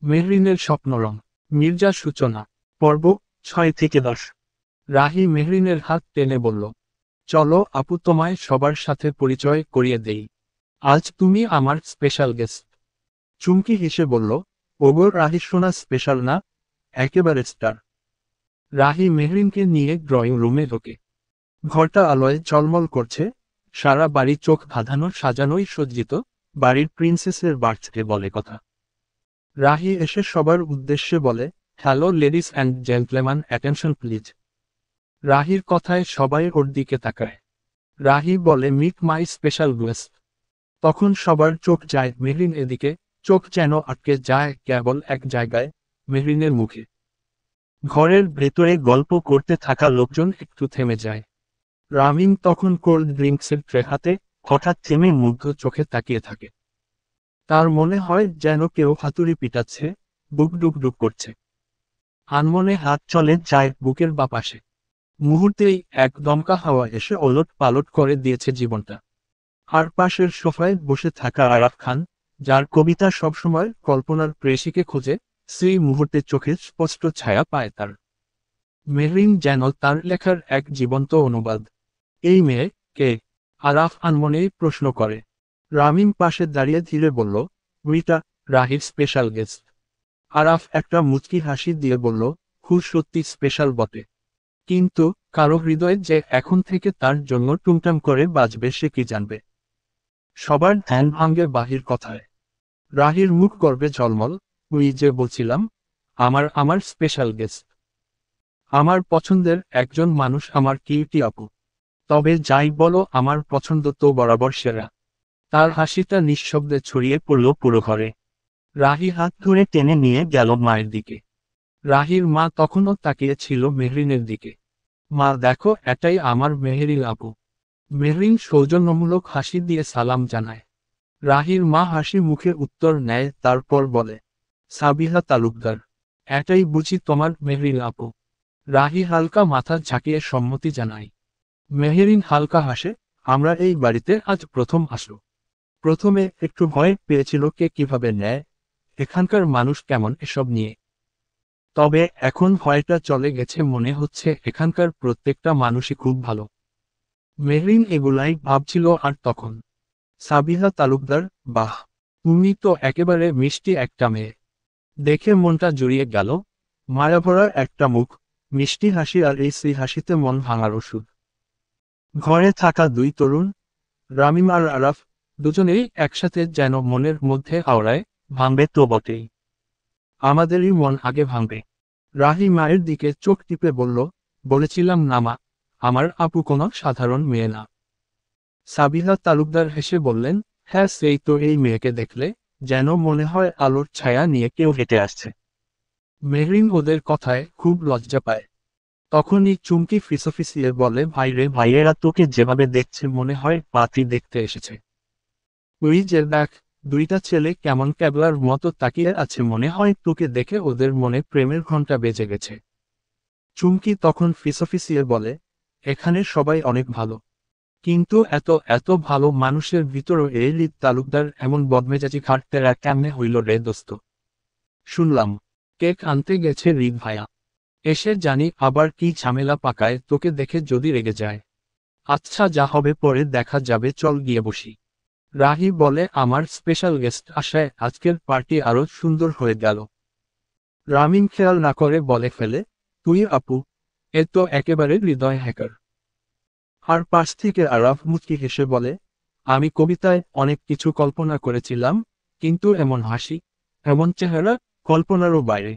মেহরিনের স্বপ্নরং। মির্জা সূচনা। পর্ব 6 থেকে 10। রাহি মেহরিনের হাত টেনে বলল, চলো আপু, তোমায় সবার সাথে পরিচয় করিয়ে দেই। আজ তুমি আমার স্পেশাল গেস্ট। চুমকি হেসে বলল, ওগোর রাহি সোনা স্পেশাল না, একেবারে স্টার। রাহি মেহরিনকে নিয়ে ড্রয়িং রুমে ঢোকে। ঘরটা আলোয় ঝলমল করছে, সারা বাড়ি চোখ ধাঁধানো সাজানোই সজ্জিত, বাড়ির প্রিন্সেসের বার্থডে বলে কথা। রাহি এসে সবার উদ্দেশ্যে বলে, hello ladies and gentleman, attention please. রাহির কথায় সবাই ওর দিকে তাকায়। রাহি বলে, মিট মাই স্পেশাল গেস্ট। তখন সবার চোখ যায় মেহরিন এদিকে, চোখ যেন আটকে যায় কেবল এক জায়গায়, মেহরিনের মুখে। ঘরের ভেতরে গল্প করতে থাকা লোকজন একটু থেমে যায়। রামিম তখন কোল্ড ড্রিঙ্কসের ট্রে হাতে হঠাৎ থেমে মুগ্ধ চোখে তাকিয়ে থাকে। তার মনে হয় যেন কেউ হাতুড়ি পিটাচ্ছে, বুক ডুক ডুক করছে। আনমনে হাত চলে যায় বুকের বাপাশে। মুহূর্তেই এক দমকা হাওয়া এসে ওলট পালট করে দিয়েছে জীবনটা। আর পাশের সোফায় বসে থাকা আরাফ খান, যার কবিতা সবসময় কল্পনার প্রেয়সীকে খোঁজে, সেই মুহূর্তে চোখে স্পষ্ট ছায়া পায় তার। মেহরিন যেন তার লেখার এক জীবন্ত অনুবাদ। এই মেয়ে কে? আরাফ আনমনেই প্রশ্ন করে। রামিম পাশে দাঁড়িয়ে ধীরে বলল, রিতা, রাহির স্পেশাল গেস্ট। আরাফ একটা মুচকি হাসি দিয়ে বলল, খুব সত্যি স্পেশাল বটে। কিন্তু কারো হৃদয়ে যে এখন থেকে তার জন্য টুমটাম করে বাজবে সে কি জানবে। সবার ধ্যান ভাঙে বাহির কথায়। রাহির মুখ গর্বে ঝলমল, ওই যে বলছিলাম, আমার স্পেশাল গেস্ট। আমার পছন্দের একজন মানুষ, আমার কিউটি আপু। তবে যাই বলো, আমার পছন্দ তো বরাবর সেরা। তার হাসিটা নিঃশব্দে ছড়িয়ে পড়ল পুরো ঘরে। রাহি হাত ধরে টেনে নিয়ে গেল মায়ের দিকে। রাহির মা তখনও তাকিয়ে ছিল মেহরিনের দিকে। মা দেখো, এটাই আমার মেহেরিল আপু। মেহরিন সৌজন্যমূলক হাসি দিয়ে সালাম জানায়। রাহির মা হাসি মুখে উত্তর নেয়, তারপর বলে, সাবিহা তালুকদার। এটাই বুঝি তোমার মেহরিল আপু। রাহি হালকা মাথা ঝাঁকিয়ে সম্মতি জানায়। মেহেরিন হালকা হাসে, আমরা এই বাড়িতে আজ প্রথম আসলো। প্রথমে একটু ভয় পেয়েছিল কে কিভাবে নেয়, এখানকার মানুষ কেমন এসব নিয়ে। তবে এখন ভয়টা চলে গেছে, মনে হচ্ছে এখানকার প্রত্যেকটা মানুষই খুব ভালো। মেহরিন এগুলাই ভাবছিল আর তখন সাবিহা তালুকদার, বাহ, তুমি তো একেবারে মিষ্টি একটা মেয়ে। দেখে মনটা জুড়িয়ে গেল। মায়াভরা একটা মুখ, মিষ্টি হাসি, আর এই সেই হাসিতে মন ভাঙার ওষুধ। ঘরে থাকা দুই তরুণ, রামিম আর আরাফ, দুজনেই একসাথে যেন মনের মধ্যে আওড়ায়, ভাঙবে তো বটেই। আমাদেরই মন আগে ভাঙবে। রাহি মায়ের দিকে চোখ টিপে বলল, বলেছিলাম না মা, আমার আপু কোনো সাধারণ মেয়ে না। সাবিহা তালুকদার হেসে বললেন, হ্যাঁ সেই তো, এই মেয়েকে দেখলে যেন মনে হয় আলোর ছায়া নিয়ে কেউ হেঁটে আসছে। মেহরিন ওদের কথায় খুব লজ্জা পায়। তখনই চুমকি ফিসফিসিয়ে বলে, ভাইরে ভাইয়েরা, তোকে যেভাবে দেখছে মনে হয় পাত্রী দেখতে এসেছে। ওই যে দেখ, দুইটা ছেলে কেমন ক্যাবলার মতো তাকিয়ে আছে, মনে হয় তোকে দেখে ওদের মনে প্রেমের ঘণ্টা বেজে গেছে। চুমকি তখন ফিসফিসিয়ে বলে, এখানে সবাই অনেক ভালো, কিন্তু এত এত ভালো মানুষের ভিতরও এই রিত তালুকদার এমন বদমেজাজি ঘাটতেরা কেমনে হইল রে দোস্ত। শুনলাম কেক আনতে গেছে রিক ভাইয়া, এসে জানি আবার কি ঝামেলা পাকায়, তোকে দেখে যদি রেগে যায়। আচ্ছা যা হবে পরে দেখা যাবে, চল গিয়ে বসি। রাহি বলে, আমার স্পেশাল গেস্ট আসায় আজকের পার্টি আরো সুন্দর হয়ে গেল। রামিম খেয়াল না করে বলে ফেলে, তুই আপু, এ তো একেবারে হৃদয় হ্যাকার। আর পাশ থেকে আরাফ মুচকি হেসে বলে, আমি কবিতায় অনেক কিছু কল্পনা করেছিলাম, কিন্তু এমন হাসি, এমন চেহারা, কল্পনারও বাইরে।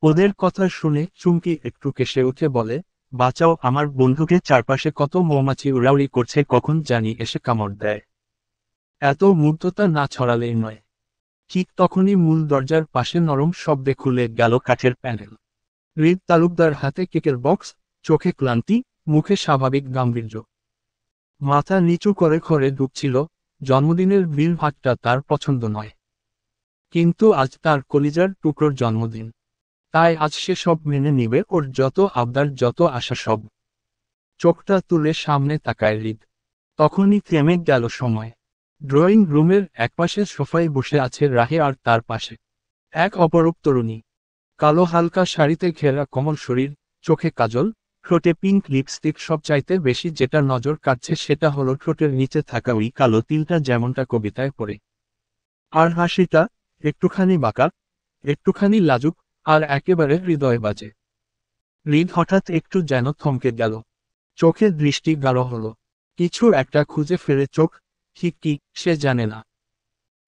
ওদের কথা শুনে চুমকি একটু কেসে উঠে বলে, বাঁচাও আমার বন্ধুকে, চারপাশে কত মৌমাছি উড়াউড়ি করছে, কখন জানি এসে কামড় দেয়। এত মুগ্ধতা না ছড়ালেই নয়। ঠিক তখনই মূল দরজার পাশে নরম শব্দে খুলে গেল কাঠের প্যানেল। হৃদ তালুকদার হাতে কেকের বক্স, চোখে ক্লান্তি, মুখে স্বাভাবিক গাম্ভীর্য। মাথা নিচু করে ঘরে ঢুকছিল। জন্মদিনের বিল ভাতটা তার পছন্দ নয়, কিন্তু আজ তার কলিজার টুকরোর জন্মদিন। তাই আজ সে সব মেনে নিবে, ওর যত আবদার, যত আশা সব। চোখটা তুলে সামনে তাকায় হৃদ। তখনই থেমে গেল সময়। ড্রয়িং রুমের একপাশে সোফায় বসে আছে রাহি, আর তার পাশে এক অপরূপ তরুণী, কালো হালকা শাড়িতে ঘেরা কোমল শরীর, চোখে কাজল, ঠোঁটে পিঙ্ক লিপস্টিক। সবচাইতে বেশি যেটা নজর কাটছে সেটা হলো ঠোঁটের নিচে থাকা ওই কালো তিলটা, যেমনটা কবিতায় পড়ে। আর হাসিটা একটুখানি বাঁকা, একটুখানি লাজুক, আর একেবারে হৃদয় বাজে। হৃদ হঠাৎ একটু যেন থমকে গেল, চোখের দৃষ্টি গাঢ় হলো। কিছু একটা খুঁজে ফেলে চোখ, ঠিক কি সে জানে না।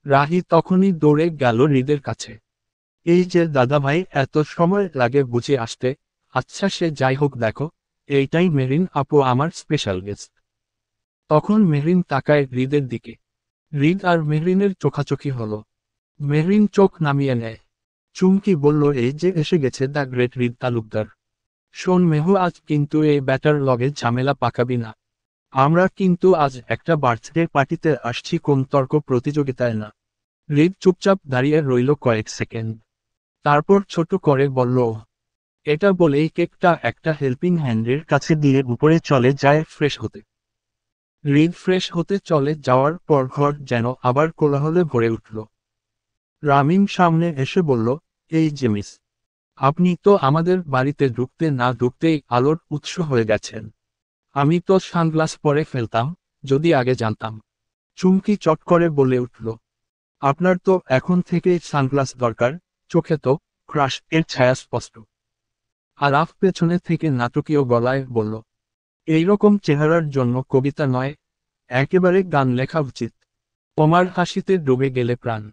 রাহি তখনই দৌড়ে গেল হৃদের কাছে। এই যে দাদাভাই, এত সময় লাগে বুঝে আসতে? আচ্ছা সে যাই হোক, দেখো এইটাই মেরিন আপু, আমার স্পেশাল গেস্ট। তখন মেহরিন তাকায় হৃদের দিকে। হৃদ আর মেহরিনের চোখাচোখি হলো। মেহরিন চোখ নামিয়ে নেয়। চুমকি বলল, এই যে এসে গেছে দ্য গ্রেট হৃদ তালুকদার। শোন মেহু, আজ কিন্তু এই ব্যাটার লগে ঝামেলা পাকাবি না। আমরা কিন্তু আজ একটা বার্থডে পার্টিতে আসছি, কোন তর্ক প্রতিযোগিতায় না। হৃদ চুপচাপ দাঁড়িয়ে রইল কয়েক সেকেন্ড, তারপর ছোট করে বলল, এটা বলেই কেকটা একটা হেল্পিং হ্যান্ডের কাছে দিয়ে উপরে চলে যায় ফ্রেশ হতে। হৃদ ফ্রেশ হতে চলে যাওয়ার পর ঘর যেন আবার কোলাহলে ভরে উঠল। রামিম সামনে এসে বলল, এই যে মিস, আপনি তো আমাদের বাড়িতে ঢুকতে না ঢুকতেই আলোর উৎস হয়ে গেছেন। আমি তো সানগ্লাস পরে ফেলতাম, যদি আগে জানতাম। চুমকি চট করে বলে উঠল, আপনার তো এখন থেকেই সানগ্লাস দরকার, চোখে তো ক্রাশ এর ছায়া স্পষ্ট। আরাফ পেছনে থেকে নাটকীয় গলায় বলল, এইরকম চেহারার জন্য কবিতা নয়, একেবারে গান লেখা উচিত। তোমার হাসিতে ডুবে গেলে প্রাণ।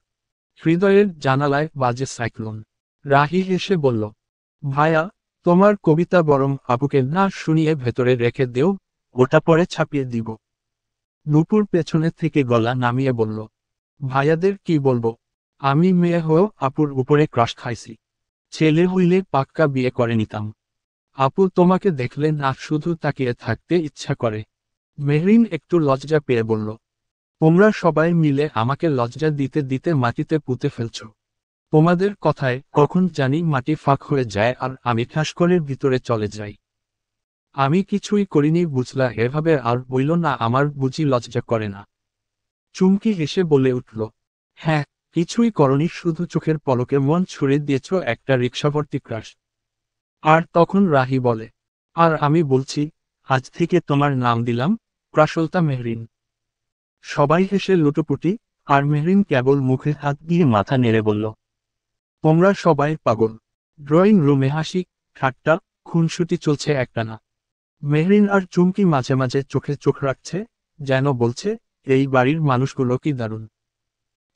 হৃদয়ের জানালায় বাজে সাইক্লোন। রাহি হেসে বলল, ভাইয়া, তোমার কবিতা বরং আপুকে না শুনিয়ে ভেতরে রেখে দেও, ওটা পরে ছাপিয়ে দিব। নূপুর পেছনে থেকে গলা নামিয়ে বলল, ভাইয়াদের কি বলবো, আমি মেয়ে হয়েও আপুর উপরে ক্রাশ খাইছি। ছেলে হইলে পাক্কা বিয়ে করে নিতাম। আপু তোমাকে দেখলে না শুধু তাকিয়ে থাকতে ইচ্ছা করে। মেহরিন একটু লজ্জা পেয়ে বলল, তোমরা সবাই মিলে আমাকে লজ্জা দিতে দিতে মাটিতে পুঁতে ফেলছ। তোমাদের কথায় কখন জানি মাটি ফাঁক হয়ে যায় আর আমি ঠাস করে ভিতরে চলে যাই। আমি কিছুই করিনি বুঝলা, এভাবে আর বইল না, আমার বুঝি লজ্জা করে না। চুমকি হেসে বলে উঠল, হ্যাঁ, কিছুই করনি, শুধু চোখের পলকে মন ছুড়ে দিয়েছ একটা রিক্সাভর্তি ক্রাশ। আর তখন রাহি বলে, আর আমি বলছি, আজ থেকে তোমার নাম দিলাম ক্রাশলতা মেহরিন। সবাই হেসে লুটোপুটি, আর মেহরিন কেবল মুখে হাত দিয়ে মাথা নেড়ে বলল, তোমরা সবাই পাগল। ড্রয়িং রুমে হাসি, ঠাট্টা, খুনসুটি চলছে একটানা। মেহরিন আর চুমকি মাঝে মাঝে চোখে চোখ রাখছে, যেন বলছে, এই বাড়ির মানুষগুলো কি দারুণ।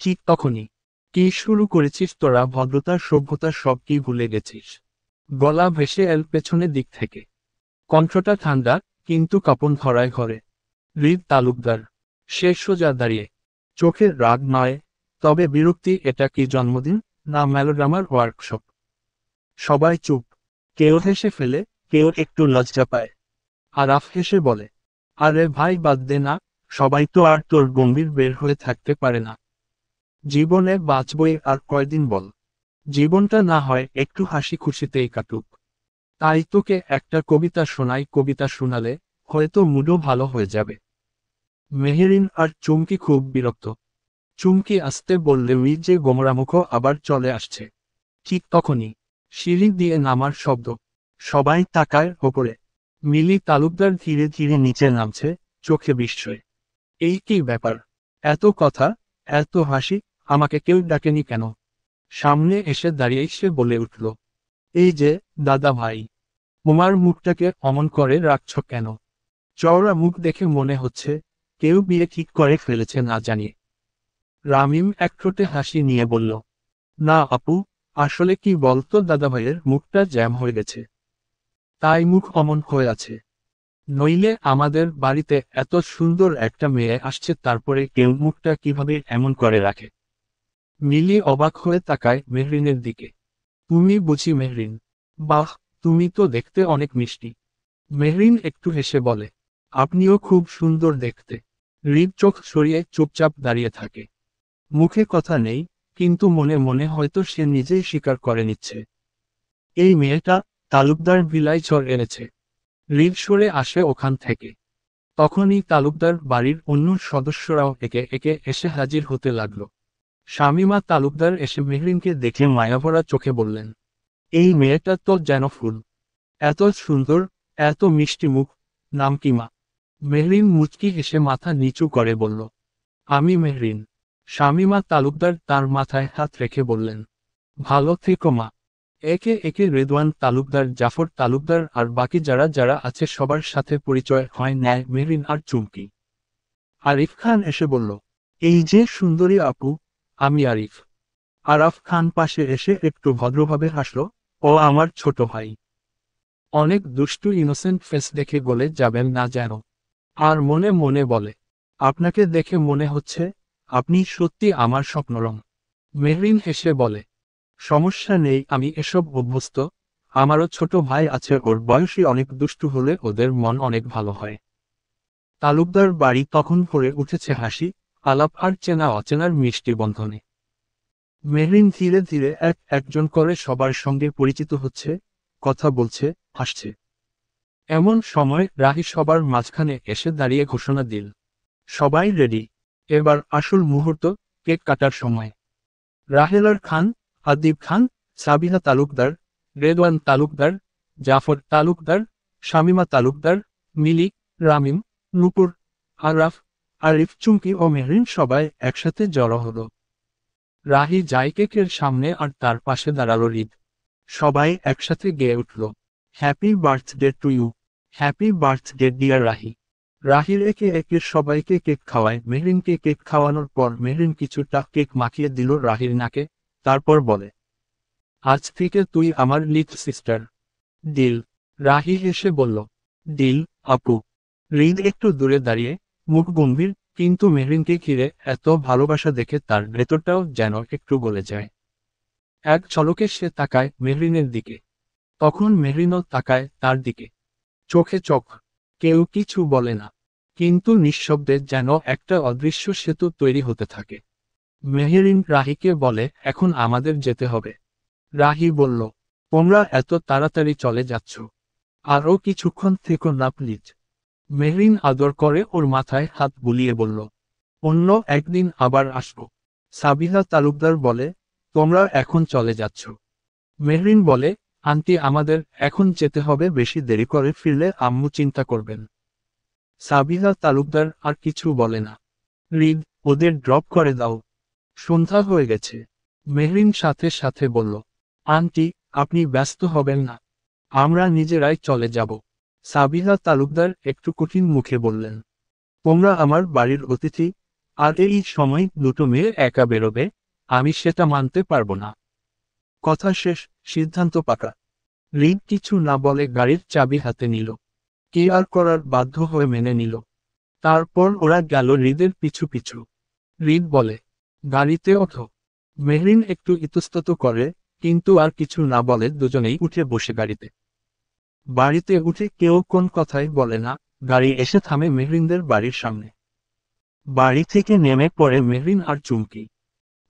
ঠিক তখনই, কি শুরু করেছিস তোরা, ভদ্রতা সভ্যতা সব কি ভুলে গেছিস? গলা ভেসে এল পেছনের দিক থেকে। কণ্ঠটা ঠান্ডা, কিন্তু কাঁপন ধরায় ঘরে। হৃদ তালুকদার। সে সোজা দাঁড়িয়ে। চোখের রাগ নয়, তবে বিরক্তি। এটা কি জন্মদিন, না মেলোড্রামার ওয়ার্কশপ? সবাই চুপ। কেউ হেসে ফেলে, কেউ একটু লজ্জা পায়। আরাফ হেসে বলে, আরে ভাই বাদ দে না, সবাই তো আর তোর গম্ভীর বের হয়ে থাকতে পারে না। জীবনে বাঁচবই আর কয়দিন বল। জীবনটা না হয় একটু হাসি খুশিতেই কাটুক। তাই তোকে একটা কবিতা শোনাই, কবিতা শোনালে হয়তো মুডও ভালো হয়ে যাবে। মেহেরিন আর চুমকি খুব বিরক্ত। চুমকি আসতে বললে যে গোমরামুখ আবার চলে আসছে। ঠিক তখনই সিঁড়ি দিয়ে নামার শব্দ। সবাই তাকায় ওপরে। মিলি তালুকদার ধীরে ধীরে নিচে নামছে, চোখে বিস্ময়। এই কি ব্যাপার, এত কথা, এত হাসি, আমাকে কেউ ডাকেনি কেন? সামনে এসে দাঁড়িয়ে সে বলে উঠল, এই যে দাদা ভাই, তোমার মুখটাকে অমন করে রাখছ কেন? চওড়া মুখ দেখে মনে হচ্ছে কেউ বিয়ে ঠিক করে ফেলেছে না জানিয়ে। রামিম এক ঠোঁটে হাসি নিয়ে বলল, না আপু, আসলে কি বলতো, দাদাভাইয়ের মুখটা জ্যাম হয়ে গেছে, তাই মুখ অমন হয়ে আছে। নইলে আমাদের বাড়িতে এত সুন্দর একটা মেয়ে আসছে, তারপরে কেউ মুখটা কিভাবে এমন করে রাখে? মিলি অবাক হয়ে তাকায় মেহরিনের দিকে। তুমি বুঝি মেহরিন? বাহ, তুমি তো দেখতে অনেক মিষ্টি। মেহরিন একটু হেসে বলে, আপনিও খুব সুন্দর দেখতে। হৃদ চোখ সরিয়ে চুপচাপ দাঁড়িয়ে থাকে। মুখে কথা নেই, কিন্তু মনে মনে হয়তো সে নিজেই স্বীকার করে নিচ্ছে, এই মেয়েটা তালুকদার ভিলায় ঝড় এনেছে। হৃদ সরে আসে ওখান থেকে। তখনই তালুকদার বাড়ির অন্য সদস্যরাও একে একে এসে হাজির হতে লাগলো। শামীমা তালুকদার এসে মেহরিনকে দেখে মায়াভরা চোখে বললেন, এই মেয়েটা তো যেন ফুল, এত সুন্দর, এত মিষ্টি মুখ, নাম কি মা? মেহরিন মুচকি হেসে মাথা নিচু করে বলল, আমি মেহরিন। শামীমা তালুকদার তার মাথায় হাত রেখে বললেন, ভালো থেকো মা। একে একে রেদওয়ান তালুকদার, জাফর তালুকদার আর বাকি যারা যারা আছে সবার সাথে পরিচয় হয় নেয় মেহরিন আর চুমকি। আরিফ খান এসে বলল, এই যে সুন্দরী আপু, আমি আরিফ। আরাফ খান পাশে এসে একটু ভদ্রভাবে হাসল, ও আমার ছোট ভাই। অনেক দুষ্টু ইনোসেন্ট ফেস দেখে গলে যাবেন না যেন। আর মনে মনে বলে, আপনাকে দেখে মনে হচ্ছে আপনি সত্যি আমার স্বপ্নরং। মেহরিন হেসে বলে, সমস্যা নেই, আমি এসব অভ্যস্ত। আমারও ছোট ভাই আছে, ওর বয়সী অনেক দুষ্টু হলে ওদের মন অনেক ভালো হয়। তালুকদার বাড়ি তখন ভরে উঠেছে হাসি, আলাপ আর চেনা অচেনার মিষ্টি বন্ধনে। মেহরিন ধীরে ধীরে একজন করে সবার সঙ্গে পরিচিত হচ্ছে, কথা বলছে, হাসছে। এমন সময় রাহি সবার মাঝখানে এসে দাঁড়িয়ে ঘোষণা দিল, সবাই রেডি, এবার আসল মুহূর্ত, কেক কাটার সময়। রাহেলার খান, আদিব খান, সাবিহা তালুকদার, রেদওয়ান তালুকদার, জাফর তালুকদার, শামীমা তালুকদার, মিলি, রামিম, নূপুর, আরাফ, আরিফ, চুমকি ও মেহরিন সবাই একসাথে জড়ো হলো। রাহি যায় কেকের সামনে আর তার পাশে দাঁড়ালো রিদ। সবাই একসাথে গেয়ে উঠল, happy birthday to you, happy birthday dear Rahi. রাহির একে একে সবাইকে কেক খাওয়ায়। মেহরিনকে কেক খাওয়ানোর পর মেহরিন কিছুটা কেক মাখিয়ে দিল রাহির নাকে, তারপর বলে, আজ থেকে তুই আমার লিটল সিস্টার। ডিল। রাহি হেসে বলল, ডিল আপু। রিদ একটু দূরে দাঁড়িয়ে, মুখ গম্ভীর, কিন্তু মেহরিনকে ঘিরে এত ভালোবাসা দেখে তার ভেতরটাও যেন একটু গলে যায়। এক ঝলকে সে তাকায় মেহরিনের দিকে, তখন মেহরিনও তাকায় তার দিকে। চোখে চোখ। কেউ কিছু বলে না, কিন্তু নিঃশব্দে যেন একটা অদৃশ্য সেতু তৈরি হতে থাকে। মেহরিন রাহিকে বলে, এখন আমাদের যেতে হবে। রাহি বলল, তোমরা এত তাড়াতাড়ি চলে যাচ্ছ, আরও কিছুক্ষণ থেকো না প্লিজ। মেহরিন আদর করে ওর মাথায় হাত বুলিয়ে বলল, অন্য একদিন আবার আসবো। সাবিহা তালুকদার বলে, তোমরা এখন চলে যাচ্ছ। মেহরিন বলে, আন্টি আমাদের এখন যেতে হবে, বেশি দেরি করে ফিরলে আম্মু চিন্তা করবেন। সাবিহা তালুকদার আর কিছু বলে না। রিদ, ওদের ড্রপ করে দাও, সন্ধ্যা হয়ে গেছে। মেহরিন সাথে সাথে বলল, আন্টি আপনি ব্যস্ত হবেন না, আমরা নিজেরাই চলে যাব। সাবিহা তালুকদার একটু কঠিন মুখে বললেন, তোমরা আমার বাড়ির অতিথি, আর এই সময় দুটো মেয়ে একা বেরোবে, আমি সেটা মানতে পারবো না। কথা শেষ, সিদ্ধান্ত পাকা। রিদ কিছু না বলে গাড়ির চাবি হাতে নিল। কি আর করার, বাধ্য হয়ে মেনে নিল। তারপর ওরা গেল রিদের পিছু পিছু। রিদ বলে, গাড়িতে ওঠো। মেহরিন একটু ইতস্তত করে, কিন্তু আর কিছু না বলে দুজনেই উঠে বসে গাড়িতে। বাড়িতে উঠে কেউ কোন কথাই বলে না। গাড়ি এসে থামে মেহরিনদের বাড়ির সামনে। বাড়ি থেকে নেমে পড়ে মেহরিন আর চুমকি।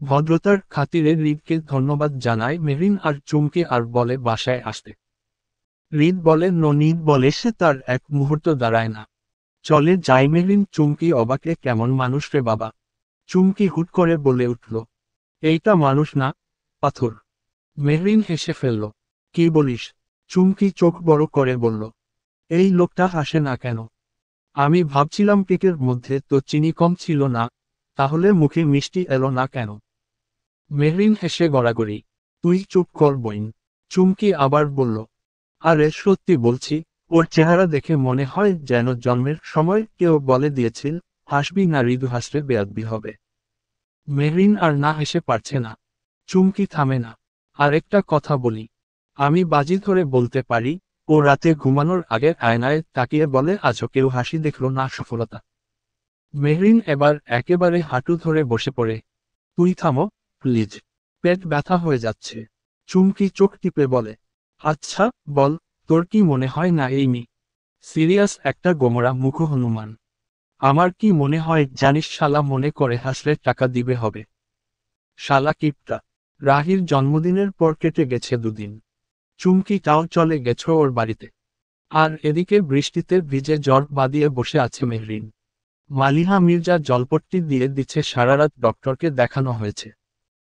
ভদ্রতার খাতিরে রিদকে ধন্যবাদ জানায় মেহরিন আর চুমকি, আর বলে বাসায় আসতে। রিদ বলে ননিদ বলে সে তার এক মুহূর্ত দাঁড়ায় না, চলে যায়। মেহরিন চুমকি অবাকে, কেমন মানুষ রে বাবা। চুমকি হুট করে বলে উঠল, এইটা মানুষ না, পাথর। মেহরিন হেসে ফেলল, কি বলিস? চুমকি চোখ বড় করে বলল, এই লোকটা হাসে না কেন? আমি ভাবছিলাম কেকের মধ্যে তো চিনি কম ছিল না, তাহলে মুখে মিষ্টি এলো না কেন? মেহরিন হেসে গড়াগড়ি, তুই চুপ কর বইন। চুমকি আবার বলল, আরে সত্যি বলছি, ওর চেহারা দেখে মনে হয় যেন জন্মের সময় কেউ বলে দিয়েছিল, হাসবি না ঋদু হাসলে বেয়াদবি হবে। মেহরিন আর না হেসে পারছে না। চুমকি থামে না। আরেকটা কথা বলি, আমি বাজি ধরে বলতে পারি, ও রাতে ঘুমানোর আগে আয়নায় তাকিয়ে বলে আজও কেউ হাসি দেখল না সফলতা। মেহরিন এবার একেবারে হাঁটু ধরে বসে পড়ে, তুই থামো প্লিজ, পেট ব্যথা হয়ে যাচ্ছে। চুমকি চোখ টিপে বলে, আচ্ছা বল, তোর কি মনে হয় না এই মি সিরিয়াস একটা গোমরা মুখ হনুমান? আমার কি মনে হয় জানিস, শালা মনে করে হাসলে টাকা দিবে হবে। শালা কিপটা। রাহির জন্মদিনের পর কেটে গেছে দুদিন। চুমকি তাও চলে গেছ ওর বাড়িতে। আর এদিকে বৃষ্টিতে ভিজে জ্বর বাঁধিয়ে বসে আছে মেহরিন। মালিহা মির্জা জলপট্টি দিয়ে দিচ্ছে, সারারাত ডক্টরকে দেখানো হয়েছে।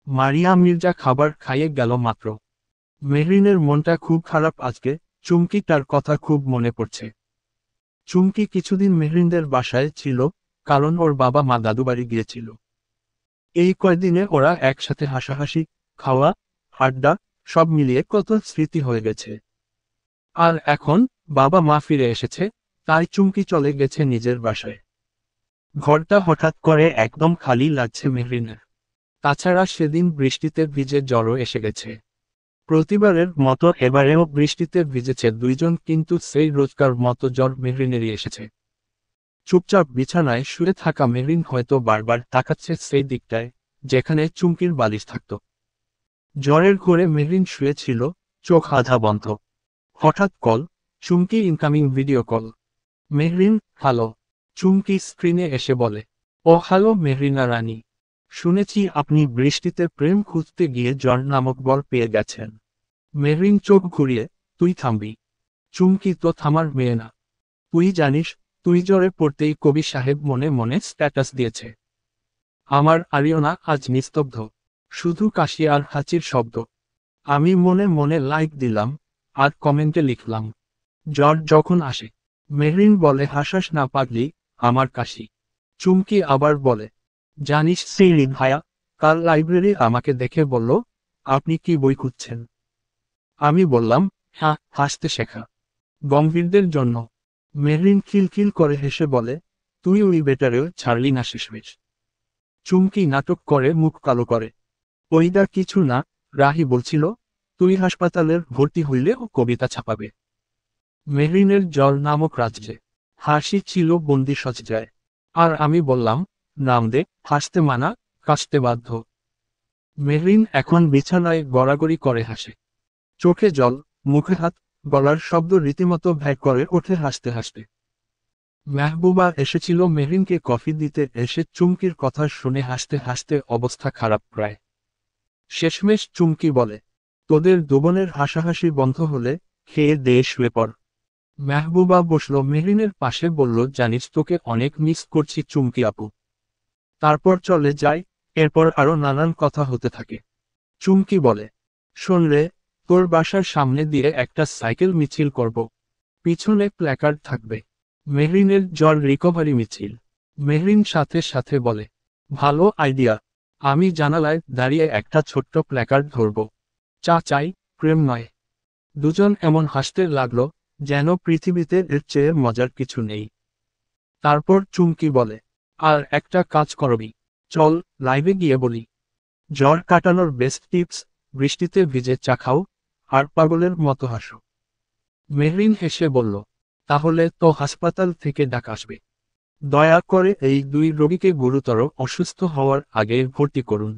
মারিয়া মির্জা খাবার খাইয়ে গেল মাত্র। মেহরিনের মনটা খুব খারাপ আজকে, চুমকি তার কথা খুব মনে পড়ছে। চুমকি কিছুদিন মেহরিনদের বাসায় ছিল, কারণ ওর বাবা মা দাদুবাড়ি গিয়েছিল। এই কয়দিনে ওরা একসাথে হাসাহাসি, খাওয়া, আড্ডা, সব মিলিয়ে কত স্মৃতি হয়ে গেছে। আর এখন বাবা মা ফিরে এসেছে, তাই চুমকি চলে গেছে নিজের বাসায়। ঘরটা হঠাৎ করে একদম খালি লাগছে মেহরিনের। তাছাড়া সেদিন বৃষ্টিতে ভিজে জ্বরও এসে গেছে। প্রতিবারের মতো এবারেও বৃষ্টিতে ভিজেছে দুইজন, কিন্তু সেই রোজকার মতো জ্বর মেহরিনেরই এসেছে। চুপচাপ বিছানায় শুয়ে থাকা মেহরিন হয়তো বারবার তাকাচ্ছে সেই দিকটায়, যেখানে চুমকির বালিশ থাকত। জ্বরের ঘোরে মেহরিন শুয়েছিল, চোখ আধা বন্ধ। হঠাৎ কল, Chumki incoming video call. Mehrin, hello. Chumki স্ক্রিনে এসে বলে, ও হ্যালো মেহরিনা রানী। শুনেছি আপনি বৃষ্টিতে প্রেম খুঁজতে গিয়ে জ্বর নামক বল পেয়ে গেছেন। মেহরিন চোখ ঘুরিয়ে, তুই থামবি। চুমকি তো থামার মেয়ে না। তুই জানিস, তুই জ্বরে পড়তেই কবি সাহেব মনে মনে স্ট্যাটাস দিয়েছে। আমার আরিয়না আজ নিস্তব্ধ, শুধু কাশি আর হাঁচির শব্দ। আমি মনে মনে লাইক দিলাম, আর কমেন্টে লিখলাম, জ্বর যখন আসে। মেহরিন বলে, হাসাস না পাগলি, আমার কাশি। চুমকি আবার বলে, জানিস সিরিন ভাইয়া, কাল লাইব্রেরি আমাকে দেখে বলল, আপনি কি বই খুঁজছেন? আমি বললাম, হ্যাঁ, হাসতে শেখা গম্ভীরদের জন্য। মেহরিন খিলখিল করে হেসে বলে, তুই ওই বেটারেও ছাড়লি না শেষমেশ। চুমকি নাটক করে মুখ কালো করে, ওইটা কিছু না, রাহি বলছিল, তুই হাসপাতালের ভর্তি হইলে ও কবিতা ছাপাবে। মেহরিনের জল নামক রাজ্যে হাসি ছিল বন্দি সজ্জায়। আর আমি বললাম, নাম দে, হাসতে মানা, কাশতে বাধ্য। মেহরিন এখন বিছানায় গড়াগড়ি করে হাসে। চোখে জল, মুখে হাত, গলার শব্দ রীতিমতো ভ্যাগ করে ওঠে হাসতে হাসতে। মেহবুবা এসেছিল মেহরিনকে কফি দিতে, এসে চুমকির কথা শুনে হাসতে হাসতে অবস্থা খারাপ প্রায়। শেষমেশ চুমকি বলে, তোদের দুবনের হাসাহাসি বন্ধ হলে খেয়ে দেয়ে শুয়ে পড়। মেহবুবা বসল মেহরিনের পাশে, বলল, জানিস তোকে অনেক মিস করছি চুমকি আপু। তারপর চলে যায়। এরপর আরো নানান কথা হতে থাকে। চুমকি বলে, শোন রে, তোর বাসার সামনে দিয়ে একটা সাইকেল মিছিল করব। পিছনে প্ল্যাকার্ড থাকবে, মেহরিনের জ্বর রিকভারি মিছিল। মেহরিন সাথে সাথে বলে, ভালো আইডিয়া। আমি জানালায় দাঁড়িয়ে একটা ছোট্ট প্ল্যাকার্ড ধরব, চা চাই, প্রেম নয়। দুজন এমন হাসতে লাগলো, যেন পৃথিবীতে এর চেয়ে মজার কিছু নেই। তারপর চুমকি বলে, আর একটা কাজ করবি, চল লাইভে গিয়ে বলি, জ্বর কাটানোর বেস্ট টিপস, বৃষ্টিতে ভিজে চা খাও, আর পাগলের মতো হাসো। মেহরিন হেসে বলল, তাহলে তো হাসপাতাল থেকে ডাক আসবে। দয়া করে এই দুই রোগীকে গুরুতর অসুস্থ হওয়ার আগে ভর্তি করুন।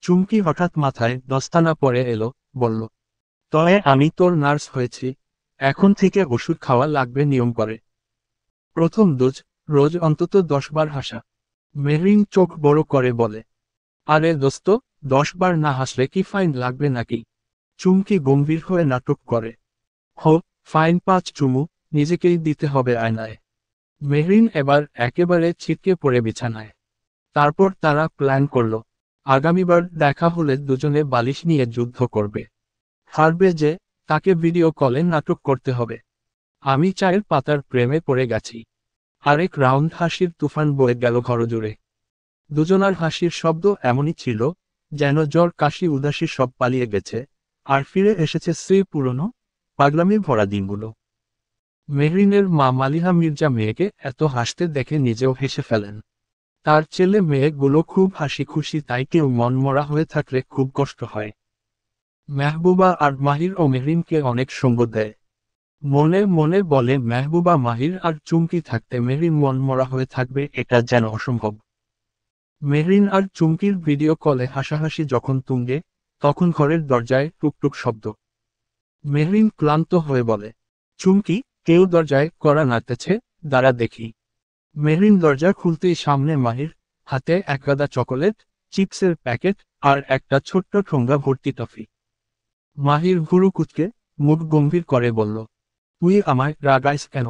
চুমকি হঠাৎ মাথায় দস্তানা পরে এলো, বলল, তবে আমি তোর নার্স হয়েছি, এখন থেকে ওষুধ খাওয়া লাগবে নিয়ম করে। প্রথম ডোজ, রোজ অন্তত 10 বার হাসা। মেহরিন চোখ বড় করে বলে, আরে দোস্ত, 10 বার না হাসলে কি ফাইন লাগবে নাকি? চুমকি গম্ভীর হয়ে নাটক করে, হো, ফাইন 5 চুমু, নিজেকেই দিতে হবে আয়নায়। মেহরিন এবার একেবারে ছিটকে পড়ে বিছানায়। তারপর তারা প্ল্যান করল, আগামীবার দেখা হলে দুজনে বালিশ নিয়ে যুদ্ধ করবে। হারবে যে, তাকে ভিডিও কলে নাটক করতে হবে। আমি চায়ের পাতার প্রেমে পড়ে গেছি। আরেক রাউন্ড হাসির তুফান বয়ে গেল ঘরজুড়ে। দুজনার হাসির শব্দ এমনই ছিল, যেন জ্বর কাশি উদাসী সব পালিয়ে গেছে, আর ফিরে এসেছে সেই পুরনো পাগলামি ভরা দিনগুলো। মেহরিনের মা মালিহা মির্জা মেয়েকে এত হাসতে দেখে নিজেও হেসে ফেলেন। তার ছেলে মেয়েগুলো খুব হাসি খুশি, তাই কেউ মনমরা হয়ে থাকলে খুব কষ্ট হয়। মেহবুবা আর মাহির ও মেহরিনকে অনেক সঙ্গ দেয়। মনে মনে বলে, মেহবুবা, মাহির আর চুমকি থাকতে মেহরিন মনমরা হয়ে থাকবে, এটা যেন অসম্ভব। মেহরিন আর চুমকির ভিডিও কলে হাসাহাসি যখন তুঙ্গে, তখন ঘরের দরজায় টুকটুক শব্দ। মেহরিন ক্লান্ত হয়ে বলে, চুমকি, কেউ দরজায় কড়া নাড়তেছে, দাঁড়া দেখি। মেহরিন দরজা খুলতেই সামনে মাহির, হাতে এক গাদা চকোলেট, চিপসের প্যাকেট, আর একটা ছোট্ট ঠোঙ্গা ভর্তি টফি। মাহির ভুরু কুঁচকে, মুখ গম্ভীর করে বলল, তুই আমায় রাগাইস কেন?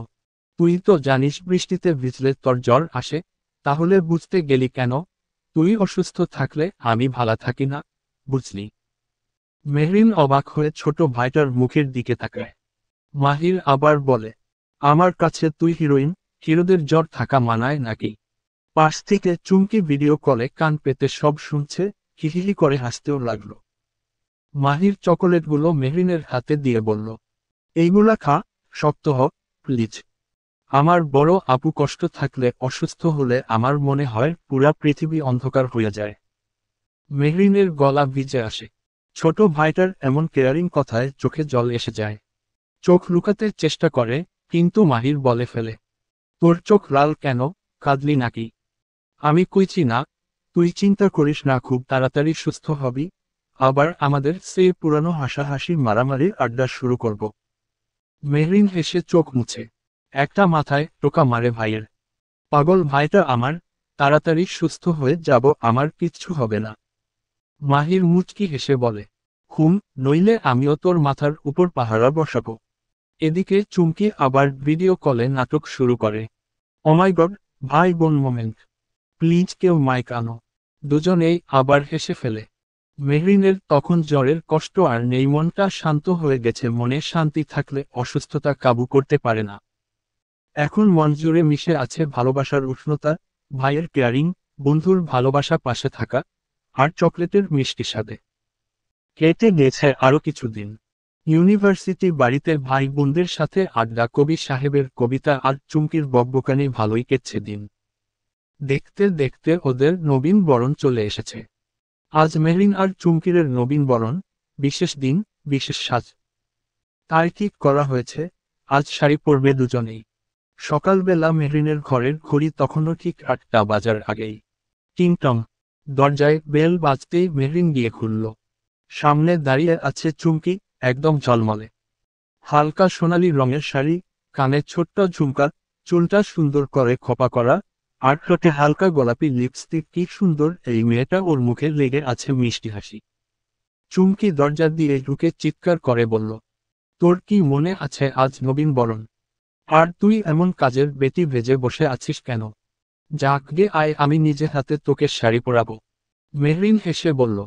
তুই তো জানিস বৃষ্টিতে ভিজলে তোর জ্বর আসে, তাহলে বুঝতে গেলি কেন? তুই অসুস্থ থাকলে আমি ভালো থাকি না। বুঝলি? মেহরিন অবাক হয়ে ছোট ভাইটার মুখের দিকে তাকায়। মাহির আবার বলে, আমার কাছে তুই হিরোইন, হিরোদের জ্বর থাকা মানায় নাকি? পাশ থেকে চুমকি ভিডিও কলে কান পেতে সব শুনছে, হিহিহি করে হাসতেও লাগলো। মাহির চকোলেটগুলো মেহরিনের হাতে দিয়ে বলল, এইগুলা খা, শক্ত হ, প্লিজ। আমার বড় আপু কষ্ট থাকলে অসুস্থ হলে আমার মনে হয় পুরা পৃথিবী অন্ধকার হয়ে যায়। মেহরিনের গলা ভিজে আসে। ছোট ভাইটার এমন কেয়ারিং কথায় চোখে জল এসে যায়। চোখ লুকাতে চেষ্টা করে, কিন্তু মাহির বলে ফেলে, তোর চোখ লাল কেন, কাঁদলি নাকি? আমি কইছি না, তুই চিন্তা করিস না, খুব তাড়াতাড়ি সুস্থ হবি, আবার আমাদের সেই পুরানো হাসাহাসি মারামারি আড্ডা শুরু করব। মেহরিন হেসে চোখ মুছে একটা মাথায় টোকা মারে ভাইয়ের। পাগল ভাইটা আমার, তাড়াতাড়ি সুস্থ হয়ে যাব, আমার কিচ্ছু হবে না। মাহির মুচকি হেসে বলে, হুম, নইলে আমিও তোর মাথার উপর পাহারা বসাবো। এদিকে চুমকি আবার ভিডিও কলে নাটক শুরু করে। ও মাই গড, ভাই বোন মোমেন্ট, প্লিজ কেউ মাইক আনো। দুজনেই আবার হেসে ফেলে। মেহরিনের তখন জ্বরের কষ্ট আর নেই, মনটা শান্ত হয়ে গেছে। মনে শান্তি থাকলে অসুস্থতা কাবু করতে পারে না। এখন মন জুড়ে মিশে আছে ভালোবাসার উষ্ণতা, ভাইয়ের কেয়ারিং, বন্ধুর ভালোবাসা পাশে থাকা, আর চকলেটের মিষ্টি স্বাদে। কেটে গেছে আরও কিছুদিন। ইউনিভার্সিটি বাড়িতে ভাই বোনদের সাথে আড্ডা, কবি সাহেবের কবিতা আর চুমকির বকবকানি, ভালোই কেটছে দিন। দেখতে দেখতে ওদের নবীন বরণ চলে এসেছে। আজ মেহরিন আর চুমকিরের নবীন বরণ, বিশেষ দিন, বিশেষ সাজ। তাই ঠিক করা হয়েছে, আজ শাড়ি পরবে দুজনেই। সকালবেলা মেহরিনের ঘরের ঘড়ি তখনও ঠিক 8টা বাজার আগেই। টিংটং, দরজায় বেল বাজতেই মেহরিন গিয়ে খুলল। সামনে দাঁড়িয়ে আছে চুমকি, একদম ঝলমলে। হালকা সোনালি রঙের শাড়ি, কানে ছোট্ট ঝুমকা, চুলটা সুন্দর করে খোপা করা, আর ঠোঁটে হালকা গোলাপি লিপস্টিক। কি সুন্দর এই মেয়েটা, ওর মুখে লেগে আছে মিষ্টি হাসি। চুমকি দরজা দিয়ে ঢুকে চিৎকার করে বলল, তোর কি মনে আছে আজ নবীন বরণ? আর তুই এমন কাজের বেটি ভেজে বসে আছিস কেন? যাক গে আয়, আমি নিজে হাতে তোকে শাড়ি পরাবো। মেহরিন হেসে বলল,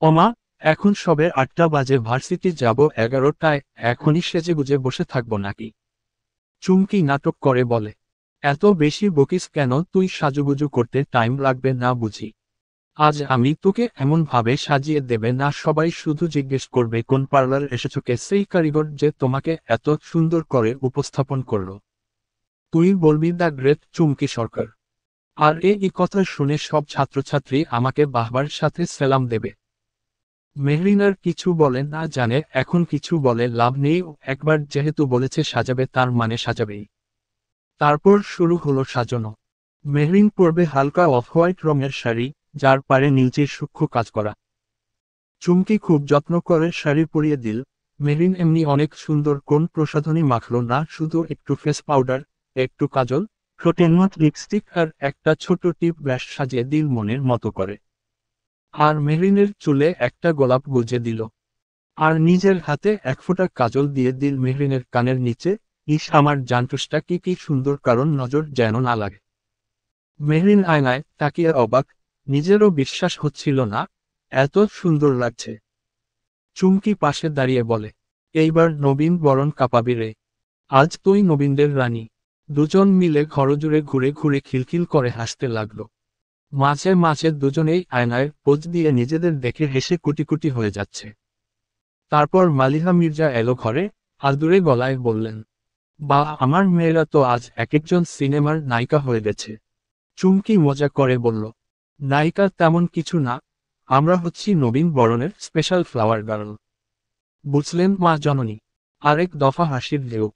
ওমা, এখন সবে 8টা বাজে, ভার্সিটি যাব 11টায়, এখনই সেজেগুজে বসে থাকবো নাকি? চুমকি নাটক করে বলে, এত বেশি বকিস কেন, তুই সাজুগুজু করতে টাইম লাগবে না বুঝি? আজ আমি তোকে এমন ভাবে সাজিয়ে দেবে না, সবাই শুধু জিজ্ঞেস করবে কোন পার্লার এসেছো, কে সেই কারিগর যে তোমাকে এত সুন্দর করে উপস্থাপন করলো। তুই বলবি দ্য গ্রেট চুমকি সরকার। আর এই কথা শুনে সব ছাত্রছাত্রী আমাকে বাহবার সাথে সেলাম দেবে। মেহরিনার কিছু বলে না, জানে এখন কিছু বলে লাভ নেই, একবার যেহেতু বলেছে সাজাবে তার মানে সাজাবেই। তারপর শুরু হলো সাজানো। মেহরিন পরবে হালকা অফ হোয়াইট রঙের শাড়ি, যার পারে নীলচির সূক্ষ্ম কাজ করা। চুমকি খুব যত্ন করে শাড়ি পরিয়ে দিল। মেহরিন এমনি অনেক সুন্দর, কোন প্রসাধনী মাখলো না, শুধু একটু ফেস পাউডার, একটু কাজল, ঠোঁটে নুট লিপস্টিক আর একটা ছোট টিপ ব্যাস সাজিয়ে দিল মনের মতো করে। আর মেহরিনের চুলে একটা গোলাপ গুজে দিল। আর নিজের হাতে এক ফোঁটা কাজল দিয়ে দিল মেহরিনের কানের নিচে। ইস, আমার জানটুসটা কি সুন্দর, কারণ নজর যেন না লাগে। মেহরিন আয়নায় তাকিয়ে অবাক, নিজেরও বিশ্বাস হচ্ছিল না, এত সুন্দর লাগছে। চুমকি পাশে দাঁড়িয়ে বলে, এইবার নবীন বরণ কাঁপাবি রে, আজ তুই নবীনদের রানী। দুজন মিলে ঘরজুড়ে ঘুরে ঘুরে খিলখিল করে হাসতে লাগলো। মাঝে মাঝে দুজনেই আয়নায় পোজ দিয়ে নিজেদের দেখে হেসে কুটি কুটি হয়ে যাচ্ছে। তারপর মালিহা মির্জা এলো ঘরে, আদুরে গলায় বললেন, বা আমার মেয়েরা তো আজ এক একজন সিনেমার নায়িকা হয়ে গেছে। চুমকি মজা করে বলল, নায়িকা তেমন কিছু না, আমরা হচ্ছি নবীন বরণের স্পেশাল ফ্লাওয়ার গার্ল। বুঝলেন মা জননী? আরেক দফা হাসির ঢেউ।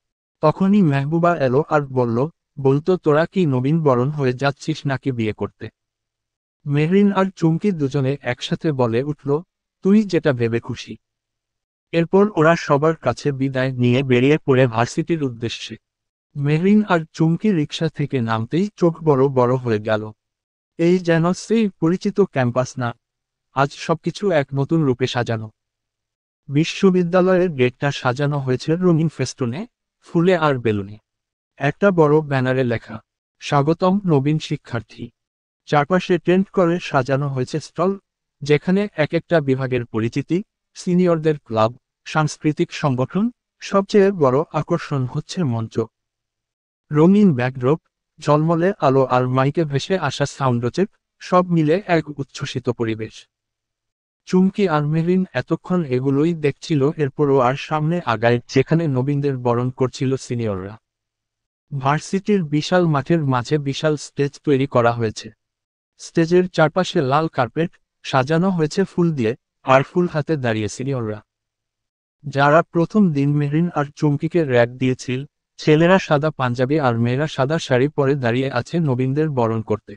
তখনই মেহবুবা এলো আর বলল, বলতো তোরা কি নবীন বরণ হয়ে যাচ্ছিস নাকি বিয়ে করতে? মেহরিন আর চুমকি দুজনে একসাথে বলে উঠল, তুই যেটা ভেবে খুশি। এরপর ওরা সবার কাছে বিদায় নিয়ে বেরিয়ে পড়ে ভার্সিটির উদ্দেশ্যে। মেহরিন আর চুমকি রিকশা থেকে নামতেই চোখ বড় বড় হয়ে গেল। এই যেন সেই পরিচিত ক্যাম্পাস না, আজ সবকিছু এক নতুন রূপে সাজানো। বিশ্ববিদ্যালয়ের গেটটা সাজানো হয়েছে রঙিন ফেস্টুনে, ফুলে আর বেলুনে। একটা বড় ব্যানারে লেখা, স্বাগতম নবীন শিক্ষার্থী। চারপাশে টেন্ট করে সাজানো হয়েছে স্টল, যেখানে এক একটা বিভাগের পরিচিতি, সিনিয়রদের ক্লাব, সাংস্কৃতিক সংগঠন, সবচেয়ে বড় আকর্ষণ হচ্ছে মঞ্চ। রঙিন ব্যাকড্রপ, ঝলমলে আলো আর মাইকে ভেসে আসা সাউন্ডচেক, সব মিলে এক উচ্ছ্বসিত পরিবেশ। চুমকি আর মেহরিন এতক্ষণ এগুলোই দেখছিল, এরপরও আর সামনে আগায় যেখানে নবীনদের বরণ করছিল সিনিয়ররা। ভার্সিটির বিশাল মাঠের মাঝে বিশাল স্টেজ তৈরি করা হয়েছে। স্টেজের চারপাশে লাল কার্পেট সাজানো হয়েছে ফুল দিয়ে, আর ফুল হাতে দাঁড়িয়ে সিনিয়ররা। যারা প্রথম দিন মেহরিন আর চুমকিকে র‍্যাগ দিয়েছিল, ছেলেরা সাদা পাঞ্জাবি আর মেয়েরা সাদা শাড়ি পরে দাঁড়িয়ে আছে নবীনদের বরণ করতে।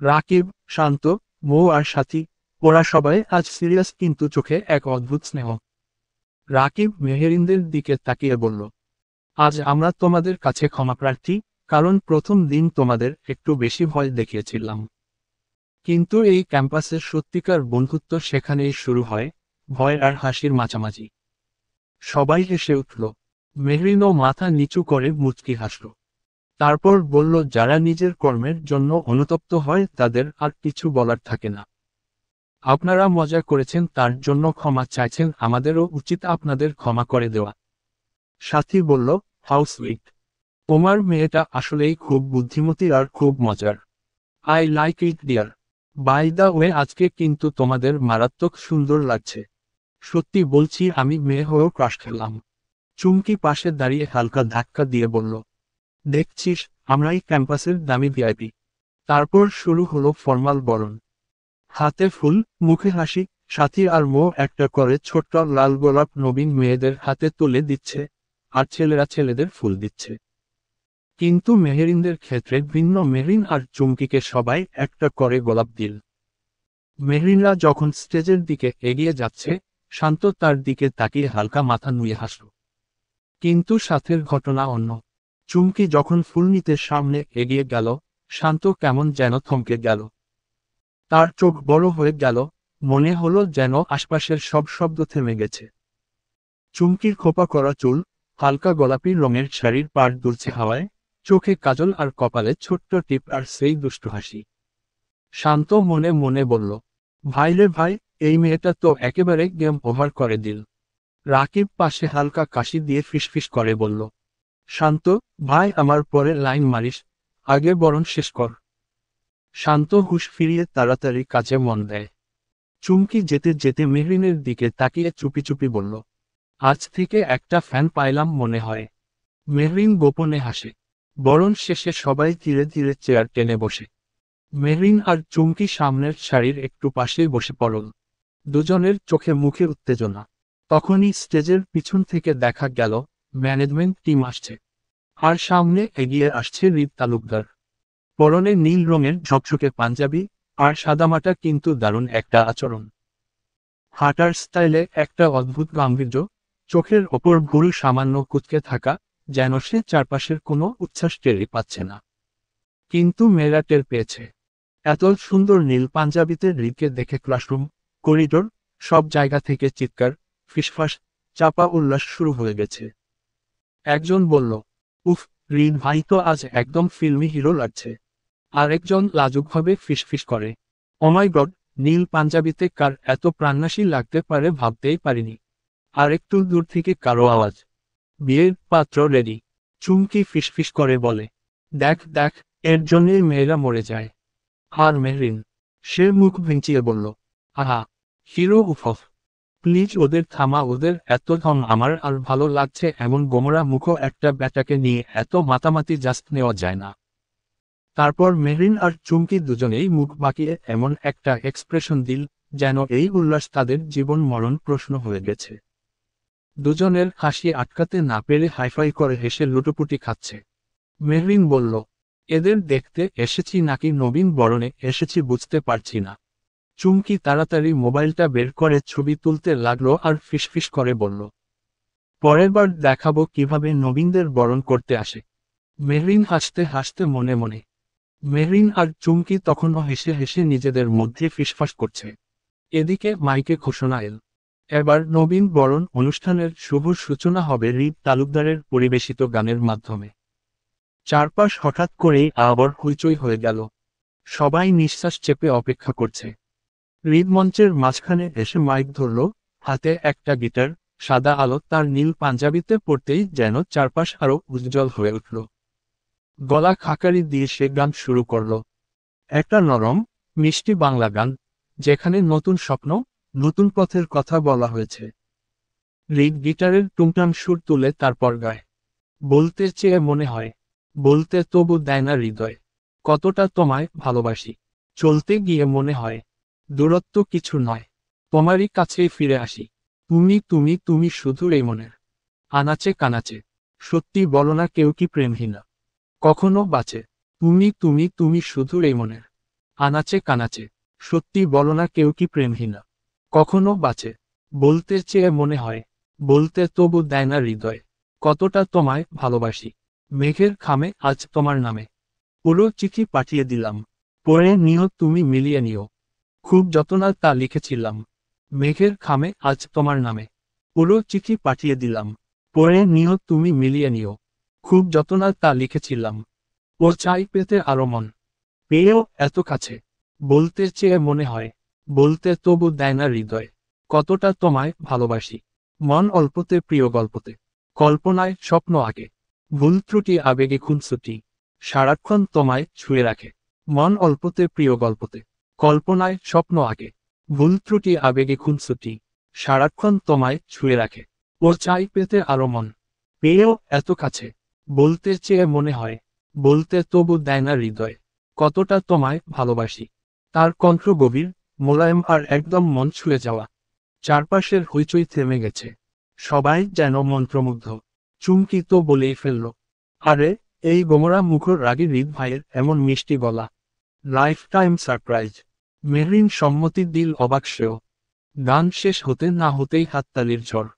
রাকিব, শান্ত, মৌ আর সাথী, ওরা সবাই আজ সিরিয়াস, কিন্তু চোখে এক অদ্ভুত স্নেহ। রাকিব মেহেরিনদের দিকে তাকিয়ে বলল, আজ আমরা তোমাদের কাছে ক্ষমাপ্রার্থী, কারণ প্রথম দিন তোমাদের একটু বেশি ভয় দেখিয়েছিলাম। কিন্তু এই ক্যাম্পাসের সত্যিকার বন্ধুত্ব সেখানেই শুরু হয়, ভয় আর হাসির মাঝামাঝি। সবাই হেসে উঠল। মেহরিনও মাথা নিচু করে মুচকি হাসল। তারপর বলল, যারা নিজের কর্মের জন্য অনুতপ্ত হয় তাদের আর কিছু বলার থাকে না। আপনারা মজা করেছেন, তার জন্য ক্ষমা চাইছেন, আমাদেরও উচিত আপনাদের ক্ষমা করে দেওয়া। সাথী বলল, হাউ সুইট। তোমার মেয়েটা আসলেই খুব বুদ্ধিমতী আর খুব মজার। I like it dear. By the way, আজকে কিন্তু তোমাদের মারাত্মক সুন্দর লাগছে। সত্যি বলছি, আমি মেয়ে হয়েও ক্রাশ খেলাম। চুমকি পাশে দাঁড়িয়ে হালকা ধাক্কা দিয়ে বলল, দেখছিস, আমরাই ক্যাম্পাসের দামি ভিআইপি। তারপর শুরু হলো ফর্মাল বরণ। হাতে ফুল, মুখে হাসি। সাথী আর মৌ একটা করে ছোট্ট লাল গোলাপ নবীন মেয়েদের হাতে তুলে দিচ্ছে, আর ছেলেরা ছেলেদের ফুল দিচ্ছে। কিন্তু মেহেরিনদের ক্ষেত্রে ভিন্ন। মেহরিন আর চুমকিকে সবাই একটা করে গোলাপ দিল। মেহরিনরা যখন স্টেজের দিকে এগিয়ে যাচ্ছে, শান্ত তার দিকে তাকিয়ে হালকা মাথা নুয়ে হাসল। কিন্তু সাথের ঘটনা অন্য। চুমকি যখন ফুল নিতে সামনে এগিয়ে গেল, শান্ত কেমন যেন থমকে গেল। তার চোখ বড় হয়ে গেল, মনে হলো যেন আশপাশের সব শব্দ থেমে গেছে। চুমকির খোপা করা চুল, হালকা গোলাপি রঙের শাড়ির পাড় দুলছে হাওয়ায়, চোখে কাজল আর কপালে ছোট্ট টিপ আর সেই দুষ্টু হাসি। শান্ত মনে মনে বলল, ভাই রে ভাই, এই মেয়েটা তো একেবারে গেম ওভার করে দিল। রাকিব পাশে হালকা কাশি দিয়ে ফিসফিস করে বলল, শান্ত ভাই, আমার পরে লাইন মারিস, আগে বরণ শেষ কর। শান্ত হুঁশ ফিরিয়ে তাড়াতাড়ি কাজে মন দেয়। চুমকি যেতে যেতে মেহরিনের দিকে তাকিয়ে চুপি চুপি বলল, আজ থেকে একটা ফ্যান পাইলাম মনে হয়। মেহরিন গোপনে হাসে। বরণ শেষে সবাই ধীরে ধীরে চেয়ার টেনে বসে। মেহরিন আর চুমকি সামনের সারির একটু পাশেই বসে পড়ল। দুজনের চোখে মুখে উত্তেজনা। তখনই স্টেজের পিছন থেকে দেখা গেল ম্যানেজমেন্ট টিম আসছে। আর সামনে এগিয়ে আসছে রিদ তালুকদার। পরনে নীল রঙের ঝকঝকে পাঞ্জাবি, আর সাদামাটা কিন্তু দারুণ একটা আচরণ। হাঁটার স্টাইলে একটা অদ্ভুত গাম্ভীর্য, চোখের ওপর ভুরু সামান্য কুঁচকে থাকা, যেন সে চারপাশের কোনো উচ্ছ্বাস টেরই পাচ্ছে না। কিন্তু মেয়েরা টের পেয়েছে। এত সুন্দর নীল পাঞ্জাবিতে রিদকে দেখে ক্লাসরুম, করিডোর, সব জায়গা থেকে চিৎকার, ফিসফাস, চাপা উল্লাস শুরু হয়ে গেছে। একজন বলল, উফ, রিদ ভাই তো আজ একদম ফিল্মি হিরো লাগছে। আরেকজন লাজুকভাবে ফিসফিস করে, ও মাই গড, নীল পাঞ্জাবিতে কার এত প্রাণনাশী লাগতে পারে ভাবতেই পারিনি। আর একটু দূর থেকে কারো আওয়াজ, বিয়ের পাত্র রেডি। চুমকি ফিসফিস করে বলে, দেখ দেখ, এর জন্যই মেয়েরা মরে যায়। আর মেহরিন, সে মুখ ভেঙচিয়ে বলল, আহা, হিরো উফফ, প্লিজ ওদের থামা, ওদের এত ঢং আমার আর ভালো লাগছে। এমন গোমরা মুখো একটা ব্যাটাকে নিয়ে এত মাতামাতি জাস্ট নেওয়া যায় না। তারপর মেহরিন আর চুমকি দুজনেই মুখ বাঁকিয়ে এমন একটা এক্সপ্রেশন দিল, যেন এই উল্লাস তাদের জীবন মরণ প্রশ্ন হয়ে গেছে। দুজনের হাসি আটকাতে না পেরে হাইফাই করে হেসে লুটোপুটি খাচ্ছে। মেহরিন বলল, এদের দেখতে এসেছি নাকি নবীন বরণে এসেছি বুঝতে পারছি না। চুমকি তাড়াতাড়ি মোবাইলটা বের করে ছবি তুলতে লাগলো আর ফিসফিস করে বলল, পরের বার দেখাবো কিভাবে নবীনদের বরণ করতে আসে। মেহরিন হাসতে হাসতে মনে মনে। মেহরিন আর চুমকি তখনও হেসে হেসে নিজেদের মধ্যে ফিসফাস করছে। এদিকে মাইকে ঘোষণা এল, এবার নবীন বরণ অনুষ্ঠানের শুভ সূচনা হবে রিদ তালুকদারের পরিবেশিত গানের মাধ্যমে। চারপাশ হঠাৎ করেই আবার হইচই হয়ে গেল। সবাই নিঃশ্বাস চেপে অপেক্ষা করছে। হৃদ মঞ্চের মাঝখানে এসে মাইক ধরল, হাতে একটা গিটার, সাদা আলো তার নীল পাঞ্জাবিতে পড়তেই যেন চারপাশ আরো উজ্জ্বল হয়ে উঠল। গলা খাকারি দিয়ে সে গান শুরু করল। একটা নরম, মিষ্টি বাংলা গান, যেখানে নতুন স্বপ্ন, নতুন পথের কথা বলা হয়েছে। হৃদ গিটারের টুংটাং সুর তুলে তারপর গায়। বলতে চেয়ে মনে হয়, বলতে তবু দেয় না হৃদয়, কতটা তোমায় ভালোবাসি। চলতে গিয়ে মনে হয়, দূরত্ব কিছু নয়, তোমারই কাছেই ফিরে আসি। তুমি তুমি তুমি শুধু এই মনের আনাচে কানাচে। সত্যি বলো না, কেউ কি প্রেমহীনা কখনো বাঁচে? তুমি তুমি তুমি শুধু এই মনের আনাচে কানাচে। সত্যি বলো না, কেউ কি প্রেমহীনা কখনো বাঁচে? বলতে চেয়ে মনে হয়, বলতে তবু দেয় না হৃদয়, কতটা তোমায় ভালোবাসি। মেঘের খামে আজ তোমার নামে পুরো চিঠি পাঠিয়ে দিলাম, পড়ে নিও তুমি মিলিয়ে নিও, খুব যতনা তা লিখেছিলাম। মেঘের খামে আজ তোমার নামে পুরো চিঠি পাঠিয়ে দিলাম, পড়ে নিও তুমি মিলিয়ে নিও, খুব যতনা তা লিখেছিলাম। ও চাই পেতে আরো মন, পেয়েও এত কাছে। বলতে চেয়ে মনে হয়, বলতে তবু দেয় না হৃদয়, কতটা তোমায় ভালোবাসি। মন অল্পতে প্রিয় গল্পতে, কল্পনায় স্বপ্ন আগে, ভুল ত্রুটি আবেগে খুনসুটি, সারাক্ষণ তোমায় ছুঁয়ে রাখে। মন অল্পতে প্রিয় গল্পতে, কল্পনায় স্বপ্ন আগে, ভুল ত্রুটি আবেগে খুনসুটি, সারাক্ষণ তোমায় ছুঁয়ে রাখে। ও চাই পেতে আরো মন, পেয়েও এত কাছে। বলতে চেয়ে মনে হয়, বলতে তবু দেয় না হৃদয়, কতটা তোমায় ভালোবাসি। তার কণ্ঠ গভীর, মোলায়েম আর একদম মন ছুঁয়ে যাওয়া। চারপাশের হইচই থেমে গেছে, সবাই যেন মন্ত্রমুগ্ধ। চুমকি তো বলেই ফেলল, আরে এই গোমরা মুখর রাগী হৃদ ভাইয়ের এমন মিষ্টি গলা, লাইফ টাইম সারপ্রাইজ। মেহরিন সম্মতি দিল অবাক সেও। গান শেষ হতে না হতেই হাততালির ঝড়।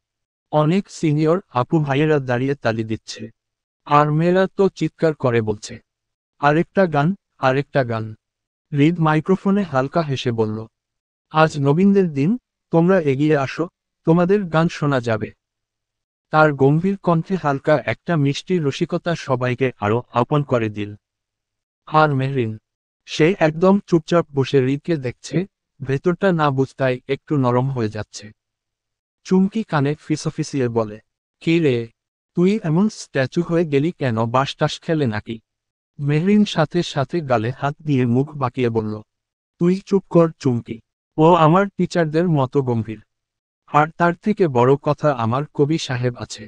অনেক সিনিয়র আপু ভাইয়েরা দাঁড়িয়ে তালি দিচ্ছে, আর মেয়েরা তো চিৎকার করে বলছে, আরেকটা গান, আরেকটা গান। হৃদ মাইক্রোফোনে হালকা হেসে বলল, আজ নবীনদের দিন, তোমরা এগিয়ে আসো, তোমাদের গান শোনা যাবে। তার গম্ভীর কণ্ঠে হালকা একটা মিষ্টি রসিকতা সবাইকে আরো আপন করে দিল। আর মেহরিন, সে একদম চুপচাপ বসে হৃদকে দেখছে, ভেতরটা না বুঝতাই একটু নরম হয়ে যাচ্ছে। চুমকি কানে ফিসফিসিয়ে বলে, কি রে, তুই এমন স্ট্যাচু হয়ে গেলি কেন, বাস টাস খেলে নাকি? মেহরিন সাথে সাথে গালে হাত দিয়ে মুখ বাঁকিয়ে বলল, তুই চুপ কর চুমকি, ও আমার টিচারদের মতো গম্ভীর। আর তার থেকে বড় কথা, আমার কবি সাহেব আছে।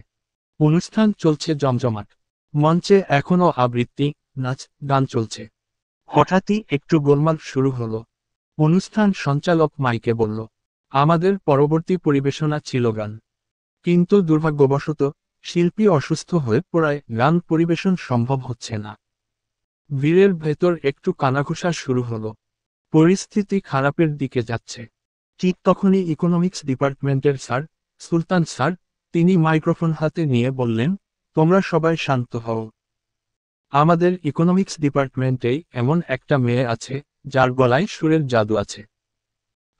অনুষ্ঠান চলছে জমজমাট, মঞ্চে এখনো আবৃত্তি, নাচ, গান চলছে। হঠাৎই একটু গোলমাল শুরু হলো। অনুষ্ঠান সঞ্চালক মাইকে বলল, আমাদের পরবর্তী পরিবেশনা ছিল গান, কিন্তু দুর্ভাগ্যবশত শিল্পী অসুস্থ হয়ে পড়ায় গান পরিবেশন সম্ভব হচ্ছে না। ভিড়ের ভেতর একটু কানাঘুষা শুরু হলো, পরিস্থিতি খারাপের দিকে যাচ্ছে। ঠিক তখনই ইকোনমিক্স ডিপার্টমেন্টের স্যার, সুলতান স্যার, তিনি মাইক্রোফোন হাতে নিয়ে বললেন, তোমরা সবাই শান্ত হও। আমাদের ইকোনমিক্স ডিপার্টমেন্টেই এমন একটা মেয়ে আছে, যার গলায় সুরের জাদু আছে।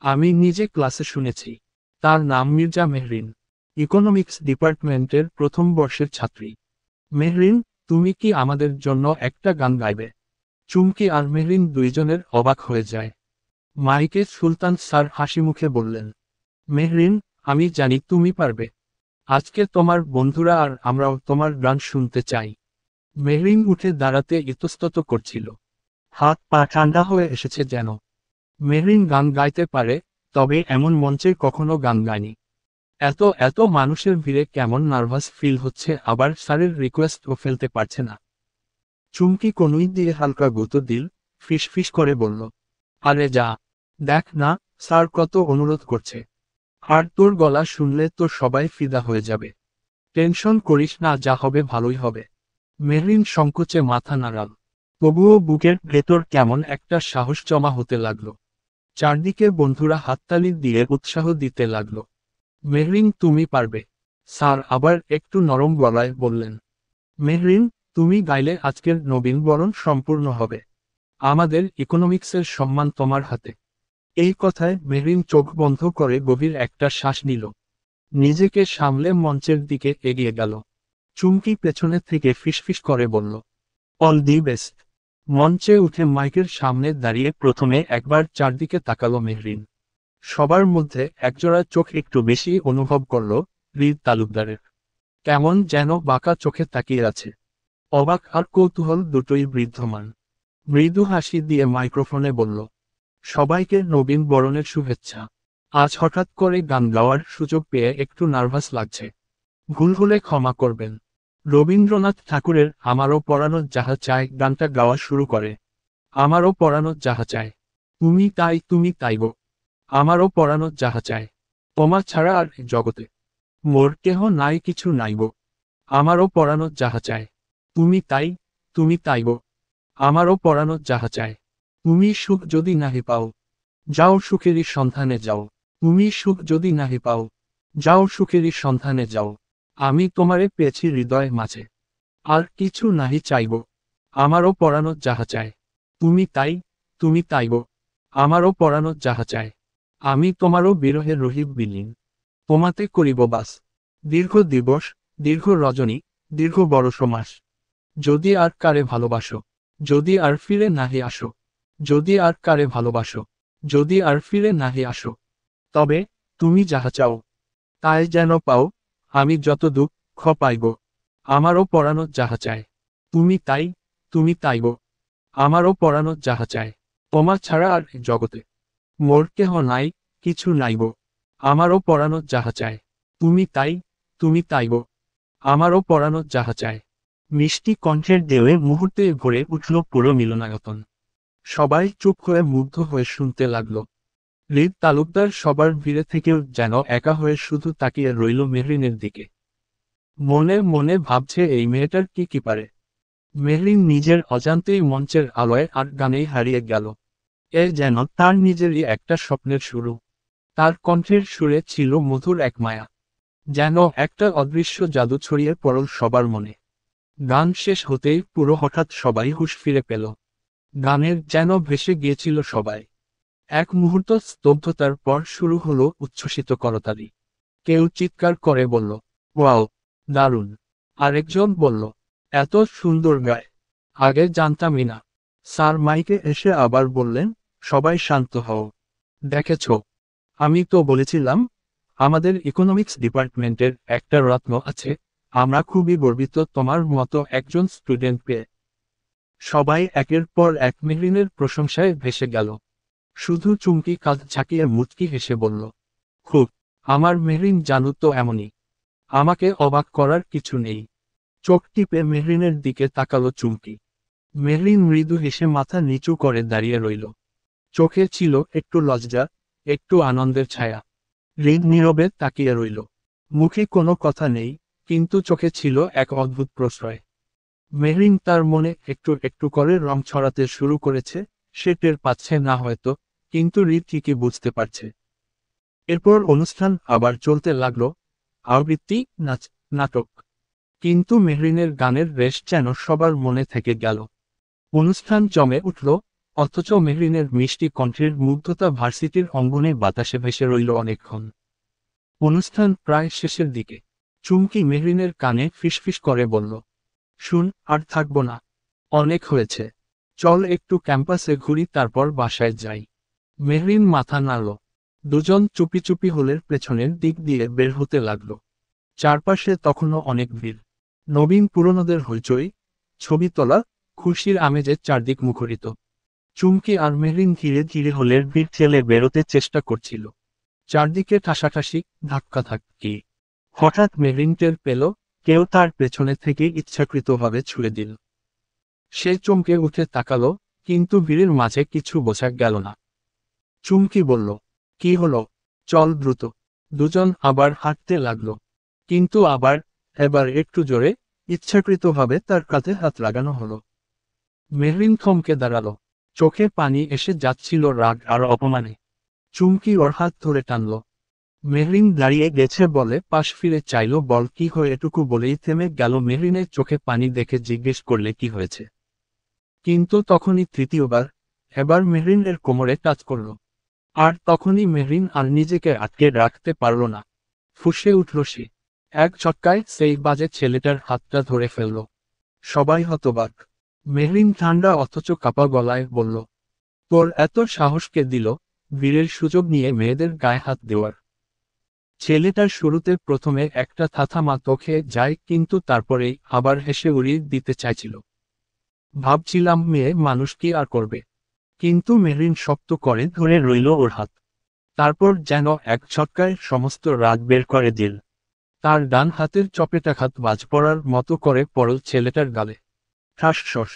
আমি নিজে ক্লাসে শুনেছি, তার নাম মির্জা মেহরিন, ইকোনমিক্স ডিপার্টমেন্টের প্রথম বর্ষের ছাত্রী। মেহরিন, তুমি কি আমাদের জন্য একটা গান গাইবে? চুমকি আর মেহরিন দুইজনের অবাক হয়ে যায়। মাইকে সুলতান স্যার হাসি মুখে বললেন, মেহরিন, আমি জানি তুমি পারবে। আজকে তোমার বন্ধুরা আর আমরাও তোমার গান শুনতে চাই। মেহরিন উঠে দাঁড়াতে ইতস্তত করছিল, হাত পা ঠান্ডা হয়ে এসেছে যেন। মেহরিন গান গাইতে পারে, তবে এমন মঞ্চে কখনো গান গায়নি। এত এত মানুষের ভিড়ে কেমন নার্ভাস ফিল হচ্ছে, আবার স্যারের রিকোয়েস্টও ফেলতে পারছে না। চুমকি কনুই দিয়ে হালকা গুঁতো দিল, ফিস ফিস করে বলল, আরে যা, দেখ না, স্যার কত অনুরোধ করছে। আর তোর গলা শুনলে তো সবাই ফিদা হয়ে যাবে। টেনশন করিস না, যা হবে ভালোই হবে। মেহরিন সংকোচে মাথা নাড়াল, তবুও বুকের ভেতর কেমন একটা সাহস জমা হতে লাগলো। চারদিকে বন্ধুরা হাততালি দিয়ে উৎসাহ দিতে লাগলো। মেহরিন, তুমি পারবে। স্যার আবার একটু নরম গলায় বললেন, মেহরিন, তুমি গাইলে আজকের নবীনবরণ সম্পূর্ণ হবে। আমাদের ইকোনমিক্সের সম্মান তোমার হাতে। এই কথায় মেহরিন চোখ বন্ধ করে গভীর একটা শ্বাস নিল। নিজেকে সামলে মঞ্চের দিকে এগিয়ে গেল। চুমকি পেছনে থেকে ফিসফিস করে বলল, অল দি বেস্ট। মঞ্চে উঠে মাইকের সামনে দাঁড়িয়ে প্রথমে একবার চারদিকে তাকালো মেহরিন। সবার মধ্যে একজোড়া চোখ একটু বেশি অনুভব করল হৃদ তালুকদারের। কেমন যেন বাঁকা চোখে তাকিয়ে আছে। অবাক আর কৌতূহল দুটোই বিদ্যমান। মৃদু হাসি দিয়ে মাইক্রোফোনে বলল, সবাইকে নবীন বরণের শুভেচ্ছা। আজ হঠাৎ করে গান গাওয়ার সুযোগ পেয়ে একটু নার্ভাস লাগছে। ভুল হলে ক্ষমা করবেন। রবীন্দ্রনাথ ঠাকুরের আমারও পরানো যাহা চায় গানটা গাওয়া শুরু করে। আমারও পরানো যাহা চায়, তুমি তাই গো। আমারও পরানো যাহা চায়, তোমা ছাড়া আর এ জগতে মোর কেহ নাই কিছু নাই গো। আমারও পরানো যাহা চায়, তুমি তাই গো। আমারও পরানো যাহা চায়, তুমি সুখ যদি নাহি পাও, যাও সুখেরই সন্ধানে যাও। তুমি সুখ যদি নাহি পাও, যাও সুখেরই সন্ধানে যাও। আমি তোমারে পেয়েছি হৃদয় মাঝে, আর কিছু নাহি চাইব। আমারও পরানো যাহা চায়, তুমি তাই গো। আমারও পরানো যাহা চায়, আমি তোমারও বিরহে রহিব বিলীন। তোমাতে করিব বাস, দীর্ঘ দিবস, দীর্ঘ রজনী, দীর্ঘ বরষ মাস। যদি আর কারে ভালোবাসো, যদি আর ফিরে নাহি আসো। যদি আর কারে ভালোবাসো, যদি আর ফিরে নাহি আসো। তবে তুমি যাহা চাও, তাই যেন পাও। আমি যত দুঃখ পাইব, আমারও পরানো যাহা চায়, তুমি তাই গো। আমারও পরানো যাহা চায়, তোমার ছাড়া আর এ জগতে মোর কেহ নাই কিছু নাই গো। আমারও পরানো যাহা চায়, তুমি তাই গো। আমারও পরানো যাহা চায়। মিষ্টি কণ্ঠের ঢেউয়ে মুহূর্তে ভরে উঠল পুরো মিলনায়তন। সবাই চুপ হয়ে মুগ্ধ হয়ে শুনতে লাগল। হৃদ তালুকদার সবার ভিড়ে থেকেও যেন একা হয়ে শুধু তাকিয়ে রইল মেহরিনের দিকে। মনে মনে ভাবছে এই মেয়েটার কি পারে। মেহরিন নিজের অজান্তেই মঞ্চের আলোয় আর গানেই হারিয়ে গেল। এ যেন তার নিজেরই একটা স্বপ্নের শুরু। তার কণ্ঠের সুরে ছিল মধুর এক মায়া, যেন একটা অদৃশ্য জাদু ছড়িয়ে পড়ল সবার মনে। গান শেষ হতেই পুরো হঠাৎ সবাই হুঁশ ফিরে পেল। গানের যেন ভেসে গিয়েছিল সবাই। এক মুহূর্ত স্তব্ধতার পর শুরু হলো উচ্ছ্বসিত করতালি। কেউ চিৎকার করে বলল, ওয়াও, দারুণ। আরেকজন বলল, এত সুন্দর গায়, আগে জানতামই না। স্যার মাইকে এসে আবার বললেন, সবাই শান্ত হও। দেখেছ, আমি তো বলেছিলাম আমাদের ইকোনমিক্স ডিপার্টমেন্টের একটা রত্ন আছে। আমরা খুবই গর্বিত তোমার মতো একজন স্টুডেন্ট পেয়ে। সবাই একের পর এক মেহরিনের প্রশংসায় ভেসে গেল। শুধু চুমকি কাঁধ ঝাঁকিয়ে মুচকি হেসে বলল, খুব, আমার মেহরিন জানো তো এমনই। আমাকে অবাক করার কিছু নেই। চোখ টিপে মেহরিনের দিকে তাকালো চুমকি। মেহরিন মৃদু হেসে মাথা নিচু করে দাঁড়িয়ে রইল। চোখে ছিল একটু লজ্জা, একটু আনন্দের ছায়া। হৃদ নীরবে তাকিয়ে রইল। মুখে কোনো কথা নেই, কিন্তু চোখে ছিল এক অদ্ভুত প্রশ্রয়। মেহরিন তার মনে একটু একটু করে রং ছড়াতে শুরু করেছে। সে টের পাচ্ছে না হয়তো, কিন্তু হৃদ ঠিকই বুঝতে পারছে। এরপর অনুষ্ঠান আবার চলতে লাগলো। আবৃত্তি, নাচ, নাটক। কিন্তু মেহরিনের গানের রেশ যেন সবার মনে থেকে গেল। অনুষ্ঠান জমে উঠল, অথচ মেহরিনের মিষ্টি কণ্ঠের মুগ্ধতা ভার্সিটির অঙ্গনে বাতাসে ভেসে রইল অনেকক্ষণ। অনুষ্ঠান প্রায় শেষের দিকে। চুমকি মেহরিনের কানে ফিসফিস করে বলল, শুন, আর থাকবো না। অনেক হয়েছে। চল একটু ক্যাম্পাসে ঘুরি, তারপর বাসায় যাই। মেহরিন মাথা নাড়ল। দুজন চুপি চুপি হলের পেছনের দিক দিয়ে বের হতে লাগলো। চারপাশে তখনও অনেক ভিড়। নবীন পুরনোদের হইচই, ছবি তোলা, খুশির আমেজে চারদিক মুখরিত। চুমকি আর মেহরিন ধীরে ধীরে হলের ভিড় ঠেলে বেরোতে চেষ্টা করছিল। চারদিকে ঠাসাঠাসি, ধাক্কাধাক্কি। হঠাৎ মেহরিন টের পেল, কেউ তার পেছনে থেকে ইচ্ছাকৃতভাবে ছুঁড়ে দিল। সে চমকে উঠে তাকালো, কিন্তু ভিড়ের মাঝে কিছু বোঝা গেল না। চুমকি বলল, কি হলো? চল দ্রুত। দুজন আবার হাঁটতে লাগলো। কিন্তু এবার একটু জোরে, ইচ্ছাকৃতভাবে তার কাঁধে হাত লাগানো হলো। মেহরিন থমকে দাঁড়ালো। চোখে পানি এসে যাচ্ছিল রাগ আর অপমানে। চুমকি ওর হাত ধরে টানল। মেহরিন দাঁড়িয়ে গেছে বলে পাশ ফিরে চাইল, বল কি হয়, এটুকু বলেই থেমে গেল। মেহরিনের চোখে পানি দেখে জিজ্ঞেস করলে কি হয়েছে। কিন্তু তখনই তৃতীয়বার, এবার মেহরিনের কোমরে টাচ করল। আর তখনই মেহরিন আর নিজেকে আটকে রাখতে পারল না। ফুঁসে উঠল সে। এক ঝটকায় সেই বাজে ছেলেটার হাতটা ধরে ফেলল। সবাই হতবাক। মেহরিন ঠান্ডা অথচ কাঁপা গলায় বলল, তোর এত সাহস কে দিল? বীরের সুযোগ নিয়ে মেয়েদের গায়ে হাত দেওয়ার। ছেলেটার শুরুতে প্রথমে একটা থাথা মাতো খেয়ে যায়, কিন্তু তারপরেই আবার হেসে উড়িয়ে দিতে চাইছিল। ভাবছিলাম মেয়ে মানুষ কি আর করবে, কিন্তু মেহরিন শক্ত করে ধরে রইল ওর হাত। তারপর যেন এক ঝটকায় সমস্ত রাগ বের করে দিল। তার ডান হাতের চপেটাঘাত বাজ পড়ার মতো করে পড়ল ছেলেটার গালে। ঠাসঠস।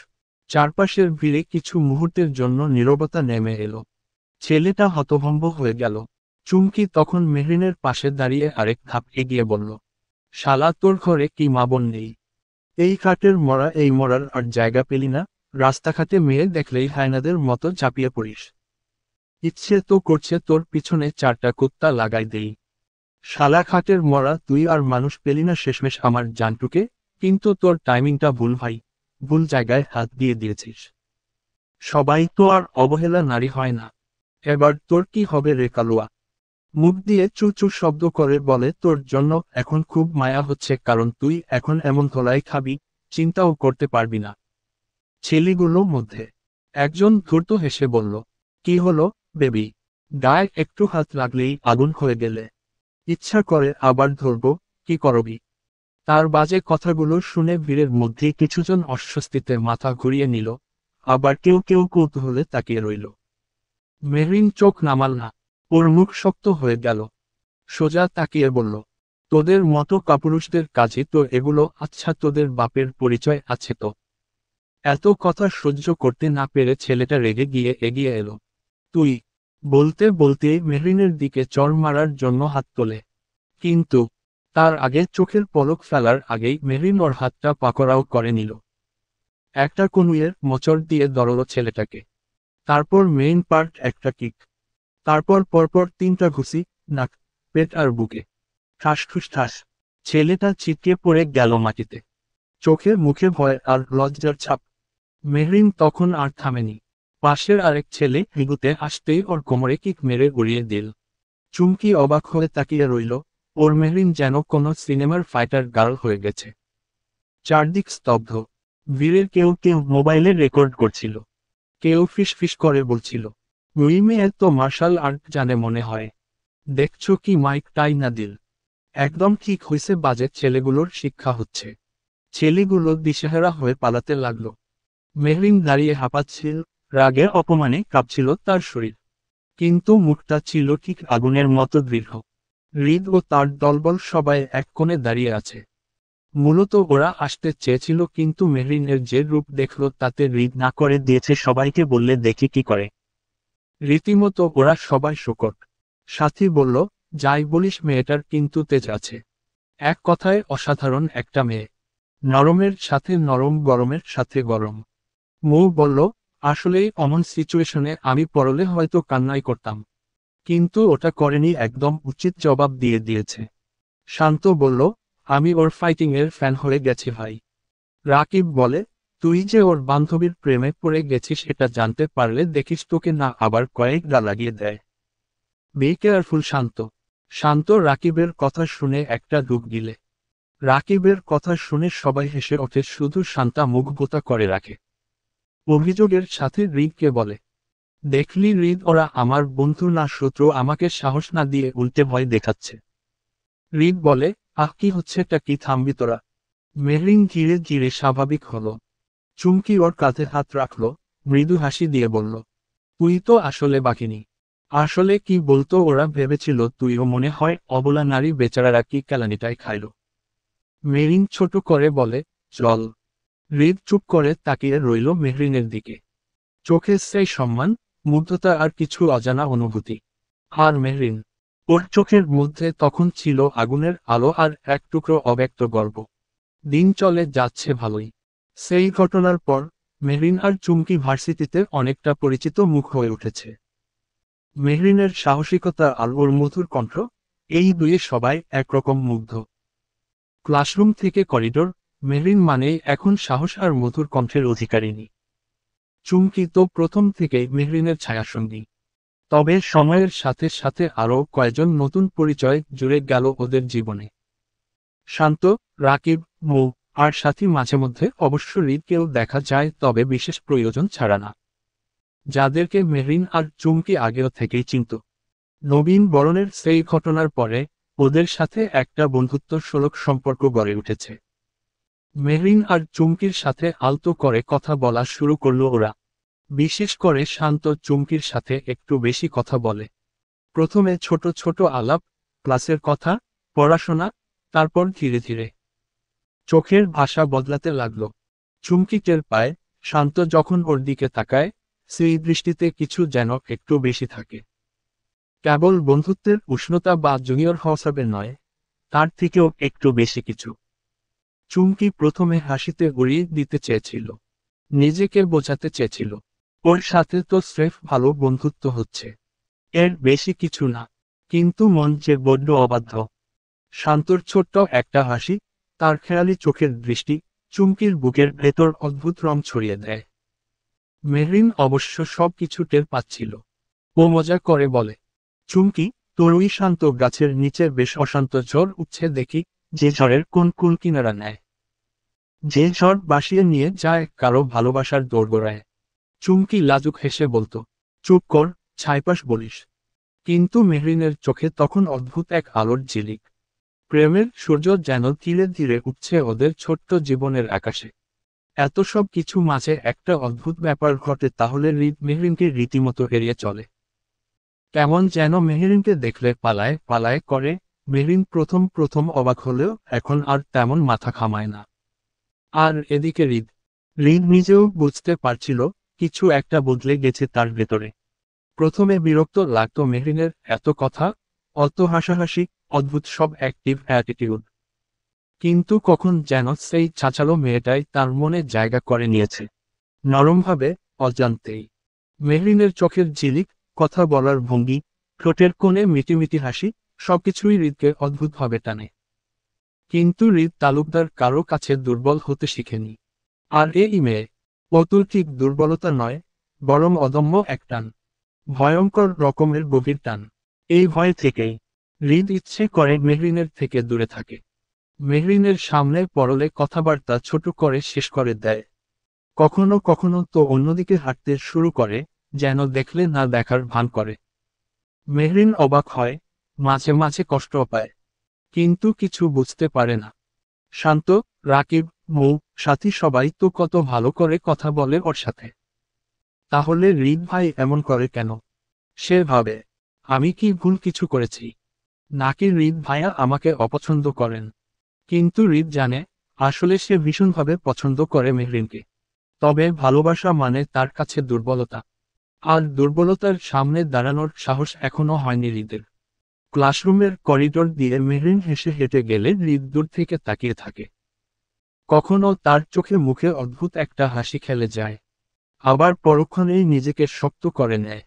চারপাশের ভিড়ে কিছু মুহূর্তের জন্য নীরবতা নেমে এলো। ছেলেটা হতভম্ব হয়ে গেল। চুমকি তখন মেহরিনের পাশে দাঁড়িয়ে আরেক ধাপ এগিয়ে বলল, শালা, তোর ঘরে কি মা বোন নেই? এই কাঠের মরা এই মরার আর জায়গা পেলি না? রাস্তাঘাটে মেয়ে দেখলেই হায়নাদের মতো ঝাঁপিয়ে পড়িস। ইচ্ছে তো করছে তোর পিছনে 4টা কুত্তা লাগাই দেই। শালা খাটের মরা, তুই আর মানুষ পেলি না শেষমেশ আমার জানটুকে। কিন্তু তোর টাইমিংটা ভুল ভাই, ভুল জায়গায় হাত দিয়ে দিয়েছিস। সবাই তো আর অবহেলা নারী হয় না। এবার তোর কি হবে রে কালুয়া? মুখ দিয়ে চু চু শব্দ করে বলে, তোর জন্য এখন খুব মায়া হচ্ছে, কারণ তুই এখন এমন ধোলাই খাবি, চিন্তাও করতে পারবি না। ছেলেগুলোর মধ্যে একজন ধূর্ত হেসে বলল, কি হলো বেবি? গায়ে একটু হাত লাগলেই আগুন হয়ে গেলে? ইচ্ছা করে আবার ধরব, কি করবি? তার বাজে কথাগুলো শুনে ভিড়ের মধ্যে কিছুজন অস্বস্তিতে মাথা ঘুরিয়ে নিল, আবার কেউ কেউ কৌতূহলে তাকিয়ে রইল। মেহরিন চোখ নামাল না। ওর মুখ শক্ত হয়ে গেল। সোজা তাকিয়ে বলল, তোদের মতো কাপুরুষদের কাজে তো এগুলো। আচ্ছা, তোদের বাপের পরিচয় আছে তো? এত কথা সহ্য করতে না পেরে ছেলেটা রেগে গিয়ে এগিয়ে এলো। তুই, বলতে বলতেই মেহরিনের দিকে চড় মারার জন্য হাত তোলে। কিন্তু তার আগে চোখের পলক ফেলার আগেই মেহরিন ওর হাতটা পাকড়াও করে নিল। একটা কনুইয়ের মোচড় দিয়ে ধরল ছেলেটাকে। তারপর মেইন পার্ট একটা কিক। তারপর পরপর 3টা ঘুষি, নাক, পেট আর বুকে। ঠাস ঠাস। ছেলেটা ছিটকে পড়ে গেল মাটিতে। চোখে মুখে ভয় আর লজ্জার ছাপ। মেহরিন তখন আর থামেনি। পাশের আরেক ছেলে এগুতে আসতেই ওর কোমরে কিক মেরে উড়িয়ে দিল। চুমকি অবাক হয়ে তাকিয়ে রইল। ওর মেহরিন যেন কোনো সিনেমার ফাইটার গার্ল হয়ে গেছে। চারদিক স্তব্ধ। ভিড়ের কেউ কেউ মোবাইলে রেকর্ড করছিল, কেউ ফিস ফিস করে বলছিল, ওই মেয়ে তো মার্শাল আর্ট জানে মনে হয়। দেখছো কি মাইক টাই না দিল? একদম ঠিক হইছে, বাজে ছেলেগুলোর শিক্ষা হচ্ছে। ছেলেগুলো দিশেহারা হয়ে পালাতে লাগলো। মেহরিন দাঁড়িয়ে হাঁপাচ্ছিল, রাগে অপমানে কাঁপছিল তার শরীর। কিন্তু মুখটা ছিল ঠিক আগুনের মতো দৃঢ়। হৃদ ও তার দলবল সবাই এক কোণে দাঁড়িয়ে আছে। মূলত ওরা আসতে চেয়েছিল, কিন্তু মেহরিনের যে রূপ দেখল তাতে হৃদ না করে দিয়েছে সবাইকে, বললে দেখি কি করে। রীতিমতো ওরা সবাই শোকট। সাথী বলল, যাই বলিস মেয়েটার কিন্তু তেজ আছে। এক কথায় অসাধারণ একটা মেয়ে। নরমের সাথে নরম, গরমের সাথে গরম। মৌ বলল, আসলেই অমন সিচুয়েশনে আমি পড়লে হয়তো কান্নাই করতাম। কিন্তু ওটা করেনি, একদম উচিত জবাব দিয়ে দিয়েছে। শান্ত বলল, আমি ওর ফাইটিংয়ের ফ্যান হয়ে গেছি ভাই। রাকিব বলে, তুই যে ওর বান্ধবীর প্রেমে পড়ে গেছিস এটা জানতে পারলে দেখিস তোকে না আবার কয়েকটা লাগিয়ে দেয়। বি কেয়ারফুল শান্ত। শান্ত রাকিবের কথা শুনে একটা ডুব গিলে। রাকিবের কথা শুনে সবাই হেসে ওঠে, শুধু শান্তা মুখ বোতা করে রাখে। অভিযোগের সাথে হৃদকে বলে, দেখলি হৃদ, ওরা আমার বন্ধু না শত্রু, আমাকে সাহস না দিয়ে উল্টে ভয় দেখাচ্ছে। হৃদ বলে, আহ কি হচ্ছেটা কি, থামবি তোরা? মেহরিন ধীরে ধীরে স্বাভাবিক হলো। চুমকি ওর কাঁধে হাত রাখল, মৃদু হাসি দিয়ে বলল, তুই তো আসলে বাকিনি। আসলে কি বলতো, ওরা ভেবেছিল তুইও মনে হয় অবলা নারী, বেচারারা কি কেলানিটাই খাইল। মেহরিন ছোট করে বলে, চল। হৃদ চুপ করে তাকিয়ে রইল মেহরিনের দিকে। চোখে সেই সম্মান, মুগ্ধতা আর কিছু অজানা অনুভূতি। আর মেহরিন, ওর চোখের মধ্যে তখন ছিল আগুনের আলো আর এক টুকরো অব্যক্ত গর্ব। দিন চলে যাচ্ছে ভালোই। সেই ঘটনার পর মেহরিন আর চুমকি ভার্সিটিতে অনেকটা পরিচিত মুখ হয়ে উঠেছে। মেহরিনের সাহসিকতা আর ওর মধুর কণ্ঠ, এই দুয়ে সবাই একরকম মুগ্ধ। ক্লাসরুম থেকে করিডোর, মেহরিন মানেই এখন সাহস আর মধুর কণ্ঠের অধিকারিণী। চুমকি তো প্রথম থেকেই মেহরিনের ছায়াসঙ্গী। তবে সময়ের সাথে সাথে আরও কয়েকজন নতুন পরিচয় জুড়ে গেল ওদের জীবনে। শান্ত, রাকিব, মৌ আর সাথী, মাঝে মধ্যে অবশ্য হৃদকেও দেখা যায়, তবে বিশেষ প্রয়োজন ছাড়া না। যাদেরকে মেহরিন আর চুমকি আগেও থেকেই চিনত। নবীন বরণের সেই ঘটনার পরে ওদের সাথে একটা বন্ধুত্বসুলভ সম্পর্ক গড়ে উঠেছে। মেহরিন আর চুমকির সাথে আলতো করে কথা বলা শুরু করলো ওরা। বিশেষ করে শান্ত চুমকির সাথে একটু বেশি কথা বলে। প্রথমে ছোট ছোট আলাপ, ক্লাসের কথা, পড়াশোনা, তারপর ধীরে ধীরে চোখের ভাষা বদলাতে লাগলো। চুমকি টের পায়, শান্ত যখন ওর দিকে তাকায়, সেই দৃষ্টিতে কিছু যেন একটু বেশি থাকে। কেবল বন্ধুত্বের উষ্ণতা বা জুনিয়র হওয়াবে নয়, তার থেকেও একটু বেশি কিছু। চুমকি প্রথমে হাসিতে উড়িয়ে দিতে চেয়েছিল, নিজেকে বোঝাতে চেয়েছিল ওর সাথে তো স্রেফ ভালো বন্ধুত্ব হচ্ছে, এর বেশি কিছু না। কিন্তু মন যে বড্ড অবাধ্য। শান্তর ছোট্ট একটা হাসি, তার খেয়ালি চোখের দৃষ্টি, চুমকির বুকের ভেতর অদ্ভুত রং ছড়িয়ে দেয়। মেহরিন অবশ্য সব কিছু টের পাচ্ছিল। ও মজা করে বলে, চুমকি, তোর ওই শান্ত গাছের নিচে বেশ অশান্ত ঝড় উঠছে দেখি, যে ঝড়ের কোন কুল কিনারা নেয়, যে ঝড় বাসিয়ে নিয়ে যায় কারো ভালোবাসার দোরগোড়ায়। চুমকি লাজুক হেসে বলতো, চুপ কর, ছাইপাশ বলিস। কিন্তু মেহরিনের চোখে তখন অদ্ভুত এক আলোর ঝিলিক। প্রেমের সূর্য যেন ধীরে ধীরে উঠছে ওদের ছোট্ট জীবনের আকাশে। এত সব কিছু মাঝে একটা অদ্ভুত ব্যাপার ঘটে, তাহলে মেহরিনকে রীতিমতো এড়িয়ে চলে। কেমন যেন মেহরিনকে দেখলে পালায় পালায় করে। মেহরিন প্রথম প্রথম অবাক হলেও এখন আর তেমন মাথা ঘামায় না। আর এদিকে হৃদ নিজেও বুঝতে পারছিল, কিছু একটা বদলে গেছে তার ভেতরে। প্রথমে বিরক্ত লাগতো মেহরিনের এত কথা, অত হাসাহাসি, অদ্ভুত সব অ্যাক্টিভ অ্যাটিটিউড। কিন্তু কখন যেন সেই ছাঁচালো মেয়েটাই তার মনে জায়গা করে নিয়েছে, নরমভাবে, অজান্তেই। মেহরিনের চোখের ঝিলিক, কথা বলার ভঙ্গি, ঠোঁটের কোণে মিটিমিটি হাসি, সবকিছুই হৃদকে অদ্ভুতভাবে টানে। কিন্তু হৃদ তালুকদার কারো কাছে দুর্বল হতে শিখেনি। আর এই মেয়ে, অতুলঠিক দুর্বলতা নয়, বরং অদম্য এক টান, ভয়ঙ্কর রকমের গভীর টান। এই ভয় থেকেই হৃদ ইচ্ছে করে মেহরিনের থেকে দূরে থাকে। মেহরিনের সামনে পড়লে কথাবার্তা ছোট করে শেষ করে দেয়। কখনো কখনো তো অন্যদিকে হাঁটতে শুরু করে, যেন দেখলে না দেখার ভান করে। মেহরিন অবাক হয়, মাঝে মাঝে কষ্টও পায়, কিন্তু কিছু বুঝতে পারে না। শান্ত, রাকিব, মৌ, সাথী সবাই তো কত ভালো করে কথা বলে ওর সাথে। তাহলে হৃদ ভাই এমন করে কেন? সে ভাবে, আমি কি ভুল কিছু করেছি, নাকি হৃদ ভাইয়া আমাকে অপছন্দ করেন? কিন্তু হৃদ জানে, আসলে সে ভীষণভাবে পছন্দ করে মেহরিনকে। তবে ভালোবাসা মানে তার কাছে দুর্বলতা, আর দুর্বলতার সামনে দাঁড়ানোর সাহস এখনো হয়নি হৃদের। ক্লাসরুমের করিডোর দিয়ে মেহরিন হেসে হেঁটে গেলে হৃদ দূর থেকে তাকিয়ে থাকে। কখনো তার চোখে মুখে অদ্ভুত একটা হাসি খেলে যায়, আবার পরক্ষণেই নিজেকে শক্ত করে নেয়।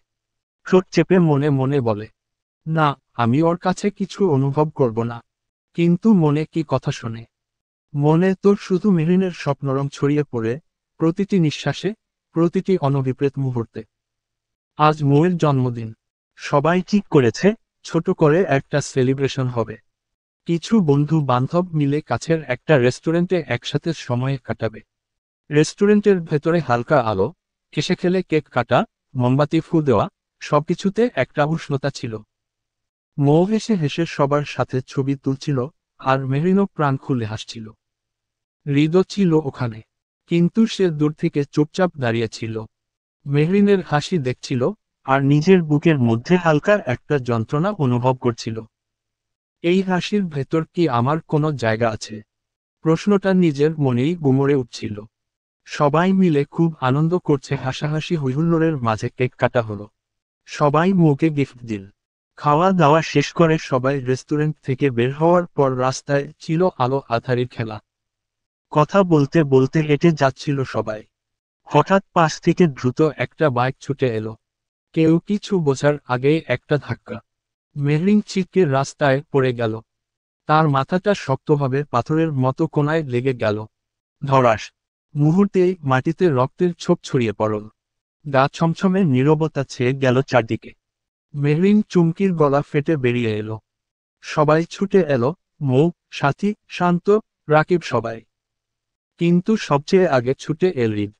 ঠোঁট চেপে মনে মনে বলে, না, আমি ওর কাছে কিছু অনুভব করব না। কিন্তু মনে কি কথা শোনে? মনে তো শুধু মেহরিনের স্বপ্নরং ছড়িয়ে পড়ে, প্রতিটি নিঃশ্বাসে, প্রতিটি অনভিপ্রেত মুহূর্তে। আজ মৌয়ের জন্মদিন। সবাই ঠিক করেছে, ছোট করে একটা সেলিব্রেশন হবে। কিছু বন্ধু বান্ধব মিলে কাছের একটা রেস্টুরেন্টে একসাথে সময় কাটাবে। রেস্টুরেন্টের ভেতরে হালকা আলো, হেসে খেলে কেক কাটা, মোমবাতি ফু দেওয়া, সবকিছুতে একটা উষ্ণতা ছিল। মৌ হেসে হেসে সবার সাথে ছবি তুলছিল, আর মেহরিনও প্রাণ খুলে হাসছিল। হৃদও ছিল ওখানে, কিন্তু সে দূর থেকে চুপচাপ দাঁড়িয়েছিল। মেহরিনের হাসি দেখছিল, আর নিজের বুকের মধ্যে হালকা একটা যন্ত্রণা অনুভব করছিল। এই হাসির ভেতর কি আমার কোনো জায়গা আছে? প্রশ্নটা নিজের মনেই গুমরে উঠছিল। সবাই মিলে খুব আনন্দ করছে, হাসাহাসি হৈহুল্লোড়ের মাঝে কেক কাটা হলো। সবাই মুখে গিফট দিল। খাওয়া দাওয়া শেষ করে সবাই রেস্টুরেন্ট থেকে বের হওয়ার পর রাস্তায় ছিল আলো আঁধারির খেলা। কথা বলতে বলতে হেঁটে যাচ্ছিল সবাই। হঠাৎ পাশ থেকে দ্রুত একটা বাইক ছুটে এলো। কেউ কিছু বোঝার আগেই একটা ধাক্কা। মেহরিন ছিটকে রাস্তায় পড়ে গেল। তার মাথাটা শক্তভাবে পাথরের মতো কোনায় লেগে গেল। ধড়াস। মুহূর্তেই মাটিতে রক্তের ছোপ ছড়িয়ে পড়ল। গা ছমছমে নীরবতা ছেয়ে গেল চারদিকে। মেহরিন চুমকির গলা ফেটে বেরিয়ে এলো। সবাই ছুটে এলো, মৌ, সাথী, শান্ত, রাকিব সবাই। কিন্তু সবচেয়ে আগে ছুটে এল হৃদ।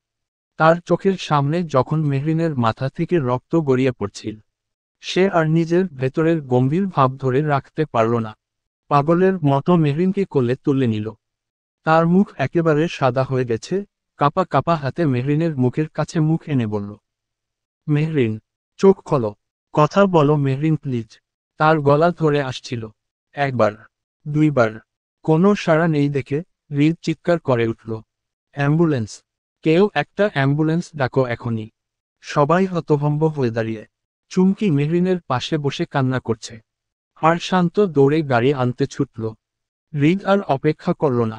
তার চোখের সামনে যখন মেহরিনের মাথা থেকে রক্ত গড়িয়ে পড়ছিল, সে আর নিজের ভেতরের গম্ভীর ভাব ধরে রাখতে পারল না। পাগলের মতো মেহরিনকে কোলে তুলে নিল। তার মুখ একেবারে সাদা হয়ে গেছে, কাপা কাপা হাতে মেহরিনের মুখের কাছে মুখ এনে বলল, মেহরিন, চোখ খোলো, কথা বলো মেহরিন প্লিজ। তার গলা ধরে আসছিল। একবার, দুইবার, কোনো সাড়া নেই দেখে হৃদ চিৎকার করে উঠল, অ্যাম্বুলেন্স, কেউ একটা অ্যাম্বুলেন্স ডাকো এখনই। সবাই হতভম্ব হয়ে দাঁড়িয়ে। চুমকি মেহরিনের পাশে বসে কান্না করছে, আর শান্ত দৌড়ে গাড়ি আনতে ছুটল। হৃদ আর অপেক্ষা করল না,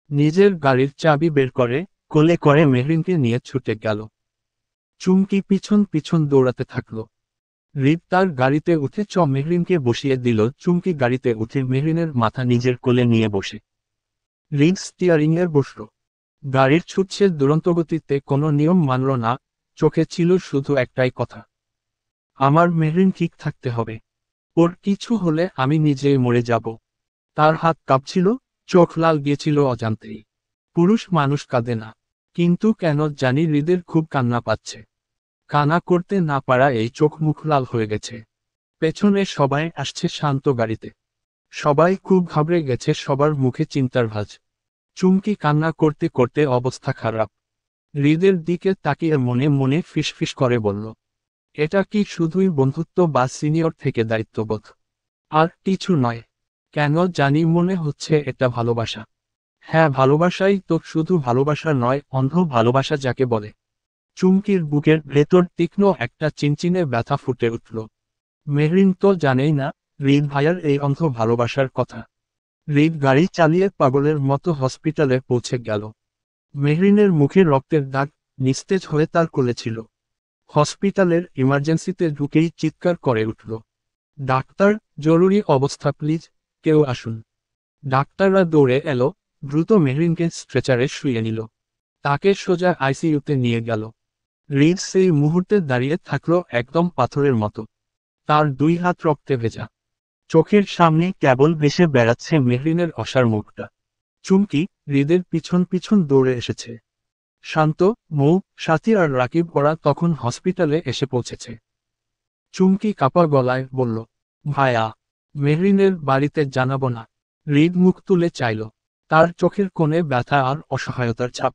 নিজের গাড়ির চাবি বের করে কোলে করে মেহরিনকে নিয়ে ছুটে গেল। চুমকি পিছন পিছন দৌড়াতে থাকল। হৃদ তার গাড়িতে উঠে মেহরিনকে বসিয়ে দিল। চুমকি গাড়িতে উঠে মেহরিনের মাথা নিজের কোলে নিয়ে বসে হৃদ স্টিয়ারিংয়ের বসল। গাড়ির ছুটছে দুরন্ত গতিতে, কোনো নিয়ম মানল না। চোখে ছিল শুধু একটাই কথা, আমার মেহরিন ঠিক থাকতে হবে। ওর কিছু হলে আমি নিজেই মরে যাব। তার হাত কাঁপছিল, চোখ লাল গিয়েছিল অজান্তেই। পুরুষ মানুষ কাঁদে না, কিন্তু কেন জানি হৃদের খুব কান্না পাচ্ছে। কান্না করতে না পারা এই চোখ মুখ লাল হয়ে গেছে। পেছনে সবাই আসছে শান্ত গাড়িতে। সবাই খুব ঘাবড়ে গেছে, সবার মুখে চিন্তার ভাঁজ। চুমকি কান্না করতে করতে অবস্থা খারাপ। হৃদের দিকে তাকিয়ে মনে মনে ফিসফিস করে বলল, এটা কি শুধুই বন্ধুত্ব বা সিনিয়র থেকে দায়িত্ববোধ? আর কিছু নয়। কেন জানি মনে হচ্ছে এটা ভালোবাসা। হ্যাঁ, ভালোবাসাই তো, শুধু ভালোবাসা নয়, অন্ধ ভালোবাসা যাকে বলে। চুমকির বুকের ভেতর তীক্ষ্ণ একটা চিনচিনে ব্যথা ফুটে উঠল। মেহরিন তো জানেই না হৃদ ভাইয়ার এই অন্ধ ভালোবাসার কথা। হৃদ গাড়ি চালিয়ে পাগলের মতো হসপিটালে পৌঁছে গেল। মেহরিনের মুখে রক্তের দাগ, নিস্তেজ হয়ে তার কোলে ছিল। হসপিটালের ইমার্জেন্সিতে ঢুকেই চিৎকার করে উঠল, ডাক্তার, জরুরি অবস্থা প্লিজ, কেউ আসুন। ডাক্তাররা দৌড়ে এলো, দ্রুত মেহরিনকে স্ট্রেচারে শুইয়ে নিল। তাকে সোজা আইসিইউতে নিয়ে গেল। হৃদ সেই মুহূর্তে দাঁড়িয়ে থাকল একদম পাথরের মতো। তার দুই হাত রক্তে ভেজা, চোখের সামনে কেবল ভেসে বেড়াচ্ছে মেহরিনের অসার মুখটা। চুমকি হৃদের পিছন পিছন দৌড়ে এসেছে। শান্ত, মৌ, সাথী আর রাকিব ওরা তখন হসপিটালে এসে পৌঁছেছে। চুমকি কাপা গলায় বলল, ভাইয়া, মেহরিনের বাড়িতে জানাবো না। হৃদ মুখ তুলে চাইল, তার চোখের কোণে ব্যথা আর অসহায়তার ছাপ।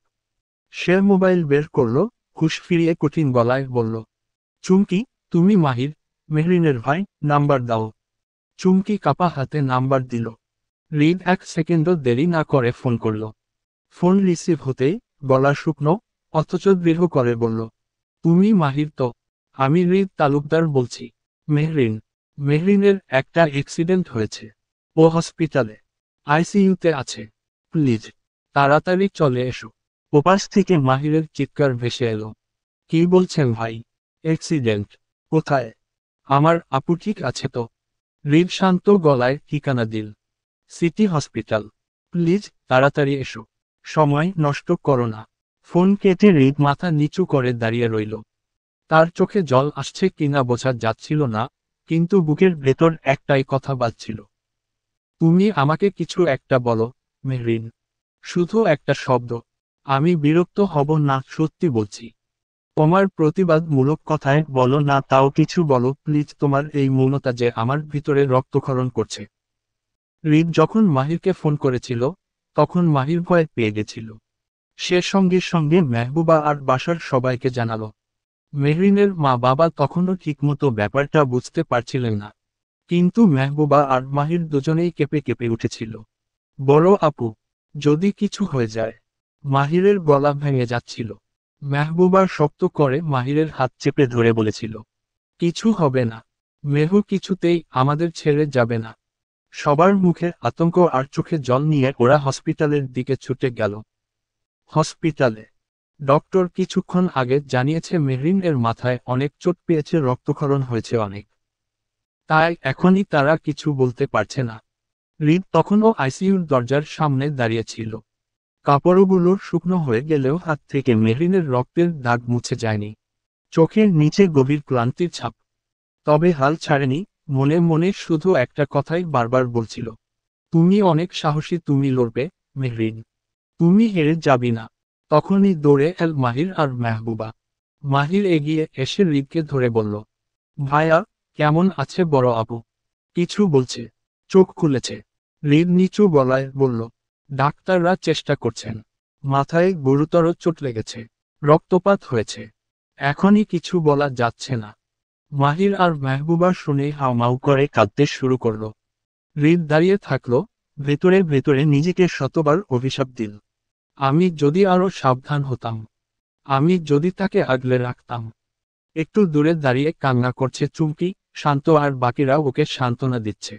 সে মোবাইল বের করল, হুঁশ ফিরিয়ে কঠিন গলায় বলল, চুমকি, তুমি মাহির, মেহরিনের ভাই, নাম্বার দাও। চুমকি কাপা হাতে নাম্বার দিল। হৃদ এক সেকেন্ডও দেরি না করে ফোন করল। ফোন রিসিভ হতেই গলা শুকনো, অথচ দৃঢ় করে বলল, তুমি মাহির তো? আমি হৃদ তালুকদার বলছি। মেহরিনের একটা অ্যাক্সিডেন্ট হয়েছে। ও হসপিটালে, আইসিইউতে আছে। প্লিজ, তাড়াতাড়ি চলে এসো। ওপাশ থেকে মাহিরের চিৎকার ভেসে এলো, কি বলছেন ভাই? অ্যাক্সিডেন্ট? কোথায়? আমার আপু ঠিক আছে তো? হৃদ শান্ত গলায় ঠিকানা দিল, সিটি হসপিটাল। প্লিজ তাড়াতাড়ি এসো, সময় নষ্ট করো না। ফোন কেটে হৃদ মাথা নিচু করে দাঁড়িয়ে রইল। তার চোখে জল আসছে কিনা বোঝা যাচ্ছিল না, কিন্তু বুকের ভেতর একটাই কথা বাজছিল, তুমি আমাকে কিছু একটা বলো মেহরিন, শুধু একটা শব্দ। আমি বিরক্ত হব না, সত্যি বলছি। তোমার প্রতিবাদমূলক কথায় বলো না, তাও কিছু বলো প্লিজ। তোমার এই মৌনতা যে আমার ভিতরে রক্তক্ষরণ করছে। হৃদ যখন মাহিরকে ফোন করেছিল, তখন মাহির ভয় পেয়ে গেছিল। সে সঙ্গে সঙ্গে মেহবুবা আর বাসার সবাইকে জানালো। মেহরিনের মা বাবা তখনও ঠিকমতো ব্যাপারটা বুঝতে পারছিলেন না, কিন্তু মেহবুবা আর মাহির দুজনেই কেঁপে কেঁপে উঠেছিল। বড় আপু, যদি কিছু হয়ে যায়। মাহিরের গলা ভেঙে যাচ্ছিল। মেহবুবা শক্ত করে মাহিরের হাত চেপে ধরে বলেছিল, কিছু হবে না। মেহু কিছুতেই আমাদের ছেড়ে যাবে না। সবার মুখে আতঙ্ক আর চোখে জল নিয়ে ওরা হসপিটালের দিকে ছুটে গেল। হসপিটালে ডক্টর কিছুক্ষণ আগে জানিয়েছে মেহরিন এর মাথায় অনেক চোট পেয়েছে, রক্তক্ষরণ হয়েছে অনেক। তাই এখনই তারা কিছু বলতে পারছে না। হৃদ তখনও আইসিইউর দরজার সামনে দাঁড়িয়েছিল। কাপড়গুলো শুকনো হয়ে গেলেও হাত থেকে মেহরিনের রক্তের দাগ মুছে যায়নি। চোখের নিচে গভীর ক্লান্তির ছাপ। তবে হাল ছাড়েনি, মনে মনে শুধু একটা কথাই বারবার বলছিল, তুমি অনেক সাহসী, তুমি লড়বে মেহরিন, তুমি হেরে যাবি না। তখনই দৌড়ে এল মাহির আর মেহবুবা। মাহির এগিয়ে এসে হৃদকে ধরে বলল, ভাইয়া, কেমন আছে বড় আপু? কিছু বলছে? চোখ খুলেছে। হৃদ নিচু গলায় বলল, ডাক্তাররা চেষ্টা করছেন। মাথায় গুরুতর চোট লেগেছে, রক্তপাত হয়েছে, এখনই কিছু বলা যাচ্ছে না। মাহির আর মেহবুবা শুনে হাউমাউ করে কাঁদতে শুরু করল। হৃদ দাঁড়িয়ে থাকলো, ভেতরে ভেতরে নিজেকে শতবার অভিশাপ দিল। আমি যদি আরো সাবধান হতাম, আমি যদি তাকে আগলে রাখতাম। একটু দূরে দাঁড়িয়ে কান্না করছে চুমকি, শান্ত আর বাকিরা ওকে সান্ত্বনা দিচ্ছে।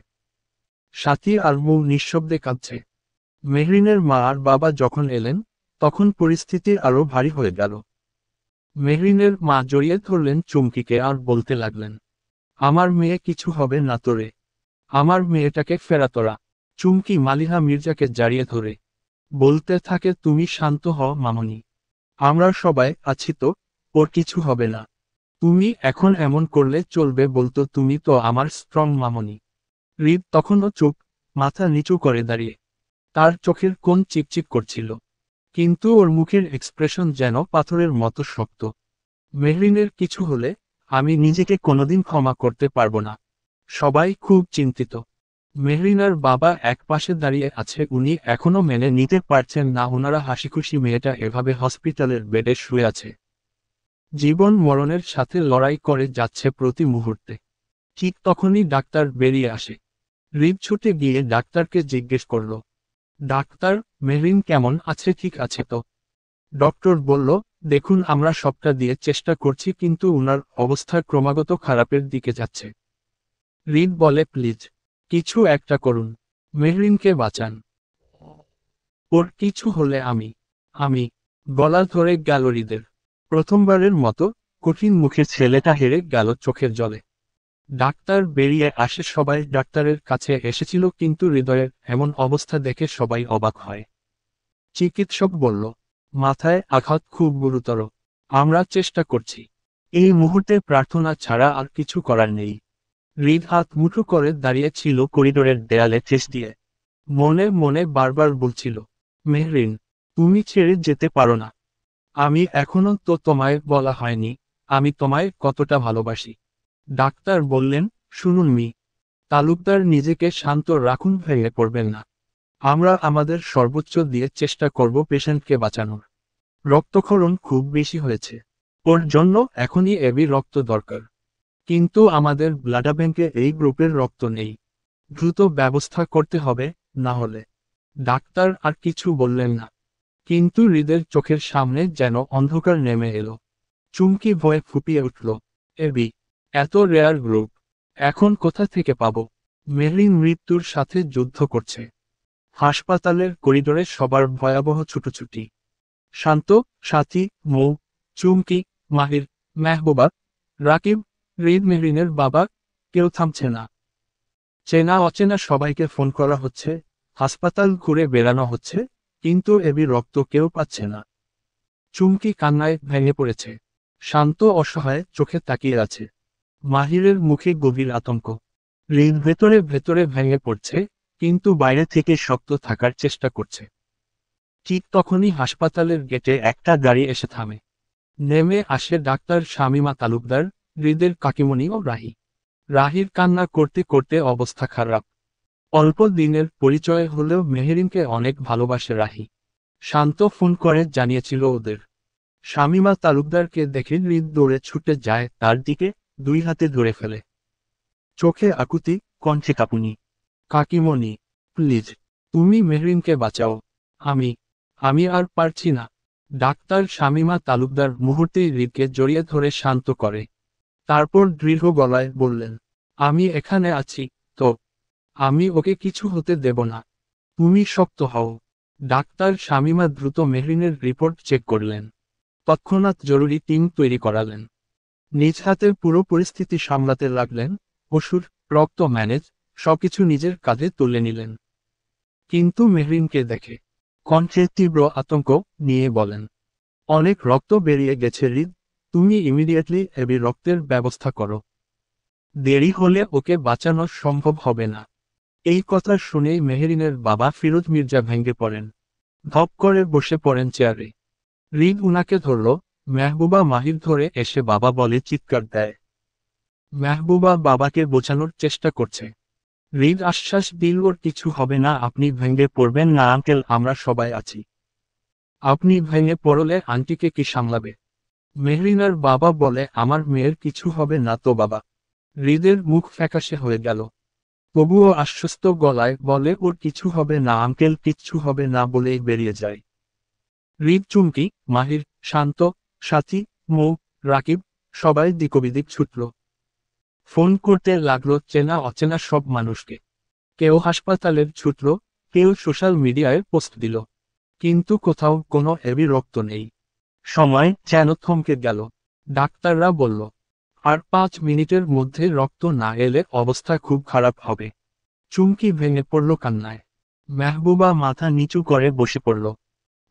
সাথী আর মৌ নিঃশব্দে কাঁদছে। মেহরিনের মা আর বাবা যখন এলেন, তখন পরিস্থিতি আরো ভারী হয়ে গেল। মেহরিনের মা জড়িয়ে ধরলেন চুমকিকে আর বলতে লাগলেন, আমার মেয়ে কিছু হবে না তোরে, আমার মেয়েটাকে ফেরাতরা। চুমকি মালিহা মির্জাকে জড়িয়ে ধরে বলতে থাকে, তুমি শান্ত হও মামনি, আমরা সবাই আছি তো, ওর কিছু হবে না। তুমি এখন এমন করলে চলবে বলতো, তুমি তো আমার স্ট্রং মামনি। হৃদ তখনও চুপ, মাথা নিচু করে দাঁড়িয়ে। তার চোখের কোণ চিকচিক করছিল, কিন্তু ওর মুখের এক্সপ্রেশন যেন পাথরের মতো শক্ত। মেহরিনের কিছু হলে আমি নিজেকে কোনোদিন ক্ষমা করতে পারবো না। সবাই খুব চিন্তিত। মেহরিনার বাবা এক পাশে দাঁড়িয়ে আছে, উনি এখনো মেনে নিতে পারছেন না ওনারা হাসিখুশি মেয়েটা এভাবে হসপিটালের বেডে শুয়ে আছে, জীবন মরণের সাথে লড়াই করে যাচ্ছে প্রতি মুহূর্তে। ঠিক তখনই ডাক্তার বেরিয়ে আসে। হৃদ ছুটে গিয়ে ডাক্তারকে জিজ্ঞেস করল, ডাক্তার, মেহরিন কেমন আছে? ঠিক আছে তো? ডক্টর বলল, দেখুন আমরা সবটা দিয়ে চেষ্টা করছি, কিন্তু উনার অবস্থা ক্রমাগত খারাপের দিকে যাচ্ছে। হৃদ বলে, প্লিজ কিছু একটা করুন, মেহরিনকে বাঁচান। ওর কিছু হলে আমি গলা ধরে গেল হৃদের। প্রথমবারের মতো কঠিন মুখে ছেলেটা হেরে গেল চোখের জলে। ডাক্তার বেরিয়ে আসে, সবাই ডাক্তারের কাছে এসেছিল, কিন্তু হৃদয়ের এমন অবস্থা দেখে সবাই অবাক হয়। চিকিৎসক বলল, মাথায় আঘাত খুব গুরুতর, আমরা চেষ্টা করছি। এই মুহূর্তে প্রার্থনা ছাড়া আর কিছু করার নেই। হৃদ হাত মুঠো করে দাঁড়িয়ে ছিল করিডোরের দেয়ালে ঠেস দিয়ে। মনে মনে বারবার বলছিল, মেহরিন, তুমি ছেড়ে যেতে পারো না। আমি এখনো তো তোমায় বলা হয়নি আমি তোমায় কতটা ভালোবাসি। ডাক্তার বললেন, শুনুন তালুকদার, নিজেকে শান্ত রাখুন, ভেঙে পড়বেন না। আমরা আমাদের সর্বোচ্চ দিয়ে চেষ্টা করব পেশেন্টকে বাঁচানোর। রক্তক্ষরণ খুব বেশি হয়েছে, ওর জন্য এখনই এবি রক্ত দরকার, কিন্তু আমাদের ব্লাড ব্যাংকে এই গ্রুপের রক্ত নেই। দ্রুত ব্যবস্থা করতে হবে, না হলে। ডাক্তার আর কিছু বললেন না, কিন্তু হৃদের চোখের সামনে যেন অন্ধকার নেমে এলো। চুমকি ভয়ে ফুপিয়ে উঠল, এবি, এত রেয়ার গ্রুপ, এখন কোথা থেকে পাবো? মেহরিন মৃত্যুর সাথে যুদ্ধ করছে। হাসপাতালের করিডোরে সবার ভয়াবহ ছুটোছুটি। শান্ত, সাথী, মৌ, চুমকি, মাহির, মেহবুবা, রাকিব, হৃদ, মেহরিনের বাবা, কেউ থামছে না। চেনা অচেনা সবাইকে ফোন করা হচ্ছে, হাসপাতাল ঘুরে বেড়ানো হচ্ছে, কিন্তু এবি রক্ত কেউ পাচ্ছে না। চুমকি কান্নায় ভেঙে পড়েছে। শান্ত অসহায় চোখে তাকিয়ে আছে। মাহিরের মুখে গভীর আতঙ্ক। হৃদ ভেতরে ভেতরে ভেঙে পড়ছে, কিন্তু বাইরে থেকে শক্ত থাকার চেষ্টা করছে। ঠিক তখনই হাসপাতালের গেটে একটা গাড়ি এসে থামে। নেমে আসে ডাক্তার শামীমা তালুকদার, হৃদের কাকিমণি ও রাহি। রাহির কান্না করতে করতে অবস্থা খারাপ। অল্প দিনের পরিচয় হলেও মেহেরিনকে অনেক ভালোবাসে রাহি। শান্ত ফোন করে জানিয়েছিল ওদের। শামীমা তালুকদারকে দেখে হৃদ দৌড়ে ছুটে যায় তার দিকে, দুই হাতে ধরে ফেলে। চোখে আকুতি, কণ্ঠে কাঁপুনি। কাকিমণি, প্লিজ, তুমি মেহরিনকে বাঁচাও। আমি আর পারছি না। ডাক্তার শামীমা তালুকদার মুহূর্তেই হৃদকে জড়িয়ে ধরে শান্ত করে। তারপর দৃঢ় গলায় বললেন, আমি এখানে আছি তো, আমি ওকে কিছু হতে দেব না। তুমি শক্ত হও। ডাক্তার শামীমা দ্রুত মেহরিনের রিপোর্ট চেক করলেন। তৎক্ষণাৎ জরুরি টিম তৈরি করালেন। নিজ হাতে পুরো পরিস্থিতি সামলাতে লাগলেন, ওষুধ, রক্ত ম্যানেজ, সবকিছু নিজের কাঁধে তুলে নিলেন। কিন্তু মেহরিনকে দেখে কণ্ঠে তীব্র আতঙ্ক নিয়ে বলেন, অনেক রক্ত বেরিয়ে গেছে হৃদ, তুমি ইমিডিয়েটলি এবি রক্তের ব্যবস্থা করো। দেরি হলে ওকে বাঁচানো সম্ভব হবে না। এই কথা শুনেই মেহরিনের বাবা ফিরোজ মির্জা ভেঙে পড়েন। ধপ করে বসে পড়েন চেয়ারে। হৃদ উনাকে ধরল, মেহবুবা মাহির ধরে এসে বাবা বলে চিৎকার দেয়। মেহবুবা বাবাকে বোঝানোর চেষ্টা করছে। হৃদ আশ্বাস দিল ওর কিছু হবে না, আপনি ভেঙে পড়বেন না আঙ্কেল, আমরা সবাই আছি। আপনি ভেঙে পড়লে আন্টিকে কি সামলাবে? মেহরিনার বাবা বলে আমার মেয়ের কিছু হবে না তো বাবা। হৃদের মুখ ফ্যাকাশে হয়ে গেল। তবুও আশ্বস্ত গলায় বলে ওর কিছু হবে না আঙ্কেল, কিচ্ছু হবে না বলেই বেরিয়ে যায়। হৃদ, চুমকি, মাহির, শান্ত, সাথী, মৌ, রাকিব সবাই দিকবিদিক ছুটল। ফোন করতে লাগলো চেনা অচেনা সব মানুষকে। কেউ হাসপাতালের ছুটল, কেউ সোশ্যাল মিডিয়ায় পোস্ট দিল। কিন্তু কোথাও কোনো হেভি রক্ত নেই। সময় যেন থমকে গেল। ডাক্তাররা বলল, আর 5 মিনিটের মধ্যে রক্ত না এলে অবস্থা খুব খারাপ হবে। চুমকি ভেঙে পড়ল কান্নায়। মেহবুবা মাথা নিচু করে বসে পড়ল।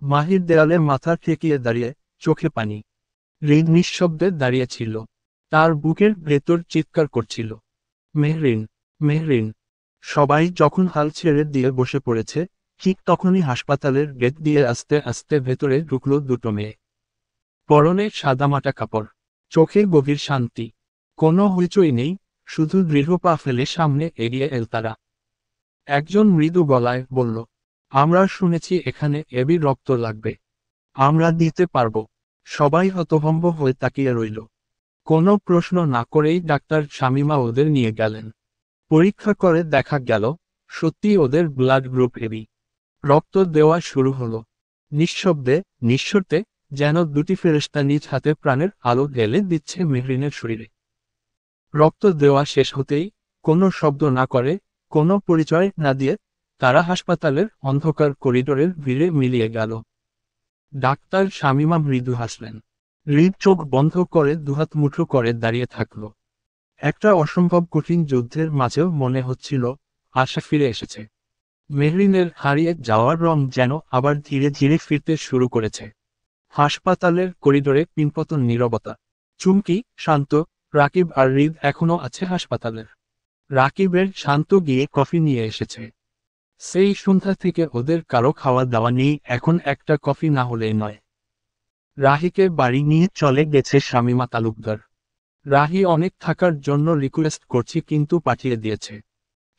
মাহির দেয়ালে মাথা ঠেকিয়ে দাঁড়িয়ে, চোখে পানি। হৃদ নিঃশব্দে দাঁড়িয়েছিল। তার বুকের ভেতর চিৎকার করছিল, মেহরিন, মেহরিন। সবাই যখন হাল ছেড়ে দিয়ে বসে পড়েছে, ঠিক তখনই হাসপাতালের গেট দিয়ে আস্তে আস্তে ভেতরে ঢুকলো দুটো মেয়ে। পরনে সাদামাটা কাপড়, চোখে গভীর শান্তি। কোনো হইচই নেই, শুধু দৃঢ় পা ফেলে সামনে এগিয়ে এল তারা। একজন মৃদু গলায় বলল, আমরা শুনেছি এখানে এবি রক্ত লাগবে। আমরা দিতে পারব। সবাই হতভম্ব হয়ে তাকিয়ে রইল। কোনো প্রশ্ন না করেই ডাক্তার শামীমা ওদের নিয়ে গেলেন। পরীক্ষা করে দেখা গেল, সত্যি ওদের ব্লাড গ্রুপ এবি। রক্ত দেওয়া শুরু হলো। নিঃশব্দে, নিঃশর্তে, যেন দুটি ফেরেশতা নিজ হাতে প্রাণের আলো ঢেলে দিচ্ছে মেহরিনের শরীরে। রক্ত দেওয়া শেষ হতেই, কোনো শব্দ না করে, কোনো পরিচয় না দিয়ে, তারা হাসপাতালের অন্ধকার করিডোরের ভিড়ে মিলিয়ে গেল। ডাক্তার শামীমা মৃদু হাসলেন। হৃদ চোখ বন্ধ করে দুহাত মুঠো করে দাঁড়িয়ে থাকল। একটা অসম্ভব কঠিন যুদ্ধের মাঝেও মনে হচ্ছিল আশা ফিরে এসেছে। মেহরিনের হারিয়ে যাওয়ার রং যেন আবার ধীরে ধীরে ফিরতে শুরু করেছে। হাসপাতালের করিডোরে পিনপতন নীরবতা। চুমকি, শান্ত, রাকিব আর হৃদ এখনো আছে হাসপাতালের। রাকিবের শান্ত গিয়ে কফি নিয়ে এসেছে। সেই সন্ধ্যা থেকে ওদের কারো খাওয়া দাওয়া নেই, এখন একটা কফি না হলেই নয়। রাহিকে বাড়ি নিয়ে চলে গেছে শামীমা তালুকদার। রাহি অনেক থাকার জন্য রিকোয়েস্ট করছি কিন্তু পাঠিয়ে দিয়েছে।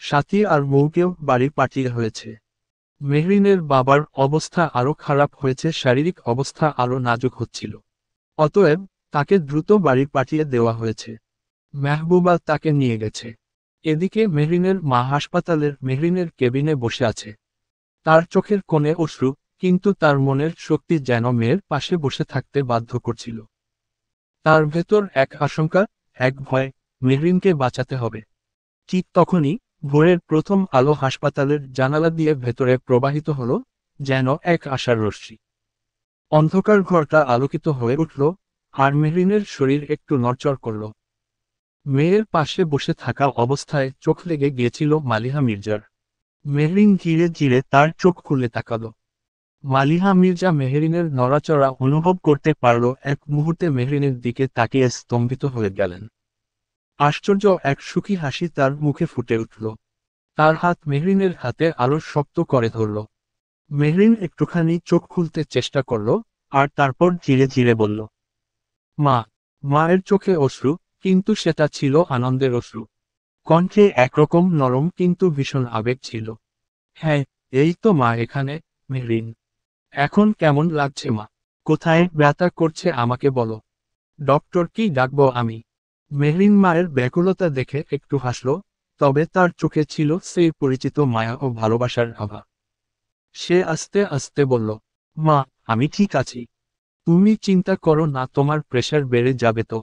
সাথী আর মৌকেও বাড়ি পাঠিয়ে হয়েছে। মেহরিনের বাবার অবস্থা আরও খারাপ হয়েছে, শারীরিক অবস্থা আরও নাজুক হচ্ছিল। অতএব তাকে দ্রুত বাড়ি পাঠিয়ে দেওয়া হয়েছে। মেহবুবা তাকে নিয়ে গেছে। এদিকে মেহরিনের মা হাসপাতালের মেহরিনের কেবিনে বসে আছে। তার চোখের কোণে অশ্রু, কিন্তু তার মনের শক্তি যেন মেয়ের পাশে বসে থাকতে বাধ্য করছিল। তার ভেতর এক আশঙ্কা, এক ভয়, মেহরিনকে বাঁচাতে হবে। ঠিক তখনই ভোরের প্রথম আলো হাসপাতালের জানালা দিয়ে ভেতরে প্রবাহিত হলো, যেন এক আশার রশ্মি। অন্ধকার ঘরটা আলোকিত হয়ে উঠল, আর মেহরিনের শরীর একটু নড়চড় করল। মেয়ের পাশে বসে থাকা অবস্থায় চোখ লেগে গিয়েছিল মালিহা মির্জার। মেহরিন ধীরে ধীরে তার চোখ খুলে তাকালো। মালিহা মির্জা মেহরিনের নড়াচড়া অনুভব করতে পারল, এক মুহূর্তে মেহরিনের দিকে তাকিয়ে স্তম্ভিত হয়ে গেলেন। আশ্চর্য এক সুখী হাসি তার মুখে ফুটে উঠল। তার হাত মেহরিনের হাতে আরো শক্ত করে ধরল। মেহরিন একটুখানি চোখ খুলতে চেষ্টা করল, আর তারপর ধীরে ধীরে বলল, মা। মায়ের চোখে অশ্রু, কিন্তু সেটা ছিল আনন্দের অশ্রু। কণ্ঠে একরকম নরম কিন্তু ভীষণ আবেগ ছিল। হ্যাঁ, এই তো মা এখানে। মেহরিন, এখন কেমন লাগছে মা? কোথায় ব্যথা করছে আমাকে বলো। ডক্টর কি ডাকবো আমি? মেহরিন মায়ের ব্যাকুলতা দেখে একটু হাসল, তবে তার চোখে ছিল সেই পরিচিত মায়া ও ভালোবাসার আভা। সে আস্তে আস্তে বলল, মা, আমি ঠিক আছি। তুমি চিন্তা করো না, তোমার প্রেশার বেড়ে যাবে তো।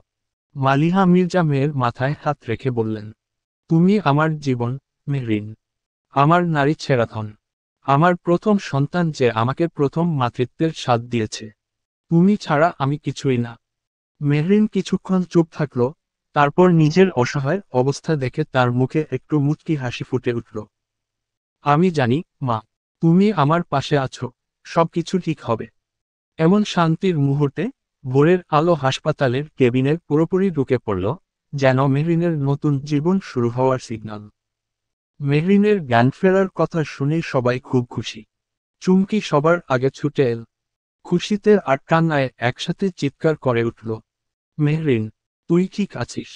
মালিহা মির্জা মেয়ের মাথায় হাত রেখে বললেন, তুমি আমার জীবন, মেহরিন। আমার নারী ছেঁড়াধন। আমার প্রথম সন্তান, যে আমাকে প্রথম মাতৃত্বের স্বাদ দিয়েছে। তুমি ছাড়া আমি কিছুই না। মেহরিন কিছুক্ষণ চুপ থাকল, তারপর নিজের অসহায় অবস্থা দেখে তার মুখে একটু মুচকি হাসি ফুটে উঠল। আমি জানি, মা। তুমি আমার পাশে আছো, সবকিছু ঠিক হবে। এমন শান্তির মুহূর্তে ভোরের আলো হাসপাতালের কেবিনে পুরোপুরি ঢুকে পড়ল, যেন মেহরিনের নতুন জীবন শুরু হওয়ার সিগন্যাল। মেহরিনের জ্ঞান ফেরার কথা শুনে সবাই খুব খুশি। চুমকি সবার আগে ছুটে এল। খুশিতে আর কান্নায় একসাথে চিৎকার করে উঠল। মেহরিন, তুই ঠিক আছিস?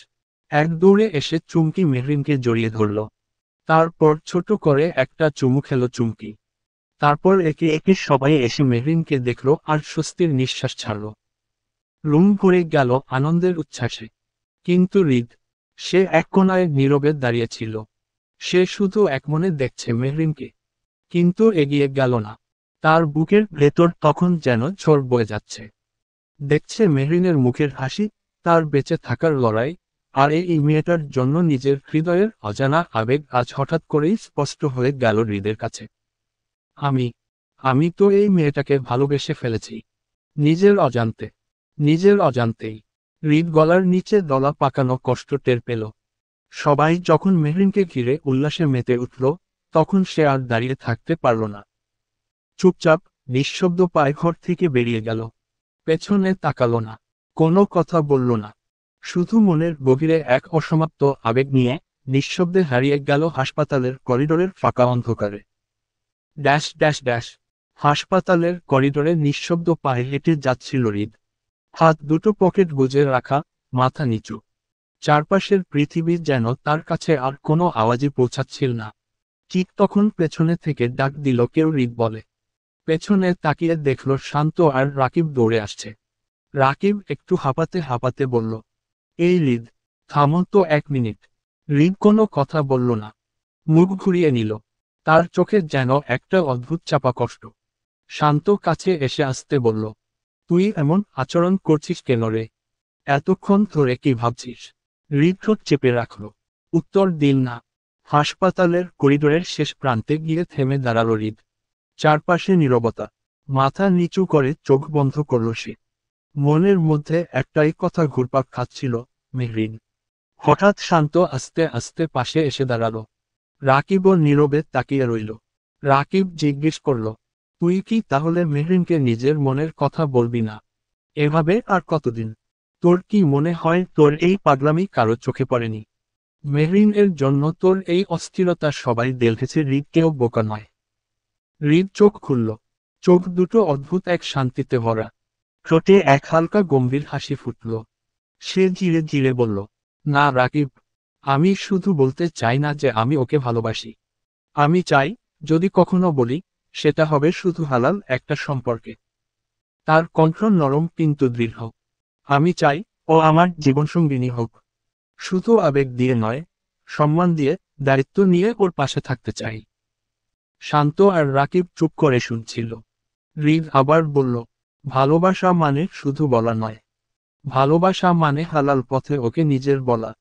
এক দৌড়ে এসে চুমকি মেহরিনকে জড়িয়ে ধরল। তারপর ছোট করে একটা চুমু খেল চুমকি। তারপর একে একে সবাই এসে মেহরিনকে দেখল আর স্বস্তির নিঃশ্বাস ছাড়ল। রুম ভরে গেল আনন্দের উচ্ছ্বাসে। কিন্তু হৃদ, সে এক কোণায় নীরবে দাঁড়িয়েছিল। সে শুধু একমনে দেখছে মেহরিনকে, কিন্তু এগিয়ে গেল না। তার বুকের ভেতর তখন যেন ঝড় বয়ে যাচ্ছে। দেখছে মেহরিনের মুখের হাসি, তার বেঁচে থাকার লড়াই, আর এই মেয়েটার জন্য নিজের হৃদয়ের অজানা আবেগ আজ হঠাৎ করেই স্পষ্ট হয়ে গেল হৃদের কাছে। আমি আমি তো এই মেয়েটাকে ভালোবেসে ফেলেছি। নিজের অজান্তে, নিজের অজান্তেই। হৃদ গলার নিচে দলা পাকানো কষ্ট টের পেল। সবাই যখন মেহরিনকে ঘিরে উল্লাসে মেতে উঠল, তখন সে আর দাঁড়িয়ে থাকতে পারল না। চুপচাপ নিঃশব্দ পায়ে ঘর থেকে বেরিয়ে গেল। পেছনে তাকালো না, কোনো কথা বলল না। শুধু মনের গভীরে এক অসমাপ্ত আবেগ নিয়ে নিঃশব্দে হারিয়ে গেল হাসপাতালের করিডোরের ফাঁকা অন্ধকারে। Dash dash dash. হাসপাতালের করিডোরে নিঃশব্দ পায়ে হেঁটে যাচ্ছিল হৃদ। হাত দুটো পকেট গুজে রাখা, মাথা নিচু। চারপাশের পৃথিবী যেন তার কাছে আর কোনো আওয়াজই পৌঁছাচ্ছিল না। ঠিক তখন পেছনে থেকে ডাক দিল কেউ, হৃদ বলে। পেছনে তাকিয়ে দেখল শান্ত আর রাকিব দৌড়ে আসছে। রাকিব একটু হাঁপাতে হাঁপাতে বলল, এই হৃদ, থামো তো 1 মিনিট। হৃদ কোনো কথা বলল না, মুখ ঘুরিয়ে নিল। তার চোখে যেন একটা অদ্ভুত চাপা কষ্ট। শান্ত কাছে এসে আসতে বলল, তুই এমন আচরণ করছিস কেন রে? এতক্ষণ ধরে কি ভাবছিস? হৃদ ঠোঁট চেপে রাখল, উত্তর দিল না। হাসপাতালের করিডোরের শেষ প্রান্তে গিয়ে থেমে দাঁড়াল হৃদ। চারপাশে নীরবতা। মাথা নিচু করে চোখ বন্ধ করল সে। মনের মধ্যে একটাই কথা ঘুরপাক খাচ্ছিল, মেহরিন। হঠাৎ শান্ত আস্তে আস্তে পাশে এসে দাঁড়ালো। রাকিবও নীরবে তাকিয়ে রইল। রাকিব জিজ্ঞেস করল, তুই কি তাহলে মেহরিনকে নিজের মনের কথা বলবি না? এভাবে আর কতদিন? তোর কি মনে হয় তোর এই পাগলামি কারো চোখে পড়েনি? মেহরিন এর জন্য তোর এই অস্থিরতা সবাই দেখেছে, হৃদ কেউ বোকা নয়। হৃদ চোখ খুলল। চোখ দুটো অদ্ভুত এক শান্তিতে ভরা। ঠোঁটে এক হালকা গম্ভীর হাসি ফুটল। সে ধীরে ধীরে বলল, না রাকিব, আমি শুধু বলতে চাই না যে আমি ওকে ভালোবাসি। আমি চাই, যদি কখনো বলি, সেটা হবে শুধু হালাল একটা সম্পর্কে। তার কণ্ঠ নরম কিন্তু দৃঢ়। আমি চাই, ও আমার জীবনসঙ্গিনী হোক। শুধু আবেগ দিয়ে নয়, সম্মান দিয়ে, দায়িত্ব নিয়ে ওর পাশে থাকতে চাই। শান্ত আর রাকিব চুপ করে শুনছিল। হৃদ আবার বলল, ভালোবাসা মানে শুধু বলা নয়। ভালোবাসা মানে হালাল পথে ওকে নিজের বলা।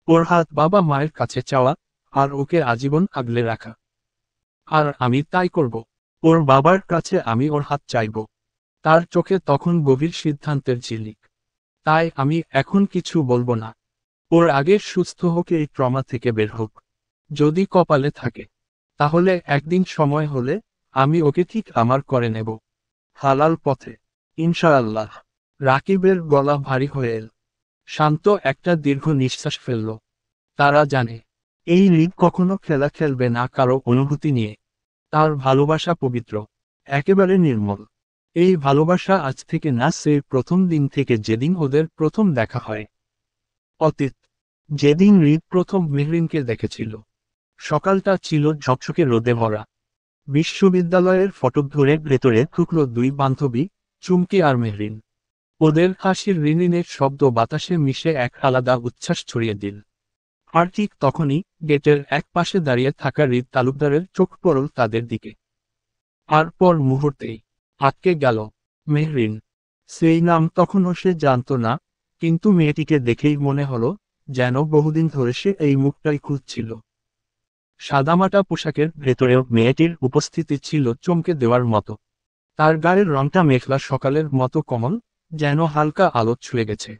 ওর হাত বাবা মায়ের কাছে চাওয়া, আর ওকে আজীবন আগলে রাখা। আর আমি তাই করব। ওর বাবার কাছে আমি ওর হাত চাইব। তার চোখে তখন গভীর সিদ্ধান্তের ঝিলিক। তাই আমি এখন কিছু বলবো না। ওর আগে সুস্থ হোক, এই ট্রমা থেকে বের হোক। যদি কপালে থাকে, তাহলে একদিন সময় হলে আমি ওকে ঠিক আমার করে নেব। হালাল পথে, ইনশাআল্লাহ। রাকিবের গলা ভারী হয়ে এল। শান্ত একটা দীর্ঘ নিঃশ্বাস ফেলল। তারা জানে, এই হৃদ কখনো খেলা খেলবে না কারো অনুভূতি নিয়ে। তার ভালোবাসা পবিত্র, একেবারে নির্মল। এই ভালোবাসা আজ থেকে না, সেই প্রথম দিন থেকে যেদিন ওদের প্রথম দেখা হয়। অতীত, যেদিন হৃদ প্রথম মেহরিনকে দেখেছিল। সকালটা ছিল ঝকঝকে রোদে ভরা। বিশ্ববিদ্যালয়ের ফটক ধরে ভেতরে ঢুকল দুই বান্ধবী, চুমকি আর মেহরিন। ওদের হাসির রিনিনের শব্দ বাতাসে মিশে এক আলাদা উচ্ছ্বাস ছড়িয়ে দিল। আর ঠিক তখনই গেটের এক পাশে দাঁড়িয়ে থাকা হৃদ তালুকদারের চোখ পড়ল তাদের দিকে। আর পর মুহূর্তেই আটকে গেল। মেহরিন, সেই নাম তখনও সে জানত না, কিন্তু মেয়েটিকে দেখেই মনে হলো, যেন বহুদিন ধরে সে এই মুখটাই খুঁজছিল। সাদামাটা পোশাকের ভেতরেও মেয়েটির উপস্থিতি ছিল চমকে দেওয়ার মতো। তার গায়ের রংটা মেঘলা সকালের মতো কমল, যেন হালকা আলো ছুঁয়ে গেছে।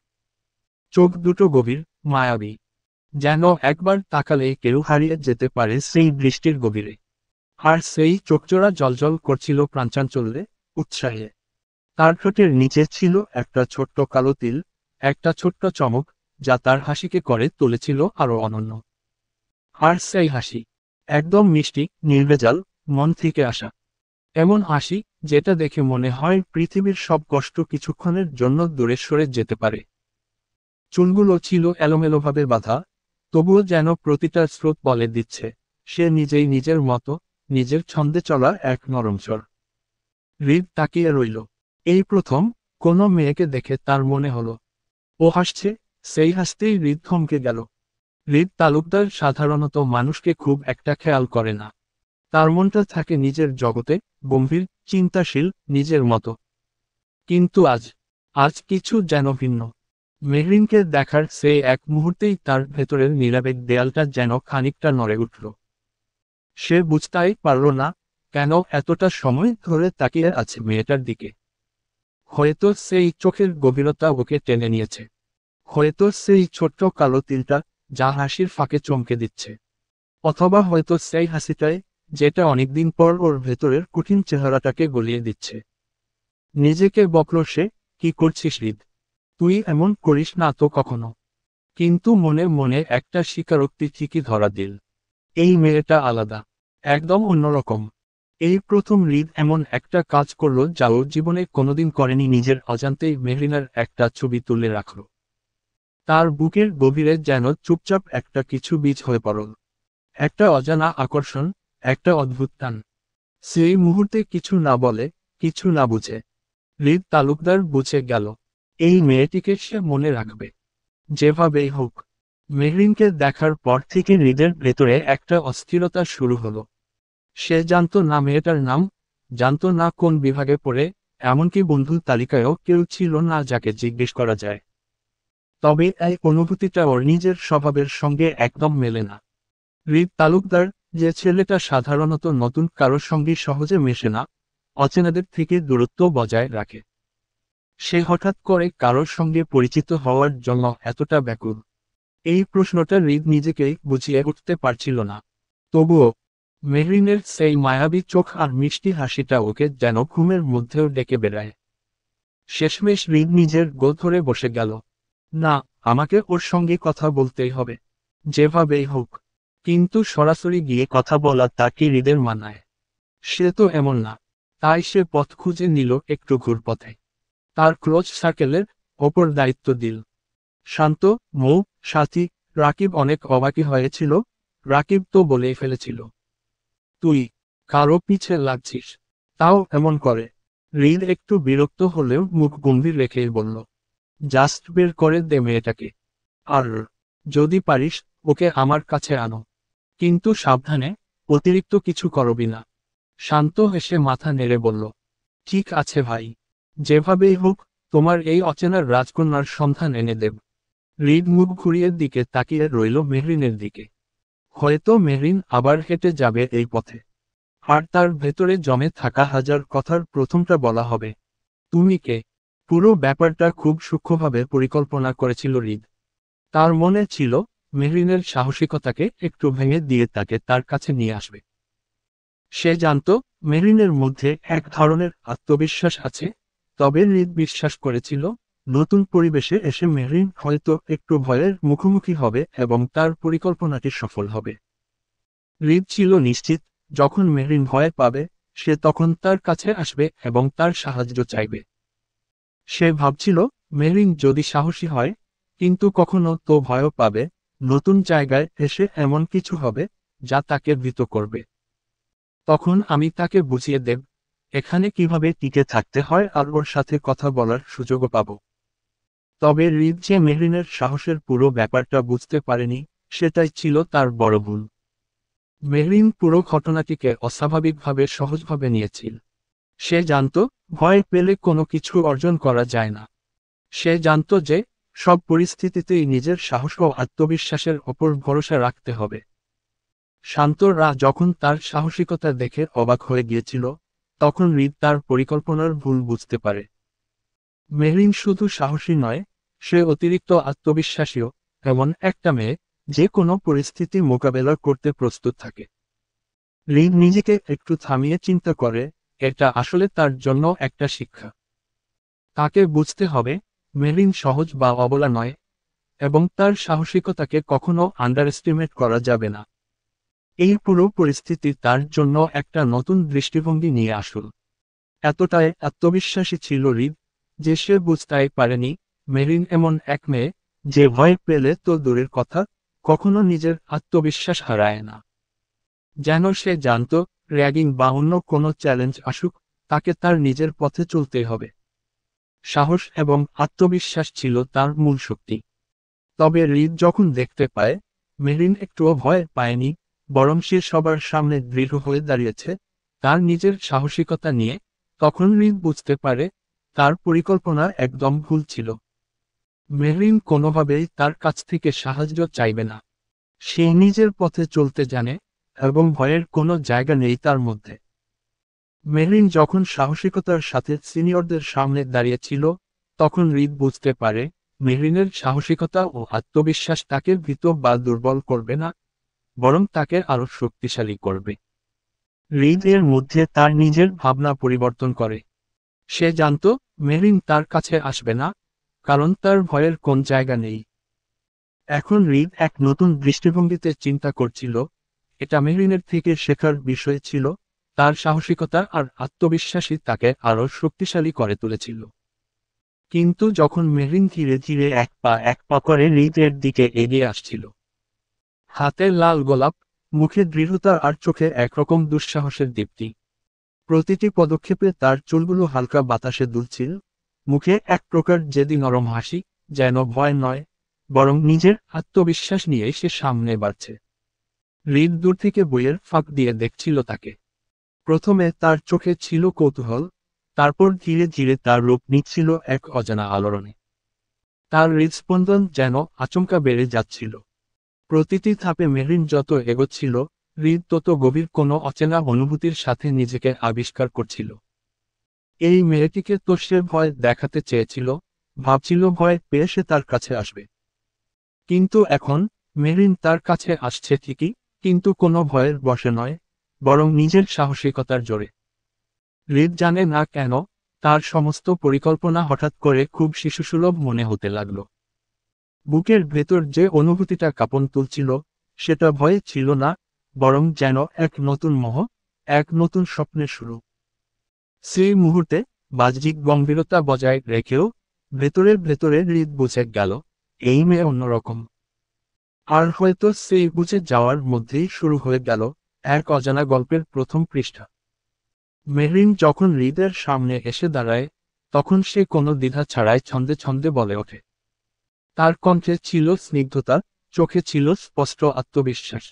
চোখ দুটো গভীর, মায়াবী। যেন একবার তাকালেই কেউ হারিয়ে যেতে পারে সেই দৃষ্টির গভীরে। আর সেই চোখজোড়া জ্বলজ্বল করছিল প্রাঞ্চাঞ্চল্যে, উৎসাহে। তার ঠোঁটের নিচে ছিল একটা ছোট্ট কালো তিল, একটা ছোট্ট চমক, যা তার হাসিকে করে তুলেছিল আরো অনন্য। আর সেই হাসি একদম মিষ্টি, নির্ভেজাল, মন থেকে আসা। এমন হাসি যেটা দেখে মনে হয় পৃথিবীর সব কষ্ট কিছুক্ষণের জন্য দূরে সরে যেতে পারে। চুলগুলো ছিল এলোমেলোভাবে বাঁধা, তবুও যেন প্রতিটা স্রোত বলে দিচ্ছে সে নিজেই নিজের মতো, নিজের ছন্দে চলা এক নরমস্বর। হৃদ তাকিয়ে রইল। এই প্রথম কোনো মেয়েকে দেখে তার মনে হলো ও হাসছে। সেই হাসতেই হৃদ থমকে গেল। হৃদ তালুকদার সাধারণত মানুষকে খুব একটা খেয়াল করে না। তার মনটা থাকে নিজের জগতে, গম্ভীর, চিন্তাশীল, নিজের মতো। কিন্তু আজ আজ কিছু যেন ভিন্ন। মেহরিনকে দেখার সেই এক মুহূর্তেই তার ভেতরের নিরাবেগ দেয়ালটা যেন খানিকটা নড়ে উঠল। সে বুঝতেই পারল না কেন এতটা সময় ধরে তাকিয়ে আছে মেয়েটার দিকে। হয়তো সেই চোখের গভীরতা ওকে টেনে নিয়েছে। হয়তো সেই ছোট্ট কালো তিলটা যা হাসির ফাঁকে চমকে দিচ্ছে। অথবা হয়তো সেই হাসিটাই যেটা অনেকদিন পর ওর ভেতরের কঠিন চেহারাটাকে গলিয়ে দিচ্ছে। নিজেকে বকল সে, কি করছিস হৃদ? তুই এমন করিস না তো কখনো। কিন্তু মনে মনে একটা স্বীকারোক্তি ঠিকই ধরা দিল। এই মেয়েটা আলাদা, একদম অন্যরকম। এই প্রথম হৃদ এমন একটা কাজ করলো যা ও জীবনে কোনোদিন করেনি। নিজের অজান্তেই মেহরিনার একটা ছবি তুলে রাখল। তার বুকের গভীরে যেন চুপচাপ একটা কিছু বীজ হয়ে পড়ল। একটা অজানা আকর্ষণ, একটা অদ্ভুত টান। সেই মুহূর্তে কিছু না বলে, কিছু না বুঝে হৃদ তালুকদার বুঝে গেল এই মেয়েটিকে সে মনে রাখবে, যেভাবেই হোক। মেহরিনকে দেখার পর থেকে হৃদের ভেতরে একটা অস্থিরতা শুরু হলো। সে জানতো না মেয়েটার নাম, জানতো না কোন বিভাগে পড়ে, এমনকি বন্ধুর তালিকায়ও কেউ ছিল না যাকে জিজ্ঞেস করা যায়। তবে এই অনুভূতিটা ওর নিজের স্বভাবের সঙ্গে একদম মেলে না। হৃদ তালুকদার, যে ছেলেটা সাধারণত নতুন কারোর সঙ্গে সহজে মেশে না, অচেনাদের থেকে দূরত্ব বজায় রাখে, সে হঠাৎ করে কারোর সঙ্গে পরিচিত হওয়ার জন্য এতটা ব্যাকুল। এই প্রশ্নটা হৃদ নিজেকেই বুঝিয়ে উঠতে পারছিল না। তবুও মেহরিনের সেই মায়াবী চোখ আর মিষ্টি হাসিটা ওকে যেন ঘুমের মধ্যেও ডেকে বেড়ায়। শেষমেশ হৃদ নিজের গোল ধরে বসে গেল। না, আমাকে ওর সঙ্গে কথা বলতেই হবে, যেভাবেই হোক। কিন্তু সরাসরি গিয়ে কথা বলা তা কি হৃদের মানায়? সে তো এমন না। তাই সে পথ খুঁজে নিল একটু ঘুরপথে। তার ক্লোজ সার্কেলের ওপর দায়িত্ব দিল শান্ত, মৌ, সাথী। রাকিব অনেক অবাকই হয়েছিল। রাকিব তো বলেই ফেলেছিল, তুই কারো পিছে লাগছিস, তাও এমন করে। হৃদ একটু বিরক্ত হলেও মুখ গম্ভীর রেখেই বলল, জাস্ট বের করে দে মেয়েটাকে। আর যদি পারিস ওকে আমার কাছে আনো। কিন্তু সাবধানে, অতিরিক্ত কিছু করবি না। শান্ত হেসে মাথা নেড়ে বলল, ঠিক আছে ভাই, যেভাবেই হোক তোমার এই অচেনার রাজকন্যার সন্ধান এনে দেব। হৃদ মুখ ঘুরিয়ে দিকে তাকিয়ে রইল মেহরিনের দিকে। হয়তো মেহরিন আবার হেঁটে যাবে এই পথে। আর তার ভেতরে জমে থাকা হাজার কথার প্রথমটা বলা হবে, তুমি কে? পুরো ব্যাপারটা খুব সূক্ষ্মভাবে পরিকল্পনা করেছিল হৃদ। তার মনে ছিল মেহরিনের সাহসিকতাকে একটু ভেঙে দিয়ে তাকে তার কাছে নিয়ে আসবে। সে জানত মেহরিনের মধ্যে এক ধরনের আত্মবিশ্বাস আছে। তবে হৃদ বিশ্বাস করেছিল নতুন পরিবেশে এসে মেহরিন হয়তো একটু ভয়ের মুখোমুখি হবে এবং তার পরিকল্পনাটি সফল হবে। হৃদ ছিল নিশ্চিত যখন মেহরিন ভয় পাবে সে তখন তার কাছে আসবে এবং তার সাহায্য চাইবে। সে ভাবছিল মেহরিন যদি সাহসী হয়, কিন্তু কখনো তো ভয়ও পাবে, নতুন জায়গায় এসে এমন কিছু হবে যা তাকে ভীত করবে। তখন আমি তাকে বুঝিয়ে দেব এখানে কিভাবে টিকে থাকতে হয় আর ওর সাথে কথা বলার সুযোগও পাব। তবে হৃদ যে মেহরিনের সাহসের পুরো ব্যাপারটা বুঝতে পারেনি, সেটাই ছিল তার বড় ভুল। মেহরিন পুরো ঘটনাটিকে অস্বাভাবিকভাবে সহজভাবে নিয়েছিল। সে জানত ভয় পেলে কোনো কিছু অর্জন করা যায় না। সে জানত যে সব পরিস্থিতিতেই নিজের সাহস ও আত্মবিশ্বাসের ওপর ভরসা রাখতে হবে। শান্তরা যখন তার সাহসিকতা দেখে অবাক হয়ে গিয়েছিল, তখন হৃদ তার পরিকল্পনার ভুল বুঝতে পারে। মেহরিন শুধু সাহসী নয়, সে অতিরিক্ত আত্মবিশ্বাসীও, এমন একটা মেয়ে যে কোনো পরিস্থিতি মোকাবেলা করতে প্রস্তুত থাকে। হৃদ নিজেকে একটু থামিয়ে চিন্তা করে, এটা আসলে তার জন্য একটা শিক্ষা। তাকে বুঝতে হবে মেহরিন সহজ বা অবলা নয়, এবং তার সাহসিকতাকে কখনো আন্ডারএস্টিমেট করা যাবে না। এই পুরো পরিস্থিতি তার জন্য একটা নতুন দৃষ্টিভঙ্গি নিয়ে আসল। এতটাই আত্মবিশ্বাসী ছিল হৃদ যে সে বুঝতেই পারেনি মেরিন এমন এক মেয়ে যে ভয় পেলে তো দূরের কথা, কখনো নিজের আত্মবিশ্বাস হারায় না। যেন সে জানত র্যাগিং বা অন্য কোনো চ্যালেঞ্জ আসুক, তাকে তার নিজের পথে চলতে হবে। সাহস এবং আত্মবিশ্বাস ছিল তার মূল শক্তি। তবে হৃদ যখন দেখতে পায় মেরিন একটুও ভয় পায়নি, বরং সে সবার সামনে দৃঢ় হয়ে দাঁড়িয়েছে তার নিজের সাহসিকতা নিয়ে, তখন হৃদ বুঝতে পারে তার পরিকল্পনা একদম ভুল ছিল। মেরিন কোনোভাবেই তার কাছ থেকে সাহায্য চাইবে না। সে নিজের পথে চলতে জানে এবং ভয়ের কোনো জায়গা নেই তার মধ্যে। মেরিন যখন সাহসিকতার সাথে সিনিয়রদের সামনে দাঁড়িয়েছিল, তখন হৃদ বুঝতে পারে মেরিনের সাহসিকতা ও আত্মবিশ্বাস তাকে ভীত বা দুর্বল করবে না, বরং তাকে আরো শক্তিশালী করবে। হৃদ এর মধ্যে তার নিজের ভাবনা পরিবর্তন করে। সে জানত মেরিন তার কাছে আসবে না, কারণ তার ভয়ের কোন জায়গা নেই। এখন হৃদ এক নতুন দৃষ্টিভঙ্গিতে চিন্তা করছিল। এটা মেরিনের থেকে শেখার বিষয় ছিল, তার সাহসিকতা আর আত্মবিশ্বাসী তাকে আরো শক্তিশালী করে তুলেছিল। কিন্তু যখন মেরিন ধীরে ধীরে এক পা করে হৃদের দিকে এগিয়ে আসছিল, হাতে লাল গোলাপ, মুখে দৃঢ়তা আর চোখে একরকম দুঃসাহসের দীপ্তি। প্রতিটি পদক্ষেপে তার চুলগুলো হালকা বাতাসে দুলছিল, মুখে এক প্রকার জেদি নরম হাসি, যেন ভয় নয় বরং নিজের আত্মবিশ্বাস নিয়ে সে সামনে বাড়ছে। হৃদ দূর থেকে বইয়ের ফাঁক দিয়ে দেখছিল তাকে। প্রথমে তার চোখে ছিল কৌতূহল, তারপর ধীরে ধীরে তার রূপ নিচ্ছিল এক অজানা আলোড়নে। তার হৃদস্পন্দন যেন আচমকা বেড়ে যাচ্ছিল। প্রতিটি ধাপে মেরিন যত এগোচ্ছিল, হৃদ তত গভীর কোনো অচেনা অনুভূতির সাথে নিজেকে আবিষ্কার করছিল। এই মেয়েটিকে তো সে ভয় দেখাতে চেয়েছিল, ভাবছিল ভয় পেয়ে সে তার কাছে আসবে। কিন্তু এখন মেরিন তার কাছে আসছে ঠিকই, কিন্তু কোনো ভয়ের বশে নয়, বরং নিজের সাহসিকতার জোরে। হৃদ জানে না কেন তার সমস্ত পরিকল্পনা হঠাৎ করে খুব শিশুসুলভ মনে হতে লাগল। বুকের ভেতর যে অনুভূতিটা কাঁপন তুলছিল, সেটা ভয় ছিল না, বরং যেন এক নতুন মোহ, এক নতুন স্বপ্নের শুরু। সেই মুহূর্তে বাহ্যিক গম্ভীরতা বজায় রেখেও ভেতরের ভেতরে হৃদ বুঝে গেল এই মেয়ে অন্যরকম। আর হয়তো সেই বুঝে যাওয়ার মধ্যেই শুরু হয়ে গেল এক অজানা গল্পের প্রথম পৃষ্ঠা। মেহরিন যখন হৃদের সামনে এসে দাঁড়ায়, তখন সে কোনো দ্বিধা ছাড়াই ছন্দে ছন্দে বলে ওঠে। তার কণ্ঠে ছিল স্নিগ্ধতা, চোখে ছিল স্পষ্ট আত্মবিশ্বাস।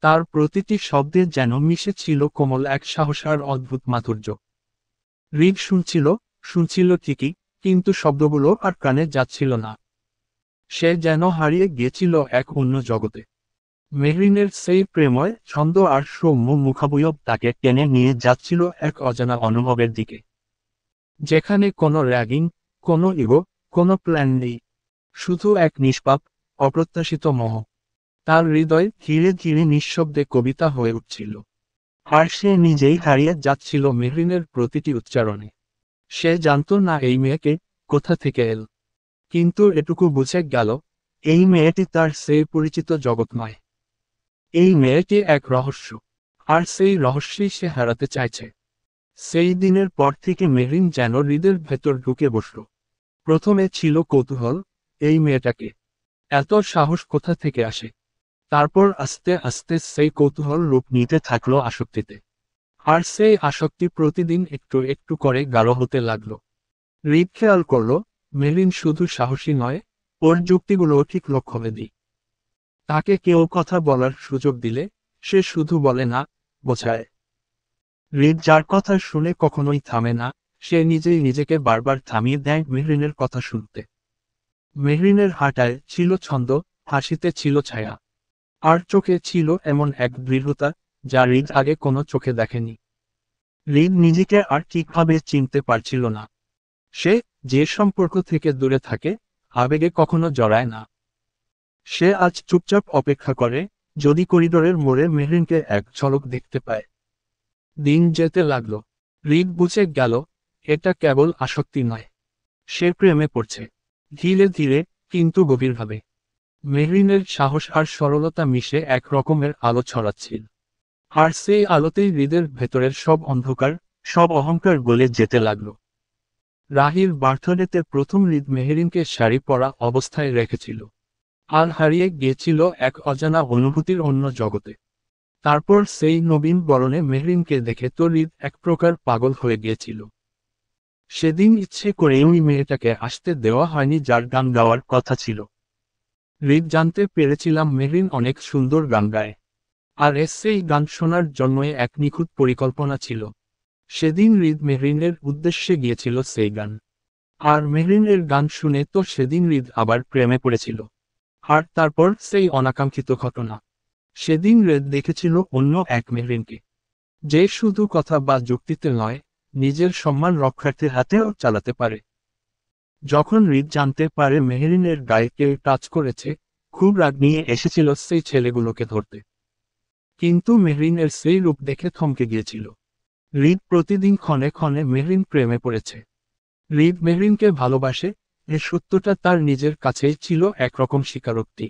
তার প্রতিটি শব্দে যেন মিশে ছিল কোমল এক সাহস আর অদ্ভুত মাধুর্য। হৃদ শুনছিল ঠিকই, কিন্তু শব্দগুলো আর কানে যাচ্ছিল না। সে যেন হারিয়ে গিয়েছিল এক অন্য জগতে। মেহরিনের সেই প্রেময় ছন্দ আর সৌম্য মুখাবয়ব তাকে টেনে নিয়ে যাচ্ছিল এক অজানা অনুভবের দিকে, যেখানে কোনো র্যাগিং, কোনো ইগো, কোনো প্ল্যান নেই, শুধু এক নিষ্পাপ, অপ্রত্যাশিত মোহ। তার হৃদয় ধীরে ধীরে নিঃশব্দে কবিতা হয়ে উঠছিল। আর সে নিজেই হারিয়ে যাচ্ছিল মেহরিনের প্রতিটি উচ্চারণে। সে জানত না এই মেয়েকে কোথা থেকে এল, কিন্তু এটুকু বুঝে গেল এই মেয়েটি তার সেই পরিচিত জগৎ নয়। এই মেয়েটি এক রহস্য, আর সেই রহস্যই সে হারাতে চাইছে। সেই দিনের পর থেকে মেহরিন যেন হৃদের ভেতর ঢুকে বসল। প্রথমে ছিল কৌতূহল, এই মেয়েটাকে এত সাহস কোথা থেকে আসে। তারপর আস্তে আস্তে সেই কৌতূহল রূপ নিতে থাকলো আসক্তিতে। আর সেই আসক্তি প্রতিদিন একটু একটু করে গাঢ় হতে লাগলো। হৃদ খেয়াল করল মেহরিন শুধু সাহসী নয়, ওর যুক্তিগুলোও ঠিক লক্ষ্যভেদী। তাকে কেউ কথা বলার সুযোগ দিলে সে শুধু বলে না, বোঝায়। হৃদ যার কথা শুনে কখনোই থামে না, সে নিজেই নিজেকে বারবার থামিয়ে দেয় মেহরিনের কথা শুনতে। মেহরিনের হাঁটায় ছিল ছন্দ, হাসিতে ছিল ছায়া, আর চোখে ছিল এমন এক দৃঢ়তা যা হৃদ আগে কোনো চোখে দেখেনি। হৃদ নিজেকে আর ঠিকভাবে চিনতে পারছিল না। সে যে সম্পর্ক থেকে দূরে থাকে, আবেগে কখনো জড়ায় না। সে আজ চুপচাপ অপেক্ষা করে, যদি করিডোরের মোড়ে মেহরিনকে এক ঝলক দেখতে পায়। দিন যেতে লাগলো। হৃদ বুঝে গেল এটা কেবল আসক্তি নয়, সে প্রেমে পড়ছে। ধীরে ধীরে, কিন্তু গভীরভাবে। মেহরিনের সাহস আর সরলতা মিশে এক রকমের আলো ছড়াচ্ছিল। আর সেই আলোতেই হৃদের ভেতরের সব অন্ধকার, সব অহংকার গলে যেতে লাগল। রাহির বার্থডেতে প্রথম হৃদ মেহেরিনকে শাড়ি পরা অবস্থায় রেখেছিল। আর হারিয়ে গিয়েছিল এক অজানা অনুভূতির অন্য জগতে। তারপর সেই নবীন বরণে মেহরিনকে দেখে তো হৃদ এক প্রকার পাগল হয়ে গিয়েছিল। সেদিন ইচ্ছে করে ওই মেয়েটাকে আসতে দেওয়া হয়নি যার গান গাওয়ার কথা ছিল। হৃদ জানতে পেরেছিলাম মেহরিন অনেক সুন্দর গান গায়। আর সেই গান শোনার জন্যই এক নিখুঁত পরিকল্পনা ছিল। সেদিন হৃদ মেহরিনের উদ্দেশ্যে গিয়েছিল সেই গান। আর মেহরিনের গান শুনে তো সেদিন হৃদ আবার প্রেমে পড়েছিল। আর তারপর সেই অনাকাঙ্ক্ষিত ঘটনা। সেদিন হৃদ দেখেছিল অন্য এক মেহরিনকে, যে শুধু কথা বা যুক্তিতে নয়, নিজের সম্মান রক্ষার্থে হাতেও চালাতে পারে। যখন হৃদ জানতে পারে মেহরিনের গায়ে কেউ টাচ করেছে, খুব রাগ নিয়ে এসেছিল সেই ছেলেগুলোকে ধরতে। কিন্তু মেহরিনের সেই রূপ দেখে থমকে গিয়েছিল। হৃদ প্রতিদিন ক্ষণে ক্ষণে মেহরিন প্রেমে পড়েছে। হৃদ মেহরিনকে ভালোবাসে, এ সত্যটা তার নিজের কাছেই ছিল একরকম স্বীকারোক্তি।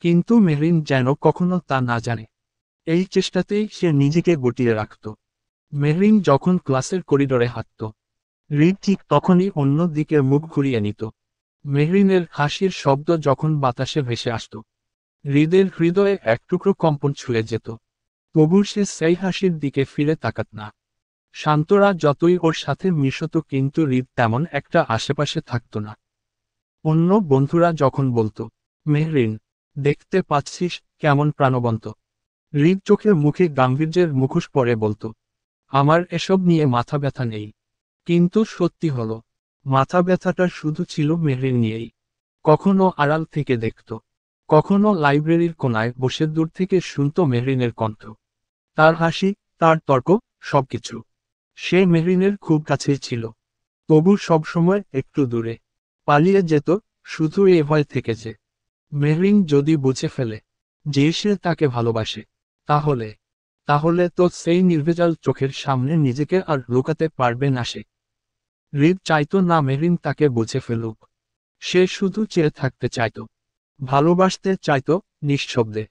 কিন্তু মেহরিন যেন কখনো তা না জানে। এই চেষ্টাতেই সে নিজেকে গুটিয়ে রাখত। মেহরিন যখন ক্লাসের করিডোরে হাঁটত, হৃদ ঠিক তখনই অন্য দিকে মুখ ঘুরিয়ে নিত। মেহরিনের হাসির শব্দ যখন বাতাসে ভেসে আসত, হৃদের হৃদয়ে এক টুকরো কম্পন ছুঁয়ে যেত। তবু সে সেই হাসির দিকে ফিরে তাকাত না। শান্তরা যতই ওর সাথে মিশত কিন্তু হৃদ তেমন একটা আশেপাশে থাকত না। অন্য বন্ধুরা যখন বলতো, মেহরিন, দেখতে পাচ্ছিস কেমন প্রাণবন্ত, হৃদ চোখে মুখে গাম্ভীর্যের মুখোশ পরে বলতো, আমার এসব নিয়ে মাথা ব্যথা নেই। কিন্তু সত্যি হলো, মাথা ব্যথাটা শুধু ছিল মেহরিন নিয়েই। কখনো আড়াল থেকে দেখত, কখনো লাইব্রেরির কোনায় বসে দূর থেকে শুনত মেহরিনের কণ্ঠ, তার হাসি, তার তর্ক, সবকিছু। সে মেহরিনের খুব কাছেই ছিল, তবু সবসময় একটু দূরে পালিয়ে যেত, শুধু এ ভয় থেকে যে মেহরিন যদি বুঝে ফেলে যে সে তাকে ভালোবাসে, তাহলে তাহলে তো সেই নির্ভেজাল চোখের সামনে নিজেকে আর লুকাতে পারবে না সে। হৃদ চাইতো না মেহরিন তাকে বুঝে ফেলুক। সে শুধু চেয়ে থাকতে চাইত, ভালোবাসতে চাইত নিঃশব্দে,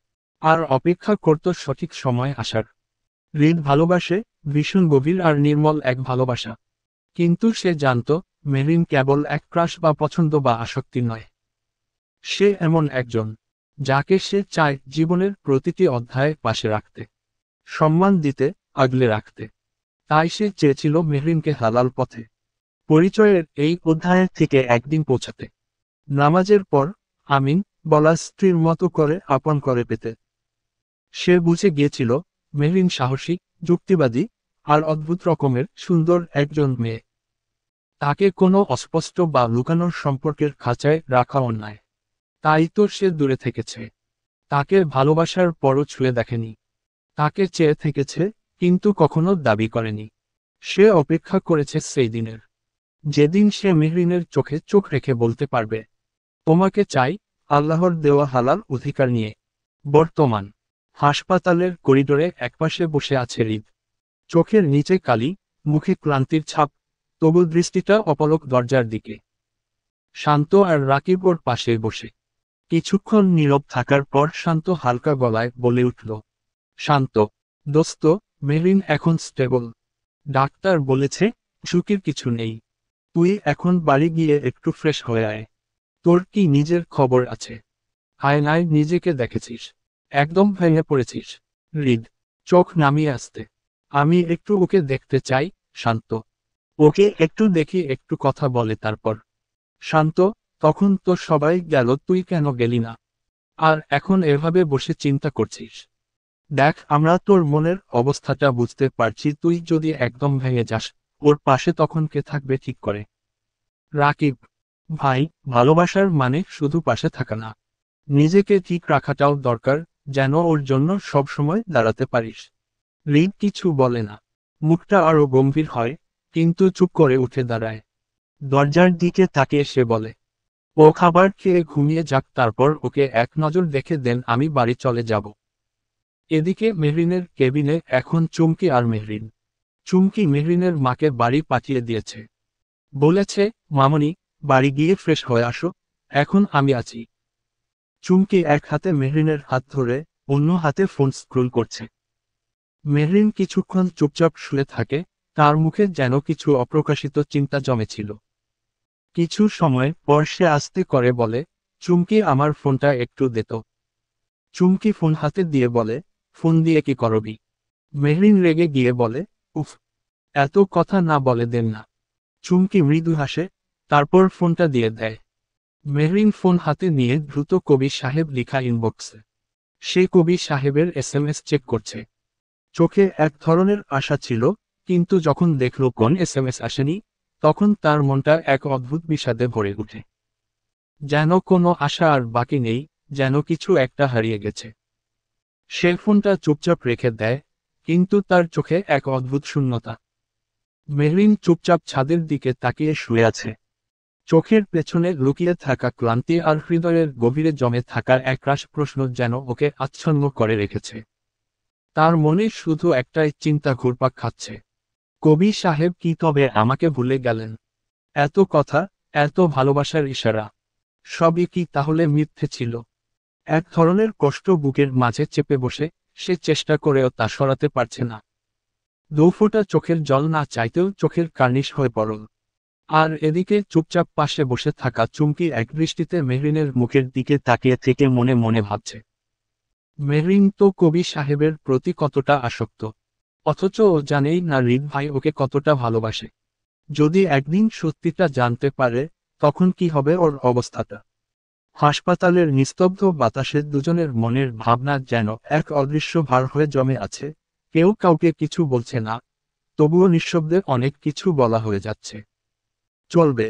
আর অপেক্ষা করত সঠিক সময় আসার। হৃদ ভালোবাসে, ভীষণ গভীর আর নির্মল এক ভালোবাসা। কিন্তু সে জানত মেহরিন কেবল এক ক্রাশ বা পছন্দ বা আসক্তি নয়। সে এমন একজন যাকে সে চায় জীবনের প্রতিটি অধ্যায়ে পাশে রাখতে, সম্মান দিতে, আগলে রাখতে। তাই সে চেয়েছিল মেহরিনকে হালাল পথে, পরিচয়ের এই অধ্যায়ের থেকে একদিন পৌঁছাতে। নামাজের পর আমিন বলা স্ত্রীর মতো করে আপন করে পেতে। সে বুঝে গিয়েছিল মেহরিন সাহসী, যুক্তিবাদী আর অদ্ভুত রকমের সুন্দর একজন মেয়ে। তাকে কোনো অস্পষ্ট বা লুকানোর সম্পর্কের খাঁচায় রাখা অন্যায়। তাই তো সে দূরে থেকেছে। তাকে ভালোবাসার পরও ছুঁয়ে দেখেনি। তাকে চেয়ে থেকেছে, কিন্তু কখনো দাবি করেনি। সে অপেক্ষা করেছে সেই দিনের, যেদিন সে মেহরিনের চোখে চোখ রেখে বলতে পারবে, তোমাকে চাই, আল্লাহর দেওয়া হালাল অধিকার নিয়ে। বর্তমান হাসপাতালের করিডোরে একপাশে বসে আছে হৃদ। চোখের নিচে কালি, মুখে ক্লান্তির ছাপ, তবু দৃষ্টিটা অপলক দরজার দিকে। শান্ত আর রাকিব ওর পাশে বসে। কিছুক্ষণ নীরব থাকার পর শান্ত হালকা গলায় বলে উঠল, শান্ত, দোস্ত, মেহরিন এখন স্টেবল। ডাক্তার বলেছে ঝুঁকির কিছু নেই। তুই এখন বাড়ি গিয়ে একটু ফ্রেশ হয়ে আয়। তোর কি নিজের খবর আছে? আয়নায় নিজেকে দেখেছিস? একদম ভেঙে পড়েছিস? হৃদ চোখ নামিয়ে আসতে, আমি একটু ওকে দেখতে চাই। শান্ত, ওকে একটু দেখি, একটু কথা বলে তারপর। শান্ত, তখন তো সবাই গেল, তুই কেন গেলি না? আর এখন এভাবে বসে চিন্তা করছিস? দেখ, আমরা তোর মনের অবস্থাটা বুঝতে পারছি। তুই যদি একদম ভেঙে যাস, ওর পাশে তখন কে থাকবে ঠিক করে? রাকিব ভাই, ভালোবাসার মানে শুধু পাশে থাকা না, নিজেকে ঠিক রাখাটাও দরকার, যেন ওর জন্য সব সময় দাঁড়াতে পারিস। হৃদ কিছু বলে না, মুখটা আরো গম্ভীর হয়, কিন্তু চুপ করে উঠে দাঁড়ায়। দরজার দিকে তাকিয়ে সে বলে, ও খাবার খেয়ে ঘুমিয়ে যাক, তারপর ওকে এক নজর দেখে দেন, আমি বাড়ি চলে যাব। এদিকে মেহরিনের কেবিনে এখন চুমকি আর মেহরিন। চুমকি মেহরিনের মাকে বাড়ি পাঠিয়ে দিয়েছে। বলেছে, মামনি, বাড়ি গিয়ে ফ্রেশ হয়ে আসো, এখন আমি আছি। চুমকি এক হাতে মেহরিনের হাত ধরে, অন্য হাতে ফোন স্ক্রোল করছে। মেহরিন কিছুক্ষণ চুপচাপ শুয়ে থাকে, তার মুখে যেন কিছু অপ্রকাশিত চিন্তা জমেছিল। কিছু সময় পর সে আস্তে করে বলে, চুমকি আমার ফোনটা একটু দে তো। চুমকি ফোন হাতে দিয়ে বলে, ফোন দিয়ে কি করবি? মেহরিন রেগে গিয়ে বলে, উফ, এত কথা না বলে দেন না। চুমকি মৃদু হাসে, তারপর ফোনটা দিয়ে দেয়। মেহরিন ফোন হাতে নিয়ে দ্রুত কবি সাহেব লিখা ইনবক্সে। সে কবি সাহেবের এসএমএস চেক করছে। চোখে এক ধরনের আশা ছিল, কিন্তু যখন দেখল কোন এসএমএস আসেনি, তখন তার মনটা এক অদ্ভুত বিষাদে ভরে ওঠে। যেন কোনো আশা আর বাকি নেই, যেন কিছু একটা হারিয়ে গেছে। সে ফোনটা চুপচাপ রেখে দেয়, কিন্তু তার চোখে এক অদ্ভুত শূন্যতা। মেহরিন চুপচাপ ছাদের দিকে তাকিয়ে শুয়ে আছে। চোখের পেছনে লুকিয়ে থাকা ক্লান্তি আর হৃদয়ের গভীরে জমে থাকা একরাশ প্রশ্ন যেন ওকে আচ্ছন্ন করে রেখেছে। তার মনে শুধু একটাই চিন্তা ঘুরপাক খাচ্ছে। কবি সাহেব কি তবে আমাকে ভুলে গেলেন? এত কথা, এত ভালোবাসার ইশারা, সবই কি তাহলে মিথ্যে ছিল? এক ধরনের কষ্ট বুকের মাঝে চেপে বসে, সে চেষ্টা করেও তা সরাতে পারছে না। দুফোঁটা চোখের জল না চাইতেও চোখের কার্নিশ হয়ে পড়ল। আর এদিকে চুপচাপ পাশে বসে থাকা চুমকি এক দৃষ্টিতে মেহরিনের মুখের দিকে তাকিয়ে থেকে মনে মনে ভাবছে, মেহরিন তো কবি সাহেবের প্রতি কতটা আসক্ত, অথচ ও জানেই না রিদ ভাই ওকে কতটা ভালোবাসে। যদি একদিন সত্যিটা জানতে পারে, তখন কি হবে ওর অবস্থাটা? হাসপাতালের নিস্তব্ধ বাতাসে দুজনের মনের ভাবনা যেন এক অদৃশ্য ভার হয়ে জমে আছে। কেউ কাউকে কিছু বলছে না, তবুও নিঃশব্দে অনেক কিছু বলা হয়ে যাচ্ছে। চলবে।